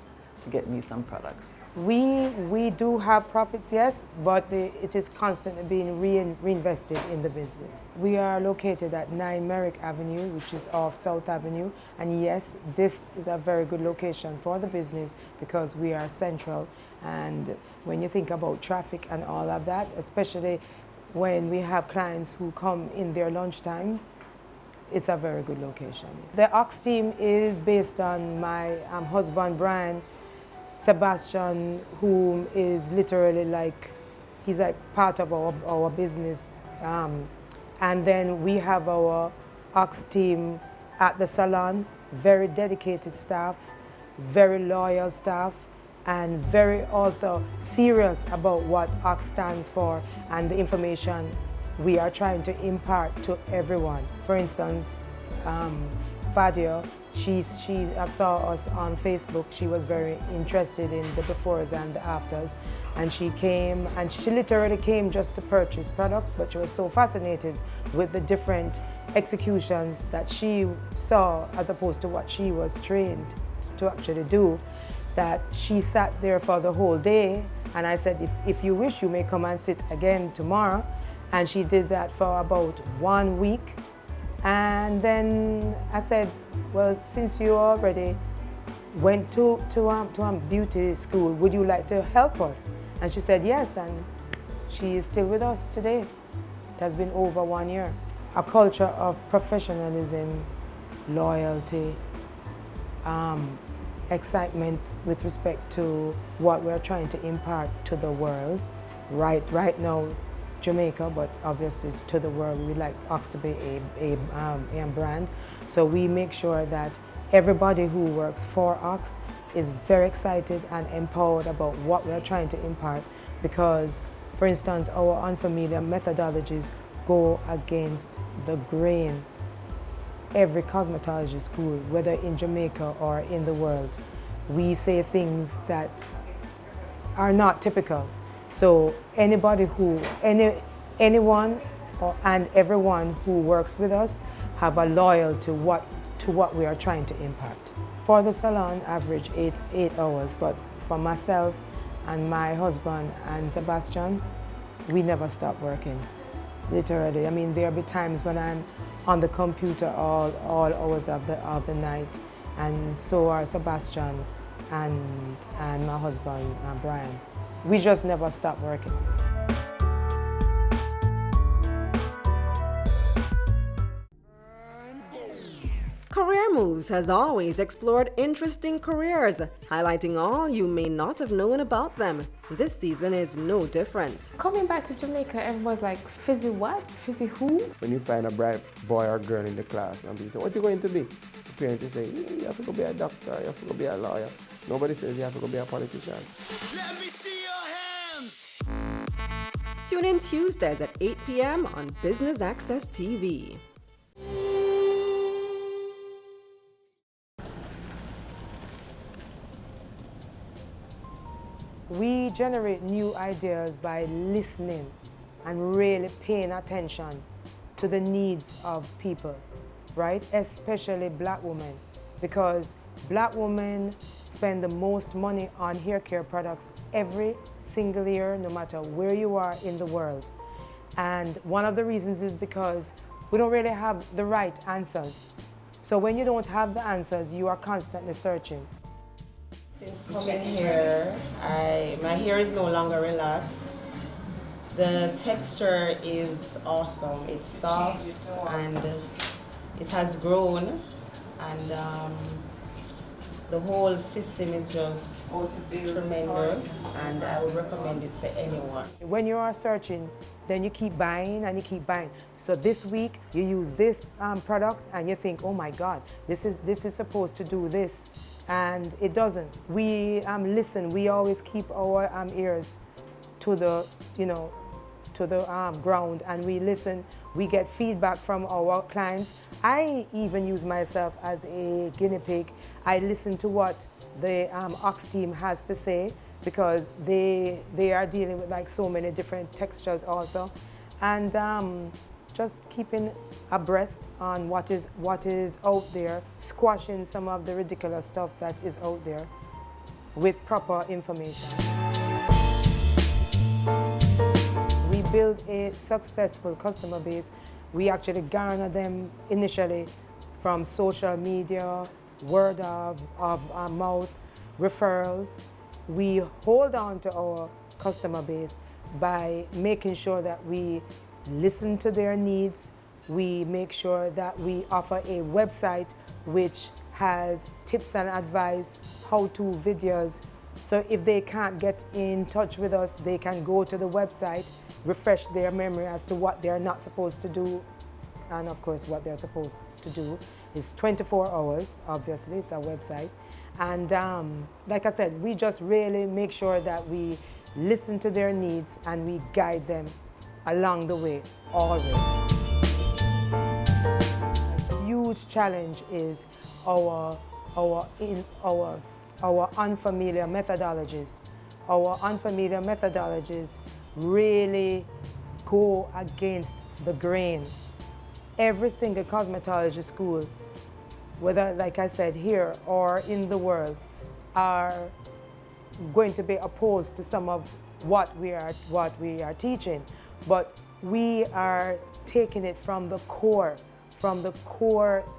to get me some products? We do have profits, yes, but it is constantly being reinvested in the business. We are located at 9 Merrick Avenue, which is off South Avenue, and yes, this is a very good location for the business because we are central. And when you think about traffic and all of that, especially when we have clients who come in their lunch times, it's a very good location. The Ox team is based on my husband, Brian, Sebastian, who is literally like, he's like part of our business. And then we have our Ox team at the salon, very dedicated staff, very loyal staff, and very also serious about what Ox stands for and the information we are trying to impart to everyone. For instance, Fadia, she saw us on Facebook. She was very interested in the befores and the afters, and she came, and she literally came just to purchase products, but she was so fascinated with the different executions that she saw as opposed to what she was trained to actually do, that she sat there for the whole day. And I said, if you wish, you may come and sit again tomorrow. And she did that for about 1 week. And then I said, well, since you already went to beauty school, would you like to help us? And she said yes, and she is still with us today. It has been over 1 year. A culture of professionalism, loyalty, excitement with respect to what we're trying to impart to the world. Right now, Jamaica, but obviously to the world, we like Ox to be a brand. So we make sure that everybody who works for Ox is very excited and empowered about what we're trying to impart, because, for instance, our unfamiliar methodologies go against the grain. Every cosmetology school, whether in Jamaica or in the world, we say things that are not typical. So anybody anyone and everyone who works with us have a loyalty to what we are trying to impart. For the salon, average eight hours, but for myself and my husband and Sebastian, we never stop working. Literally, I mean, there'll be times when I'm on the computer all hours of the night, and so are Sebastian and my husband, Brian. We just never stop working. Career Moves has always explored interesting careers, highlighting all you may not have known about them. This season is no different. Coming back to Jamaica, everyone's like, fizzy what? Fizzy who? When you find a bright boy or girl in the class and people say, what are you going to be? The parents will say, you have to go be a doctor, you have to go be a lawyer. Nobody says you have to go be a politician. Let me see your hands. Tune in Tuesdays at 8 p.m. on Business Access TV. We generate new ideas by listening and really paying attention to the needs of people, right? Especially black women, because black women spend the most money on hair care products every single year, no matter where you are in the world. And one of the reasons is because we don't really have the right answers. So when you don't have the answers, you are constantly searching. Since coming here, my hair is no longer relaxed. The texture is awesome. It's soft and it has grown, and the whole system is just tremendous, and I would recommend it to anyone. When you are searching, then you keep buying and you keep buying. So this week you use this product and you think, oh my God, this is supposed to do this. And it doesn't. We listen. We always keep our ears to the, to the ground, and we listen. We get feedback from our clients. I even use myself as a guinea pig. I listen to what the Ox team has to say, because they are dealing with like so many different textures also, and just keeping abreast on what is out there, squashing some of the ridiculous stuff that is out there, with proper information. We build a successful customer base. We actually garner them initially from social media, word of mouth, referrals. We hold on to our customer base by making sure that we listen to their needs. We make sure that we offer a website which has tips and advice, how-to videos. So if they can't get in touch with us, they can go to the website, refresh their memory as to what they're not supposed to do, and of course what they're supposed to do. It's 24 hours, obviously, it's a website. And like I said, we just really make sure that we listen to their needs and we guide them along the way, always. A huge challenge is our unfamiliar methodologies. Our unfamiliar methodologies really go against the grain. Every single cosmetology school, whether, like I said, here or in the world, are going to be opposed to some of what we are teaching. But we are taking it from the core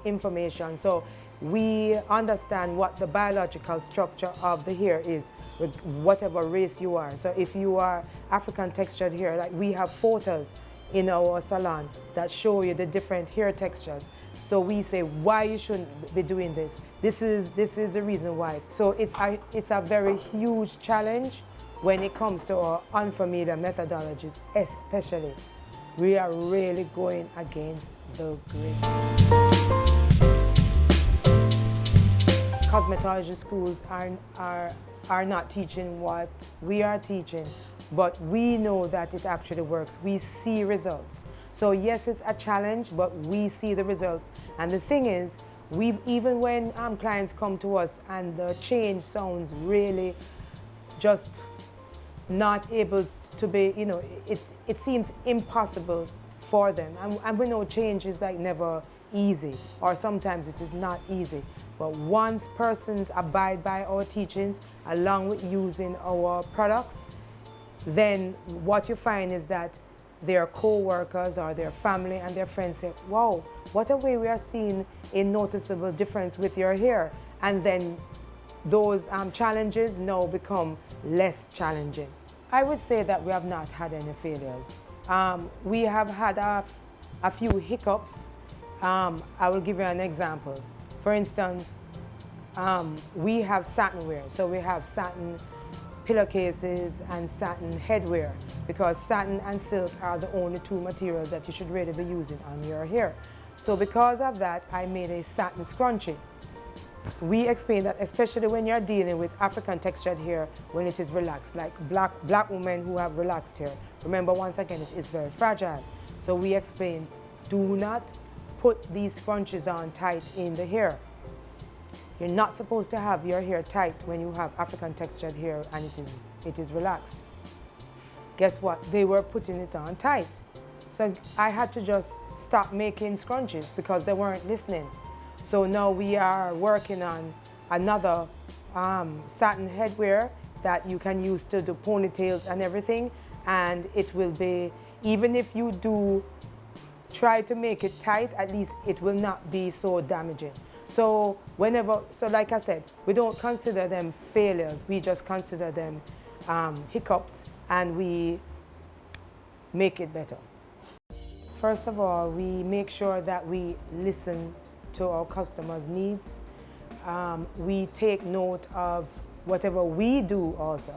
information. So we understand what the biological structure of the hair is, with whatever race you are. So if you are African textured hair, like we have photos in our salon that show you the different hair textures. So we say why you shouldn't be doing this. This is the reason why. So it's a very huge challenge when it comes to our unfamiliar methodologies, especially. We are really going against the grain. Cosmetology schools are not teaching what we are teaching, but we know that it actually works. We see results. So yes, it's a challenge, but we see the results. And the thing is, even when clients come to us and the change sounds really just not able to be, it seems impossible for them. And we know change is like never easy, or sometimes it is not easy. But once persons abide by our teachings, along with using our products, then what you find is that their co-workers or their family and their friends say, wow, what a way we are seeing a noticeable difference with your hair. And then those challenges now become less challenging. I would say that we have not had any failures. We have had a few hiccups. I will give you an example. For instance, we have satin wear. So we have satin pillowcases and satin headwear, because satin and silk are the only two materials that you should really be using on your hair. So because of that, I made a satin scrunchie. We explain that especially when you're dealing with African textured hair, when it is relaxed, like black women who have relaxed hair. Remember, once again, it is very fragile. So we explain, do not put these scrunchies on tight in the hair. You're not supposed to have your hair tight when you have African textured hair and it is relaxed. Guess what? They were putting it on tight. So I had to just stop making scrunchies because they weren't listening. So now we are working on another satin headwear that you can use to do ponytails and everything. And it will be, even if you do try to make it tight, at least it will not be so damaging. So like I said, we don't consider them failures, we just consider them hiccups, and we make it better. First of all, we make sure that we listen to our customers' needs. We take note of whatever we do also,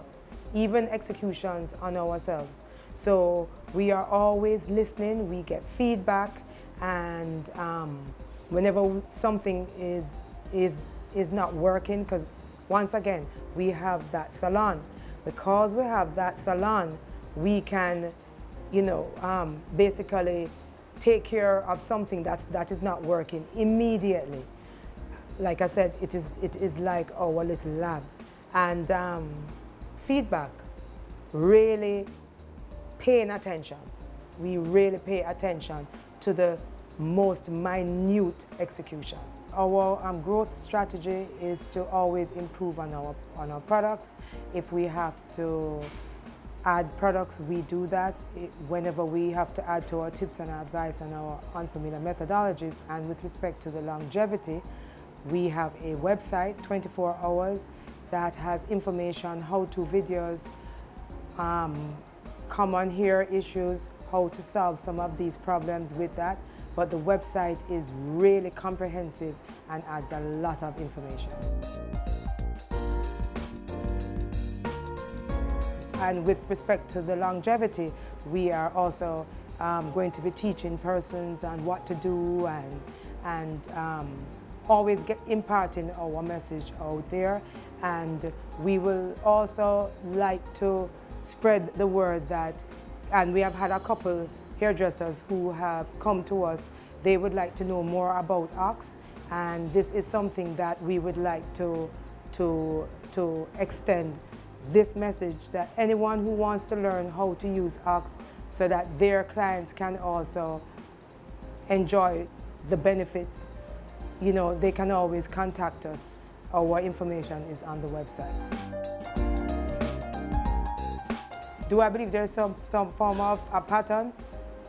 even executions on ourselves. So we are always listening, we get feedback, and whenever something is not working, because once again, we have that salon. Because we have that salon, we can, basically take care of something that is not working immediately. Like I said, it is like our little lab. And feedback, really paying attention. We really pay attention to the most minute execution. our growth strategy is to always improve on our products. If we have to add products, we do that. Whenever we have to add to our tips and advice and our unfamiliar methodologies. And with respect to the longevity, we have a website, 24 hours, that has information, how-to videos, common hair issues, how to solve some of these problems with that. But the website is really comprehensive and adds a lot of information. And with respect to the longevity, we are also going to be teaching persons on what to do and always imparting our message out there. And we will also like to spread the word that, and we have had a couple hairdressers who have come to us, they would like to know more about Ox, and this is something that we would like to extend this message, that anyone who wants to learn how to use Ox so that their clients can also enjoy the benefits, you know, they can always contact us. Our information is on the website. Do I believe there's some form of a pattern?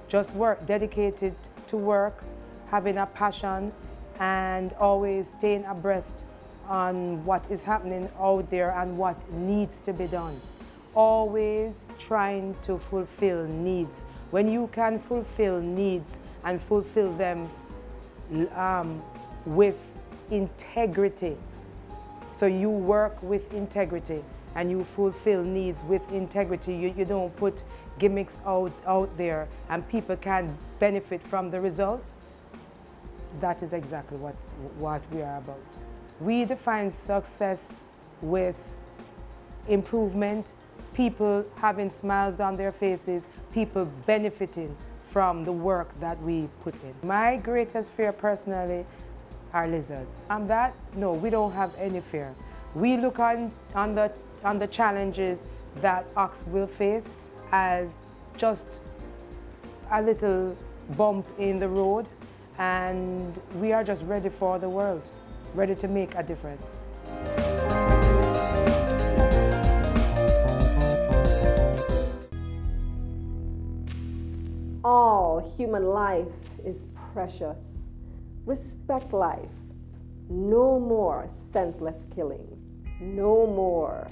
Just work, dedicated to work, having a passion, and always staying abreast on what is happening out there and what needs to be done. Always trying to fulfill needs. When you can fulfill needs and fulfill them with integrity, so you work with integrity and you fulfill needs with integrity, you don't put gimmicks out there and people can benefit from the results, that is exactly what we are about. We define success with improvement, people having smiles on their faces, people benefiting from the work that we put in. My greatest fear personally are lizards. No, we don't have any fear. We look on the challenges that Ox will face as just a little bump in the road, and we are just ready for the world, ready to make a difference. All human life is precious. Respect life. No more senseless killing. No more.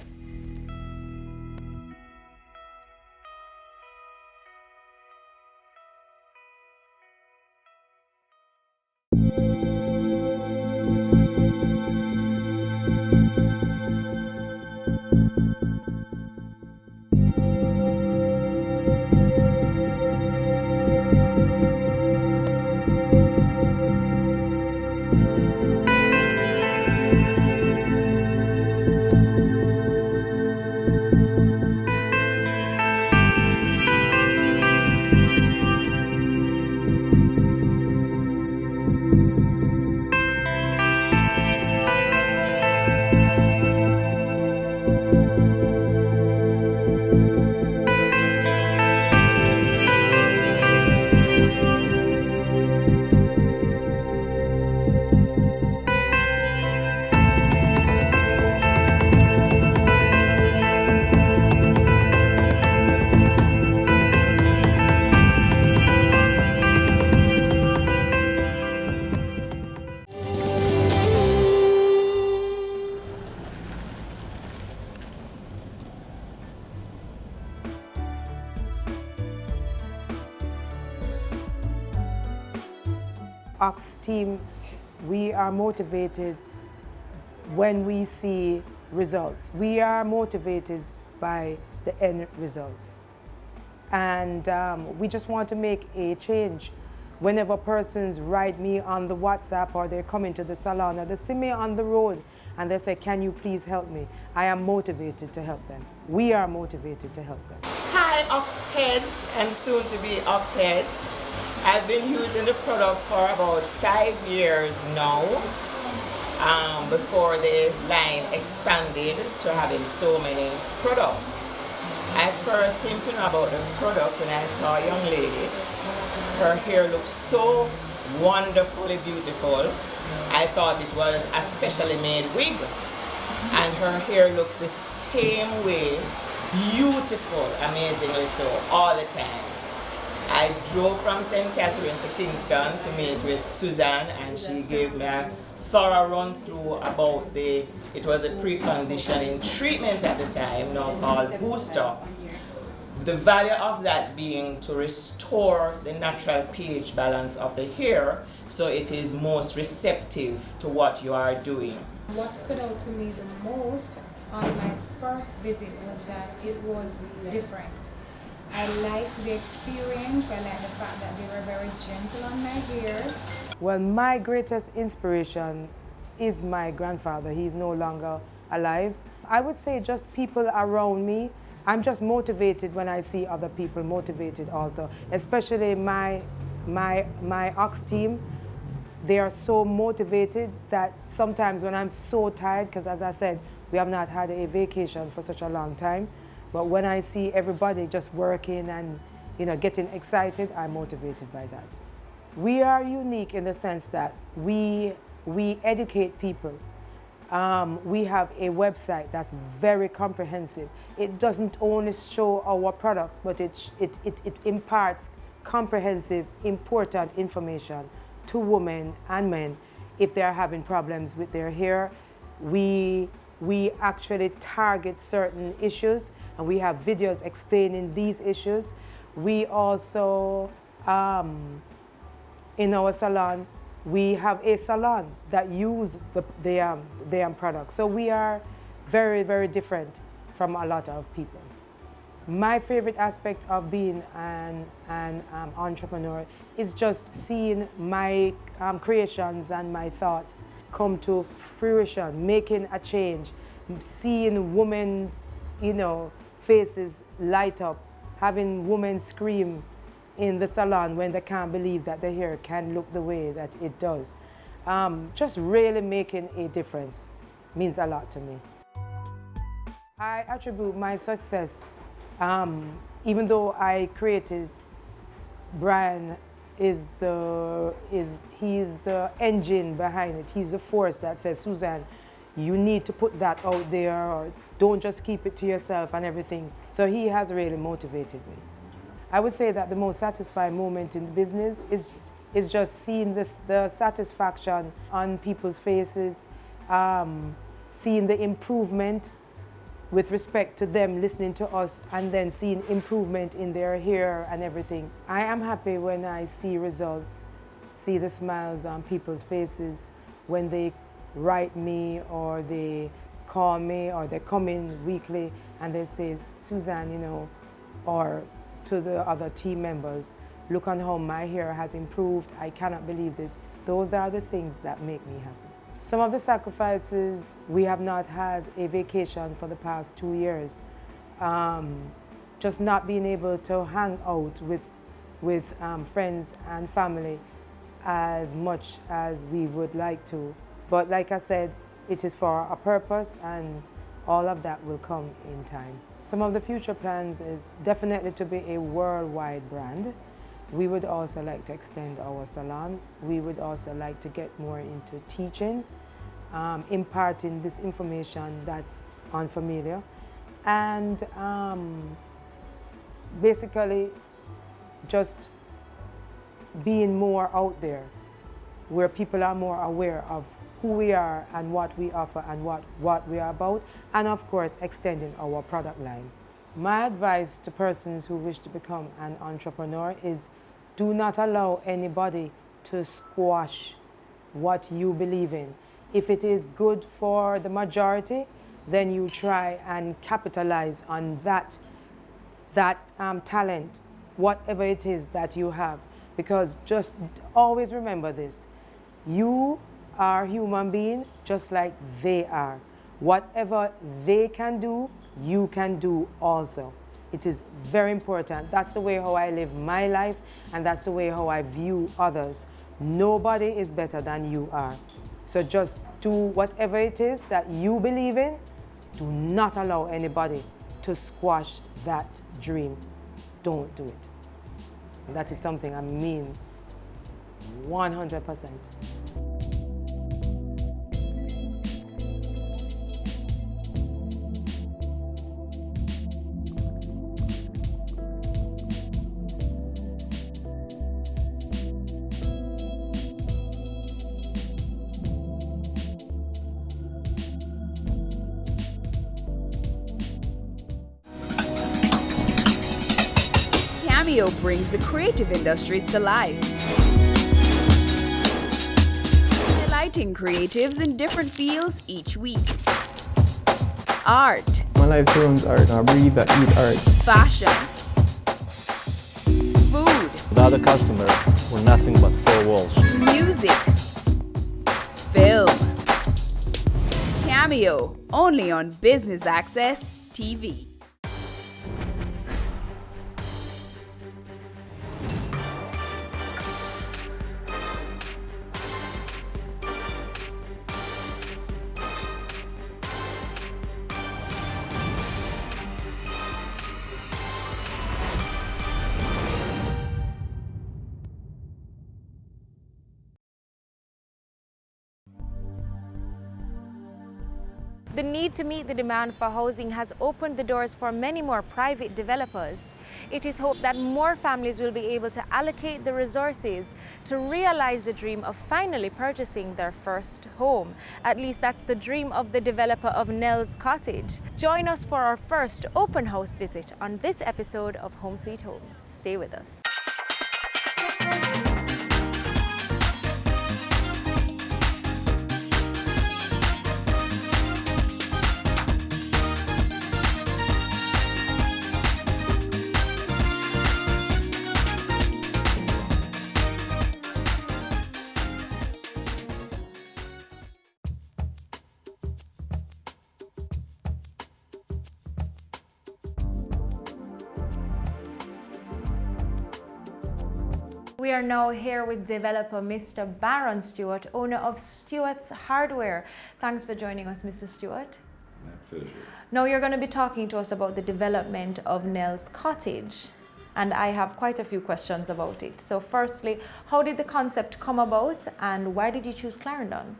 Ox team, we are motivated when we see results. We are motivated by the end results. And we just want to make a change. Whenever persons write me on the WhatsApp or they come into the salon or they see me on the road and they say, can you please help me? I am motivated to help them. We are motivated to help them. Hi, Ox heads and soon to be Ox heads. I've been using the product for about 5 years now, before the line expanded to having so many products. I first came to know about the product when I saw a young lady. Her hair looked so wonderfully beautiful, I thought it was a specially made wig. And her hair looks the same way, beautiful, amazingly so, all the time. I drove from St. Catherine to Kingston to meet with Suzanne, and she gave me a thorough run through about it was a preconditioning treatment at the time, now called Booster. The value of that being to restore the natural pH balance of the hair so it is most receptive to what you are doing. What stood out to me the most on my first visit was that it was different. I liked the experience, I liked the fact that they were very gentle on my hair. Well, my greatest inspiration is my grandfather. He's no longer alive. I would say just people around me. I'm just motivated when I see other people motivated also, especially my Ox team. They are so motivated that sometimes when I'm so tired, because as I said, we have not had a vacation for such a long time, but when I see everybody just working and getting excited, I'm motivated by that. We are unique in the sense that we educate people. We have a website that's very comprehensive. It doesn't only show our products, but it imparts comprehensive, important information to women and men if they are having problems with their hair. We actually target certain issues, and we have videos explaining these issues. We also, in our salon, we have a salon that use the products. So we are very, very different from a lot of people. My favorite aspect of being an entrepreneur is just seeing my creations and my thoughts come to fruition, making a change, seeing women's, faces light up, having women scream in the salon when they can't believe that their hair can look the way that it does. Just really making a difference means a lot to me. I attribute my success, even though I created Brian, he's the engine behind it. He's the force that says, Suzanne, you need to put that out there, or don't just keep it to yourself and everything. So he has really motivated me. I would say that the most satisfying moment in the business is just seeing the satisfaction on people's faces, seeing the improvement with respect to them listening to us, and then seeing improvement in their hair and everything. I am happy when I see results, see the smiles on people's faces when they write me or they call me or they come in weekly and they say, Suzanne, or to the other team members, look on how my hair has improved. I cannot believe this. Those are the things that make me happy. Some of the sacrifices, we have not had a vacation for the past 2 years. Just not being able to hang out with friends and family as much as we would like to. But like I said, it is for a purpose, and all of that will come in time. Some of the future plans is definitely to be a worldwide brand. We would also like to extend our salon. We would also like to get more into teaching, imparting this information that's unfamiliar, and basically just being more out there where people are more aware of who we are and what we offer and what we are about, and of course extending our product line. My advice to persons who wish to become an entrepreneur is do not allow anybody to squash what you believe in. If it is good for the majority, then you try and capitalize on that talent, whatever it is that you have. Because just always remember this, you are a human being just like they are. Whatever they can do, you can do also. It is very important. That's the way how I live my life, and that's the way how I view others. Nobody is better than you are. So just do whatever it is that you believe in. Do not allow anybody to squash that dream. Don't do it. And that is something I mean 100%. Cameo brings the creative industries to life, highlighting creatives in different fields each week. Art. My life surrounds art. I breathe, I eat art. Fashion. Food. Without a customer, we're nothing but four walls. Music. Film. Cameo, only on Business Access TV. The need to meet the demand for housing has opened the doors for many more private developers. It is hoped that more families will be able to allocate the resources to realize the dream of finally purchasing their first home. At least that's the dream of the developer of Nell's Cottage. Join us for our first open house visit on this episode of Home Sweet Home. Stay with us. We are now here with developer Mr. Baron Stewart, owner of Stewart's Hardware. Thanks for joining us, Mr. Stewart. My pleasure. Now you're going to be talking to us about the development of Nell's Cottage, and I have quite a few questions about it. So firstly, how did the concept come about and why did you choose Clarendon?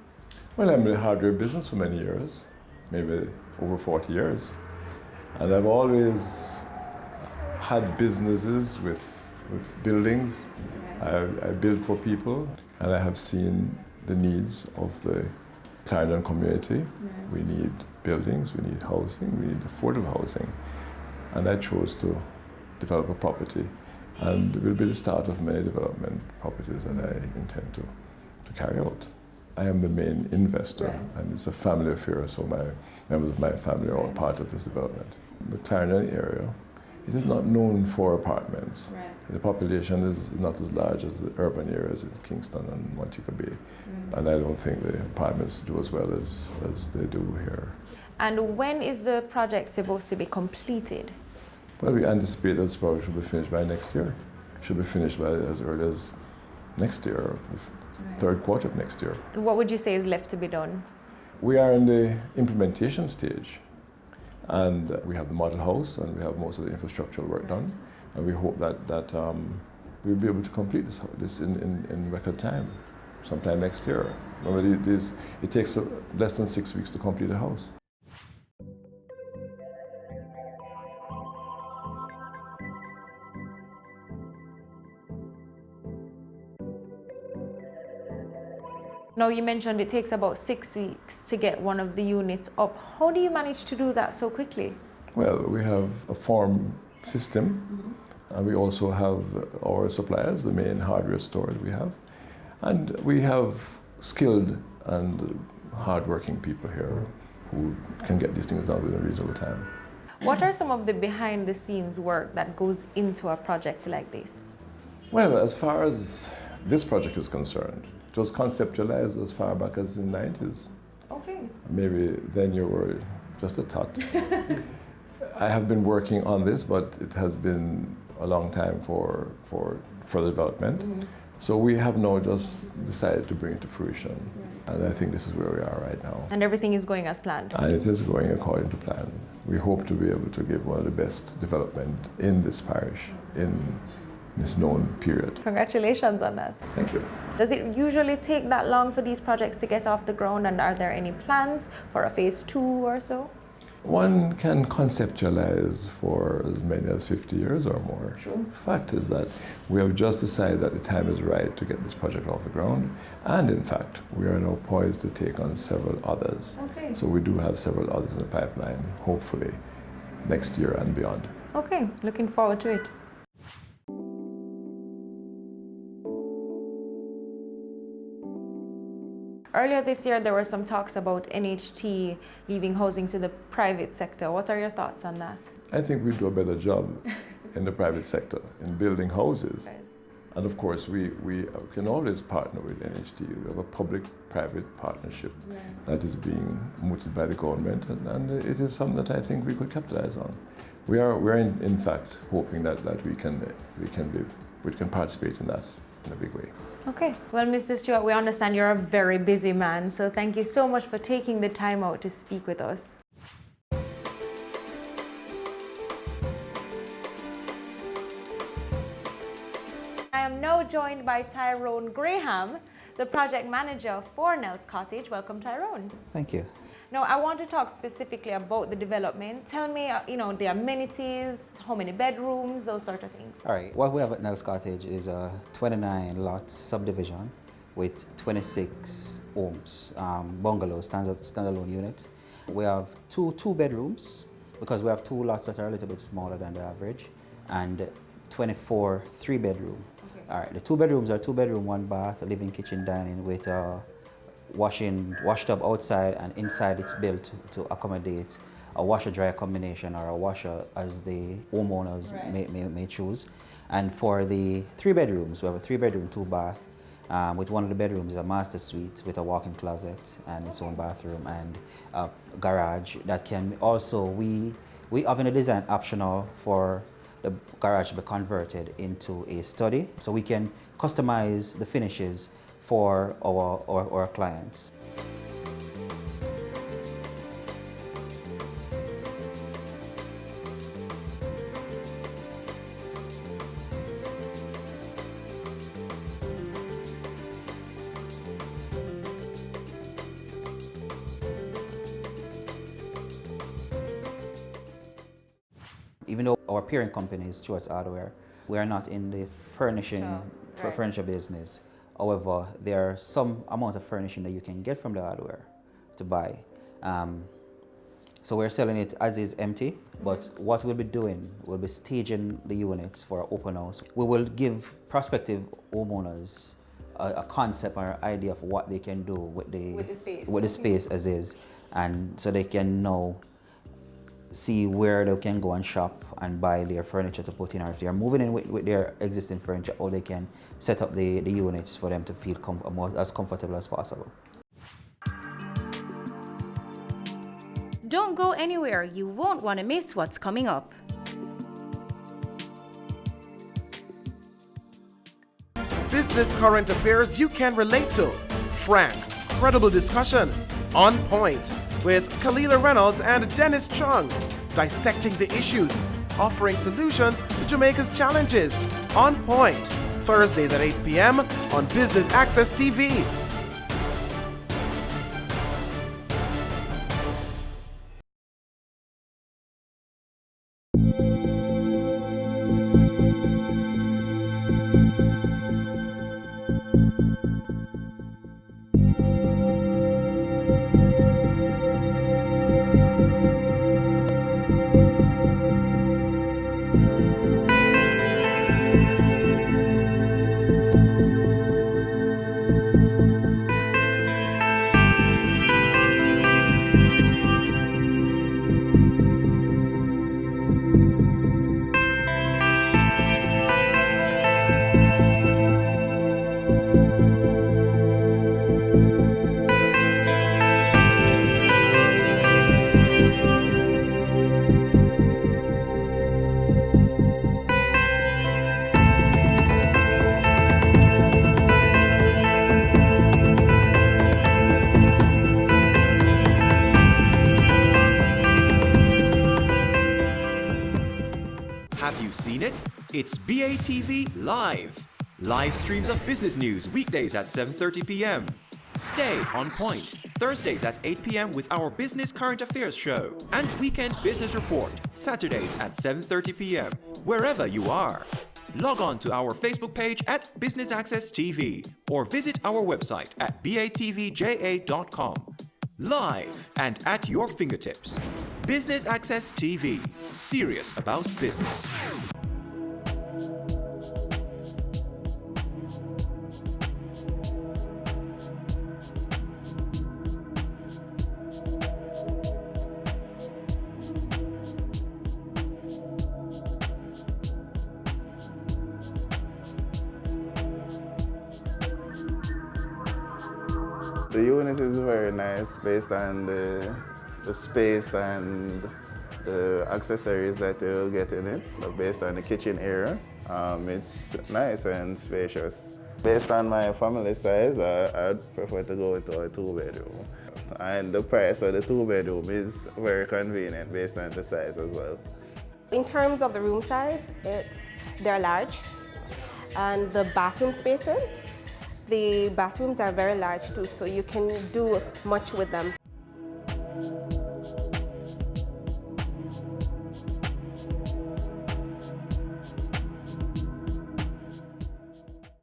Well, I'm in the hardware business for many years, maybe over 40 years. And I've always had businesses with buildings. I build for people, and I have seen the needs of the Clarendon community. We need buildings, we need housing, we need affordable housing. And I chose to develop a property, and it will be the start of many development properties that I intend to carry out. I am the main investor, and it's a family affair, so my members of my family are all part of this development. The Clarendon area, it is not known for apartments. The population is not as large as the urban areas in Kingston and Montego Bay. And I don't think the apartments do as well as they do here. And when is the project supposed to be completed? Well, we anticipate that this project should be finished by next year. Should be finished by as early as next year, third quarter of next year. What would you say is left to be done? We are in the implementation stage. And we have the model house, and we have most of the infrastructural work done. And we hope that we'll be able to complete this in record time, sometime next year. Remember, it takes less than 6 weeks to complete a house. Now you mentioned it takes about 6 weeks to get one of the units up. How do you manage to do that so quickly? Well, we have a farm system, and we also have our suppliers, the main hardware store that we have. And we have skilled and hardworking people here who can get these things done within a reasonable time. What are some of the behind the scenes work that goes into a project like this? Well, as far as this project is concerned, it was conceptualized as far back as the 90s. Okay. Maybe then you were just a tot. I have been working on this, but it has been a long time for further development. So we have now just decided to bring it to fruition. And I think this is where we are right now. And everything is going as planned? And it is going according to plan. We hope to be able to give one of the best development in this parish in this known period. Congratulations on that. Thank you. Does it usually take that long for these projects to get off the ground, and are there any plans for a phase 2 or so? One can conceptualize for as many as 50 years or more. True. Fact is that we have just decided that the time is right to get this project off the ground, and in fact, we are now poised to take on several others. Okay. So we do have several others in the pipeline, hopefully next year and beyond. Okay, looking forward to it. Earlier this year, there were some talks about NHT leaving housing to the private sector. What are your thoughts on that? I think we do a better job in the private sector in building houses. Right. And of course, we can always partner with NHT. We have a public-private partnership that is being mooted by the government, and it is something that I think we could capitalize on. We're in fact hoping that we can participate in that in a big way. Okay. Well, Mr. Stewart, we understand you're a very busy man, so thank you so much for taking the time out to speak with us. I am now joined by Tyrone Graham, the project manager for Nels Cottage. Welcome, Tyrone. Thank you. Now, I want to talk specifically about the development. Tell me, the amenities, how many bedrooms, those sort of things. All right, what we have at Nels Cottage is a 29-lot subdivision with 26 homes, bungalows, standalone units. We have two bedrooms, because we have 2 lots that are a little bit smaller than the average, and 24 3-bedroom. Okay. All right, the 2 bedrooms are 2-bedroom, 1 bath, a living, kitchen, dining with a wash tub outside, and inside it's built to accommodate a washer-dryer combination or a washer as the homeowners may choose. And for the 3 bedrooms, we have a 3-bedroom, 2-bath, with one of the bedrooms a master suite with a walk-in closet and its own bathroom and a garage that can also, we have in the design optional for the garage to be converted into a study, so we can customize the finishes for our clients. Even though our parent company is Stewart's Hardware, we are not in the furnishing furniture business. However, there are some amount of furnishing that you can get from the hardware to buy. So we're selling it as is empty, but what we'll be doing, we'll be staging the units for open house. We will give prospective homeowners a concept or idea of what they can do with the space as is, and so they can now see where they can go and shop and buy their furniture to put in, or if they are moving in with their existing furniture, or they can set up the units for them to feel as comfortable as possible. Don't go anywhere, you won't want to miss what's coming up. Business current affairs you can relate to. Frank, credible discussion. On Point with Kalila Reynolds and Dennis Chung. Dissecting the issues, offering solutions to Jamaica's challenges. On Point, Thursdays at 8 p.m. on Business Access TV. Have you seen it? It's BATV Live. Live streams of business news weekdays at 7:30 p.m. Stay on point Thursdays at 8 p.m. with our Business Current Affairs show, and Weekend Business Report Saturdays at 7:30 p.m. wherever you are. Log on to our Facebook page at Business Access TV or visit our website at batvja.com. Live and at your fingertips. Business Access TV. Serious about business. The unit is very nice based on the space and the accessories that you'll get in it. So based on the kitchen area, it's nice and spacious. Based on my family size, I'd prefer to go into a 2-bedroom. And the price of the 2-bedroom is very convenient based on the size as well. In terms of the room size, they're large. And the bathroom spaces, the bathrooms are very large too, so you can do much with them.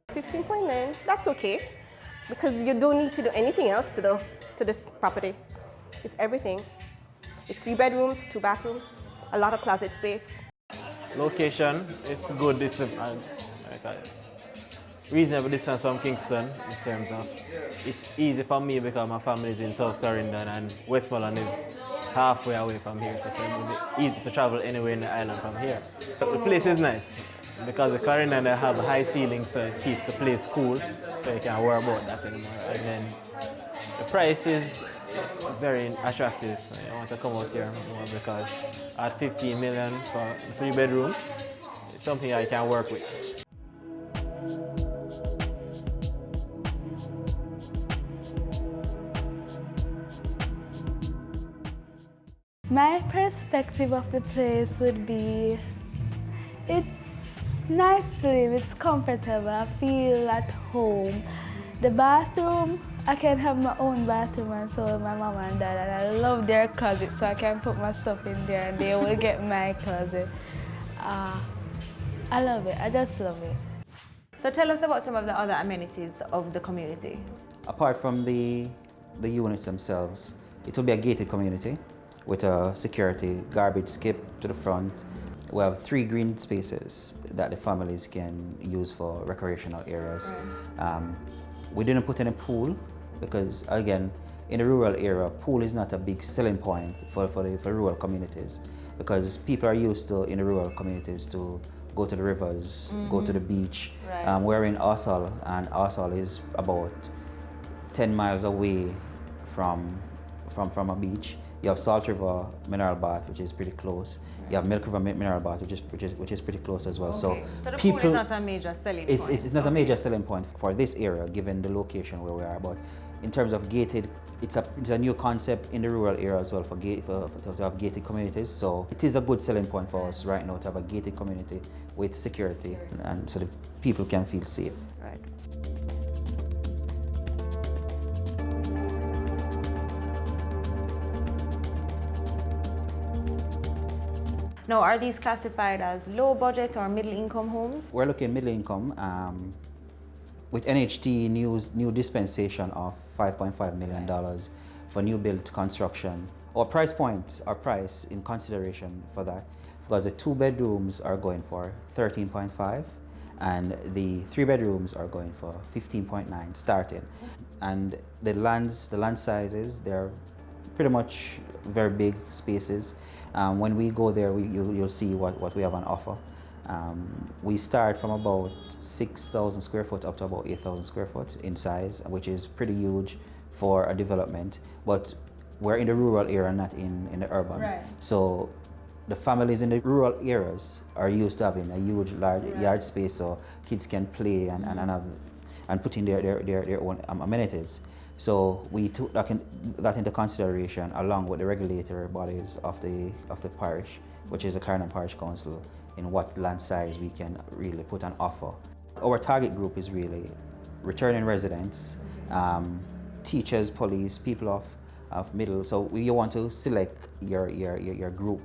$15.9, that's okay, because you don't need to do anything else to this property. It's everything. It's 3 bedrooms, 2 bathrooms, a lot of closet space. Location, it's good. It's a reasonable distance from Kingston in terms of it's easy for me because my family is in South Clarendon and Westmoreland is halfway away from here, so it would be easy to travel anywhere in the island from here. But the place is nice because the Clarendon they have high ceilings, so it keeps the place cool, so you can't worry about that anymore. And then the price is very attractive. So I want to come out here more because at 15 million for a 3-bedroom, it's something I can work with. My perspective of the place would be, it's nice to live, it's comfortable, I feel at home. The bathroom, I can have my own bathroom and so will my mom and dad, and I love their closet, so I can put my stuff in there and they will get my closet. I love it, I just love it. So tell us about some of the other amenities of the community. Apart from the units themselves, it will be a gated community with a security garbage skip to the front. We have 3 green spaces that the families can use for recreational areas. We didn't put in a pool because, again, in the rural area, pool is not a big selling point for rural communities because people are used to, in the rural communities, to go to the rivers, go to the beach. Right. We're in Arsal, and Arsal is about 10 miles away from a beach. You have Salt River Mineral Bath, which is pretty close. You have Milk River Mineral Bath, which is pretty close as well. Okay. So the people, pool is not a major selling point. It's not a major selling point for this area, given the location where we are. But in terms of gated, it's a new concept in the rural area as well to have gated communities. So it is a good selling point for us right now to have a gated community with security, and so that people can feel safe. Right. Now, are these classified as low budget or middle income homes? We're looking middle income with NHT new dispensation of $5.5 million for new build construction. Our price in consideration for that, because the 2 bedrooms are going for 13.5 and the 3 bedrooms are going for 15.9 starting. And the land sizes, they're pretty much very big spaces. When we go there, you'll see what we have on offer. We start from about 6,000 square foot up to about 8,000 square foot in size, which is pretty huge for a development. But we're in the rural area, not in the urban. Right. So the families in the rural areas are used to having a huge, large yard space, so kids can play and put in their own amenities. So we took that into consideration along with the regulatory bodies of the parish, which is the Clarendon Parish Council, in what land size we can really put on offer. Our target group is really returning residents, teachers, police, people of middle. So you want to select your group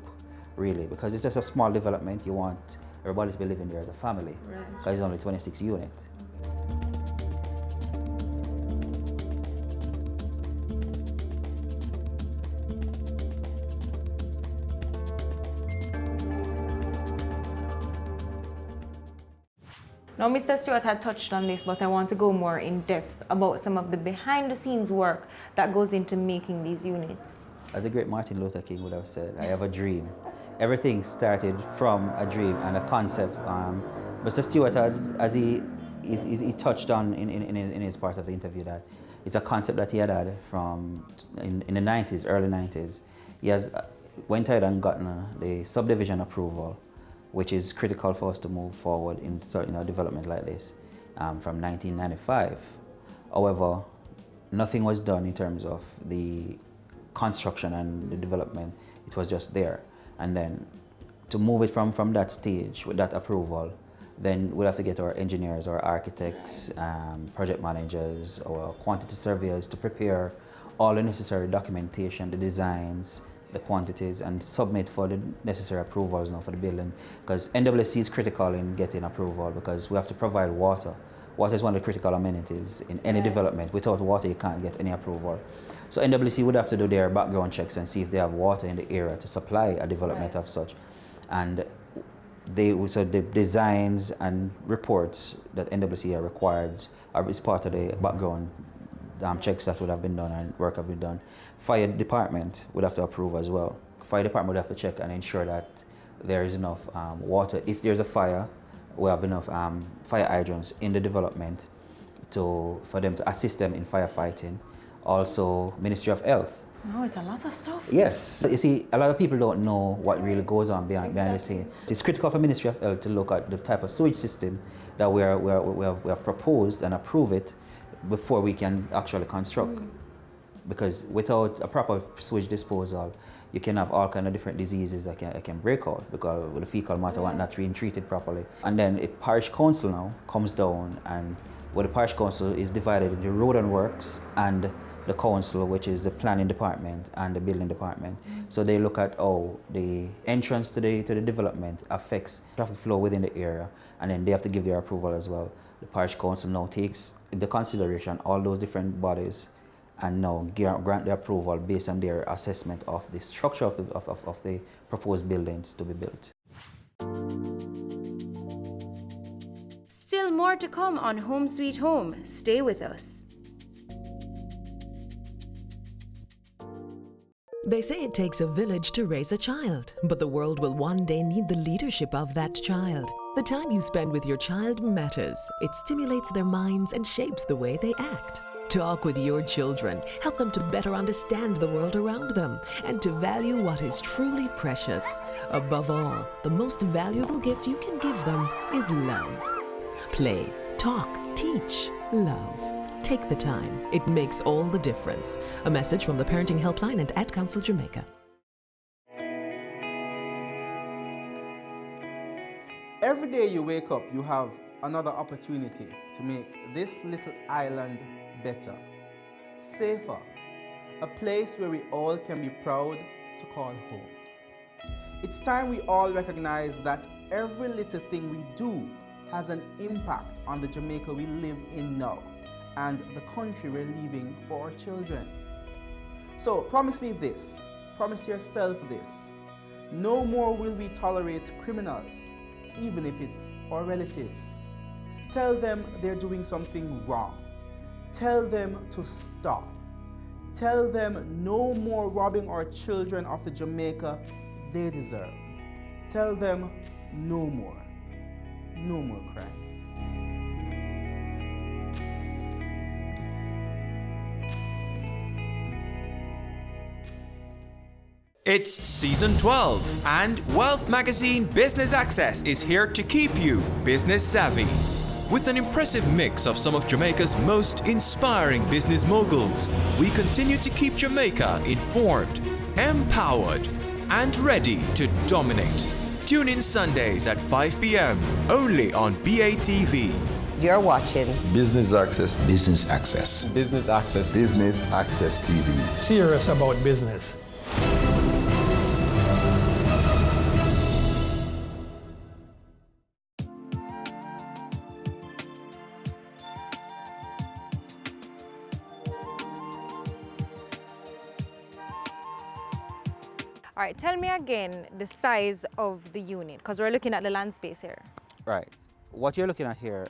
really, because it's just a small development. You want everybody to be living there as a family, because it's only 26 units. Now, Mr. Stewart had touched on this, but I want to go more in depth about some of the behind-the-scenes work that goes into making these units. As the great Martin Luther King would have said, I have a dream. Everything started from a dream and a concept. Mr. Stewart had, as he touched on in his part of the interview, that It's a concept that he had from in the 90s, early 90s. He has went ahead and gotten the subdivision approval, which is critical for us to move forward in a development like this from 1995. However, nothing was done in terms of the construction and the development. It was just there. And then to move it from that stage with that approval, then we'll have to get our engineers, our architects, project managers, or quantity surveyors to prepare all the necessary documentation, the designs, the quantities, and submit for the necessary approvals now for the building. Because NWC is critical in getting approval because we have to provide water. Water is one of the critical amenities in any development. Without water, you can't get any approval. So NWC would have to do their background checks and see if they have water in the area to supply a development of such. And so the designs and reports that NWC are required is part of the background checks that would have been done and work have been done. Fire department would have to approve as well. Fire department would have to check and ensure that there is enough water. If there's a fire, we have enough fire hydrants in the development for them to assist them in firefighting. Also, Ministry of Health. Oh, it's a lot of stuff. Yes. You see, a lot of people don't know what really goes on behind the scene. It's critical for Ministry of Health to look at the type of sewage system that we have proposed and approve it before we can actually construct. Because without a proper sewage disposal, you can have all kind of different diseases that can break out because the fecal matter not being treated properly. And then a parish council now comes down, and where the parish council is divided into road and works and the council, which is the planning department and the building department. So they look at how the entrance to the development affects traffic flow within the area, and then they have to give their approval as well. The parish council now takes into consideration all those different bodies and now grant the approval based on their assessment of the structure of the proposed buildings to be built. Still more to come on Home Sweet Home. Stay with us. They say it takes a village to raise a child, but the world will one day need the leadership of that child. The time you spend with your child matters. It stimulates their minds and shapes the way they act. Talk with your children. Help them to better understand the world around them and to value what is truly precious. Above all, the most valuable gift you can give them is love. Play, talk, teach, love. Take the time. It makes all the difference. A message from the Parenting Helpline and Ad Council Jamaica. Every day you wake up, you have another opportunity to make this little island better, safer, a place where we all can be proud to call home. It's time we all recognize that every little thing we do has an impact on the Jamaica we live in now and the country we're leaving for our children. So promise me this, promise yourself this. No more will we tolerate criminals, even if it's our relatives. Tell them they're doing something wrong. Tell them to stop. Tell them no more robbing our children of the Jamaica they deserve. Tell them no more crime. It's season 12, and Wealth Magazine Business Access is here to keep you business savvy. With an impressive mix of some of Jamaica's most inspiring business moguls, we continue to keep Jamaica informed, empowered, and ready to dominate. Tune in Sundays at 5 p.m. only on BATV. You're watching Business Access. Business Access. Business Access. Business Access TV. Serious about business. All right, tell me again the size of the unit, because we're looking at the land space here. Right. What you're looking at here,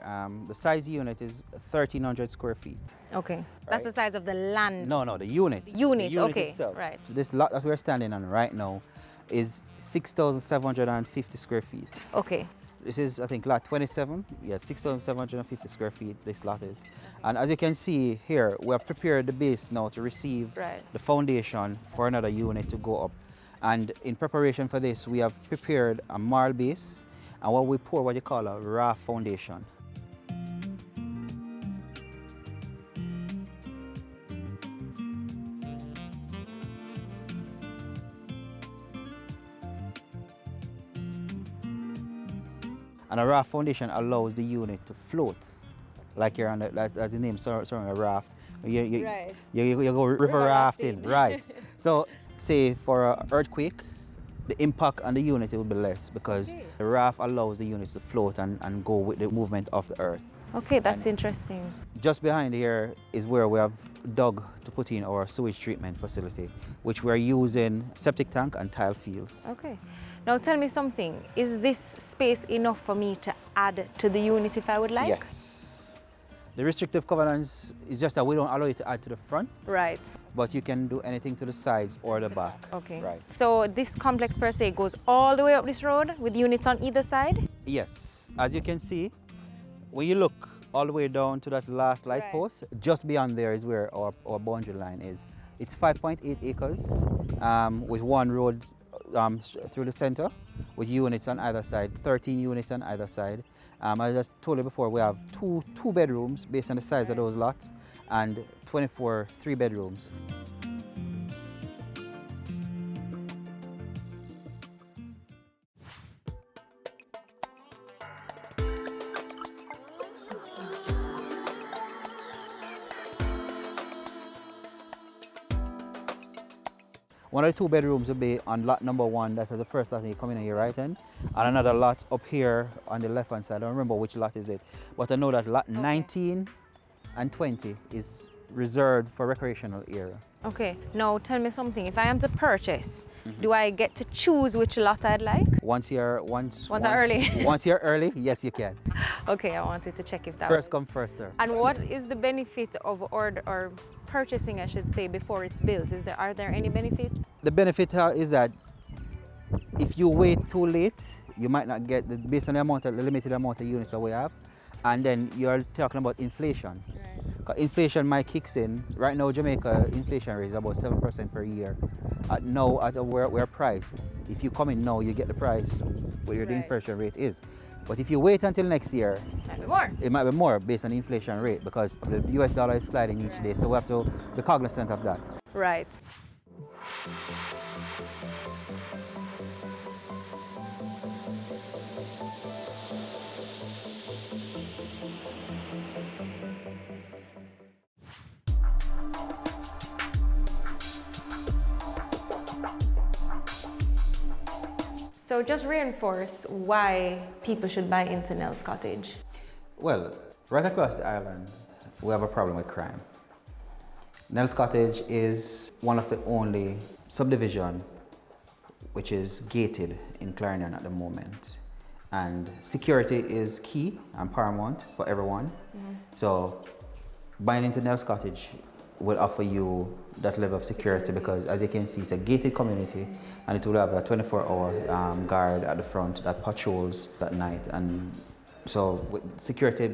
the size unit is 1,300 square feet. Okay. That's the size of the land. No, the unit. The unit, okay, itself. right. So this lot that we're standing on right now is 6,750 square feet. Okay. This is, I think, lot 27. Yeah, 6,750 square feet this lot is. And as you can see here, we have prepared the base now to receive the foundation for another unit to go up. And in preparation for this, we have prepared a marl base and what we pour what you call a raft foundation. And a raft foundation allows the unit to float, like you're on the, like the name surrounding a raft. You go river rafting, right? So, say for an earthquake, the impact on the unit will be less because the raft allows the unit to float and go with the movement of the earth. Okay, that's interesting. Just behind here is where we have dug to put in our sewage treatment facility, which we're using septic tank and tile fields. Okay. Now tell me something, is this space enough for me to add to the unit if I would like? Yes. The restrictive covenants is just that we don't allow you to add to the front. Right. But you can do anything to the sides or the back. Okay. Right. So this complex per se goes all the way up this road with units on either side? Yes. As you can see, when you look all the way down to that last light post, just beyond there is where our boundary line is. It's 5.8 acres with one road through the center with units on either side, 13 units on either side. As I just told you before, we have two bedrooms based on the size of those lots and 24 3 bedrooms. One of the 2 bedrooms will be on lot number 1, that is the first lot you come in on your right hand, and another lot up here on the left hand side. I don't remember which lot is it, but I know that lot 19 and 20 is reserved for recreational area. Okay, now tell me something, if I am to purchase, do I get to choose which lot I'd like? Once you're early? Once you're early, yes you can. Okay, I wanted to check if that First come, first serve. And what is the benefit of or purchasing, I should say, before it's built? Are there any benefits? The benefit is that if you wait too late, you might not get, based on the limited amount of units that we have, and then you're talking about inflation. Right. Inflation might kicks in. Right now, Jamaica inflation rate is about 7% per year. Now, where we're priced, if you come in now, you get the price where the inflation rate is. But if you wait until next year, it might be more based on the inflation rate because the US dollar is sliding each day, so we have to be cognizant of that. Right. So just reinforce why people should buy into Nels Cottage. Well, right across the island, we have a problem with crime. Nels Cottage is one of the only subdivision which is gated in Clarendon at the moment. And security is key and paramount for everyone. So buying into Nels Cottage will offer you that level of security because, as you can see, it's a gated community and it will have a 24-hour guard at the front that patrols at night. And so with security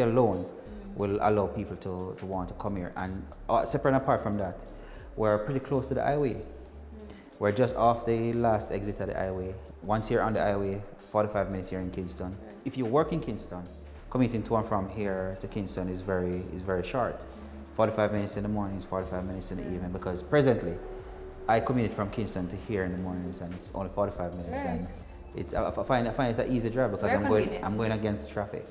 alone will allow people to want to come here. And separate and apart from that, we're pretty close to the highway. We're just off the last exit of the highway. Once you're on the highway, 45 minutes you're in Kingston. If you work in Kingston, commuting to and from here to Kingston is very short. 45 minutes in the mornings, 45 minutes in the evening, because presently I commute from Kingston to here in the mornings and it's only 45 minutes. Right. And it's, I find it an easy drive because I'm going against traffic.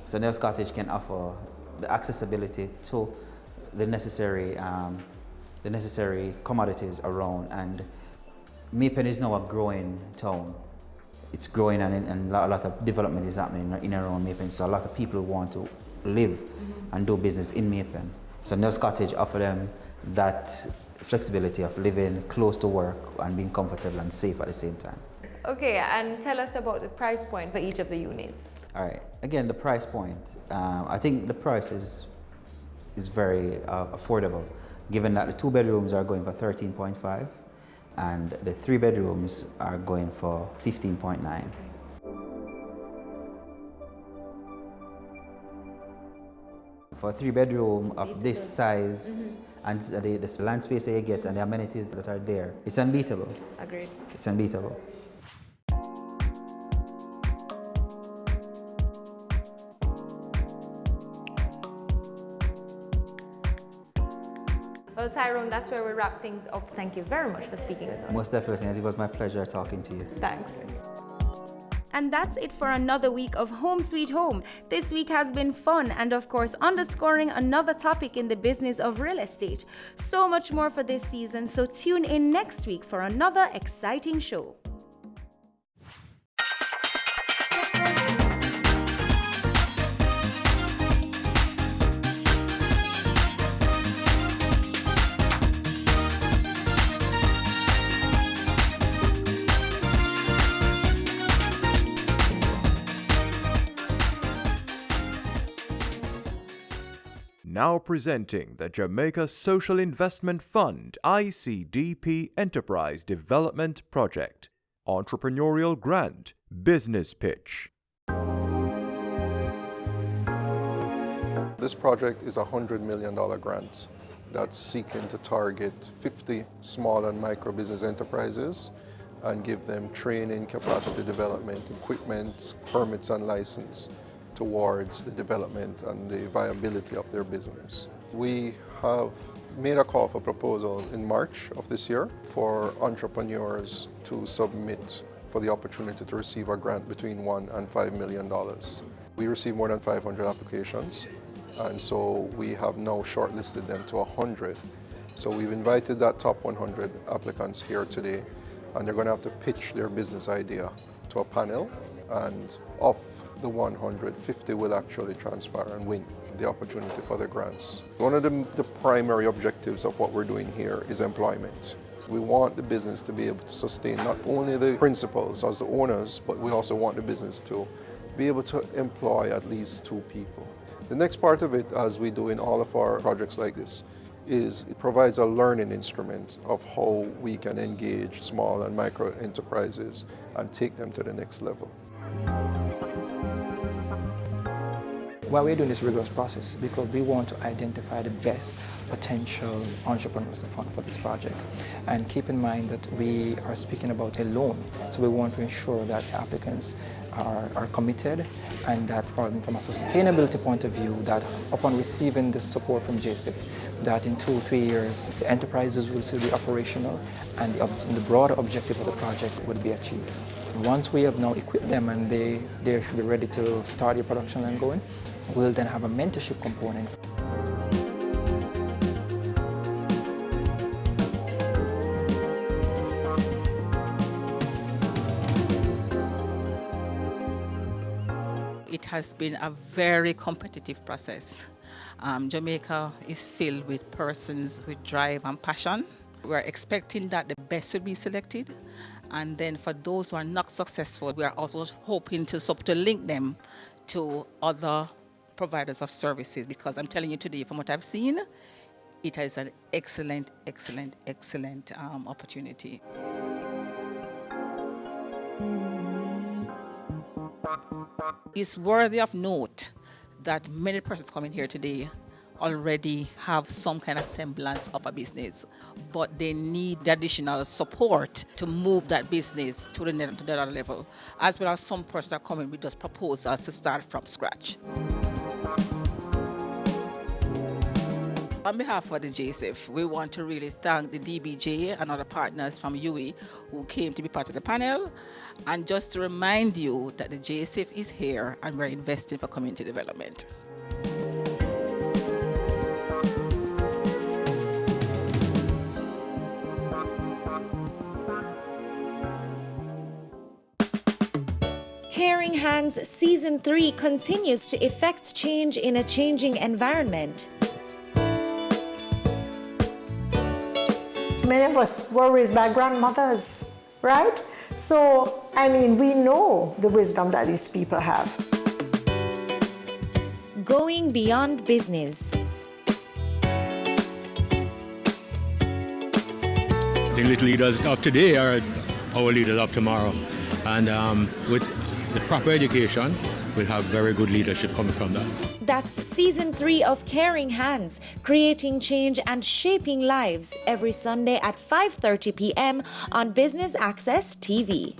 So Nels Cottage can offer the accessibility to the necessary commodities around, and Maypen is now a growing town. It's growing and a lot of development is happening in and around Maypen, so a lot of people want to live and do business in Maypen. So Nels Cottage offer them that flexibility of living close to work and being comfortable and safe at the same time. Okay, and tell us about the price point for each of the units. All right, again, the price point. I think the price is very affordable, given that the 2 bedrooms are going for 13.5 and the 3 bedrooms are going for 15.9. For a 3-bedroom of this size and the land space that you get and the amenities that are there, it's unbeatable. Agreed. It's unbeatable. Well, Tyrone, that's where we wrap things up. Thank you very much for speaking with us. Most definitely, and it was my pleasure talking to you. Thanks. And that's it for another week of Home Sweet Home. This week has been fun and, of course, underscoring another topic in the business of real estate. So much more for this season, so tune in next week for another exciting show. Now presenting the Jamaica Social Investment Fund ICDP Enterprise Development Project. Entrepreneurial Grant Business Pitch. This project is a $100 million grant that's seeking to target 50 small and micro business enterprises and give them training, capacity development, equipment, permits and license towards the development and the viability of their business. We have made a call for proposal in March of this year for entrepreneurs to submit for the opportunity to receive a grant between $1 and $5 million. We received more than 500 applications, and so we have now shortlisted them to 100. So we've invited that top 100 applicants here today, and they're going to have to pitch their business idea to a panel, and of the 150 will actually transpire and win the opportunity for the grants. One of the primary objectives of what we're doing here is employment. We want the business to be able to sustain not only the principals as the owners, but we also want the business to be able to employ at least 2 people. The next part of it, as we do in all of our projects like this, is it provides a learning instrument of how we can engage small and micro enterprises and take them to the next level. Why we're doing this rigorous process, because we want to identify the best potential entrepreneurs for this project. And keep in mind that we are speaking about a loan, so we want to ensure that the applicants are committed, and that from a sustainability point of view, that upon receiving the support from JSIF, that in 2 or 3 years, the enterprises will still be operational and the broader objective of the project would be achieved. Once we have now equipped them and they should be ready to start their production and going, we'll then have a mentorship component. It has been a very competitive process. Jamaica is filled with persons with drive and passion. We're expecting that the best will be selected. And then for those who are not successful, we are also hoping to link them to other providers of services, because I'm telling you today, from what I've seen, it is an excellent opportunity. It's worthy of note that many persons coming here today already have some kind of semblance of a business, but they need the additional support to move that business to the other level, as well as some persons that come in with just proposals to start from scratch. On behalf of the JSIF, we want to really thank the DBJ and other partners from UWI who came to be part of the panel, and just to remind you that the JSIF is here and we're investing for community development. Caring Hands Season 3 continues to effect change in a changing environment. Many of us were raised by grandmothers, right? So, I mean, we know the wisdom that these people have. Going beyond business. The little leaders of today are our leaders of tomorrow. And with the proper education, we'll have very good leadership coming from that. That's Season 3 of Caring Hands, creating change and shaping lives, every Sunday at 5:30 p.m. on Business Access TV.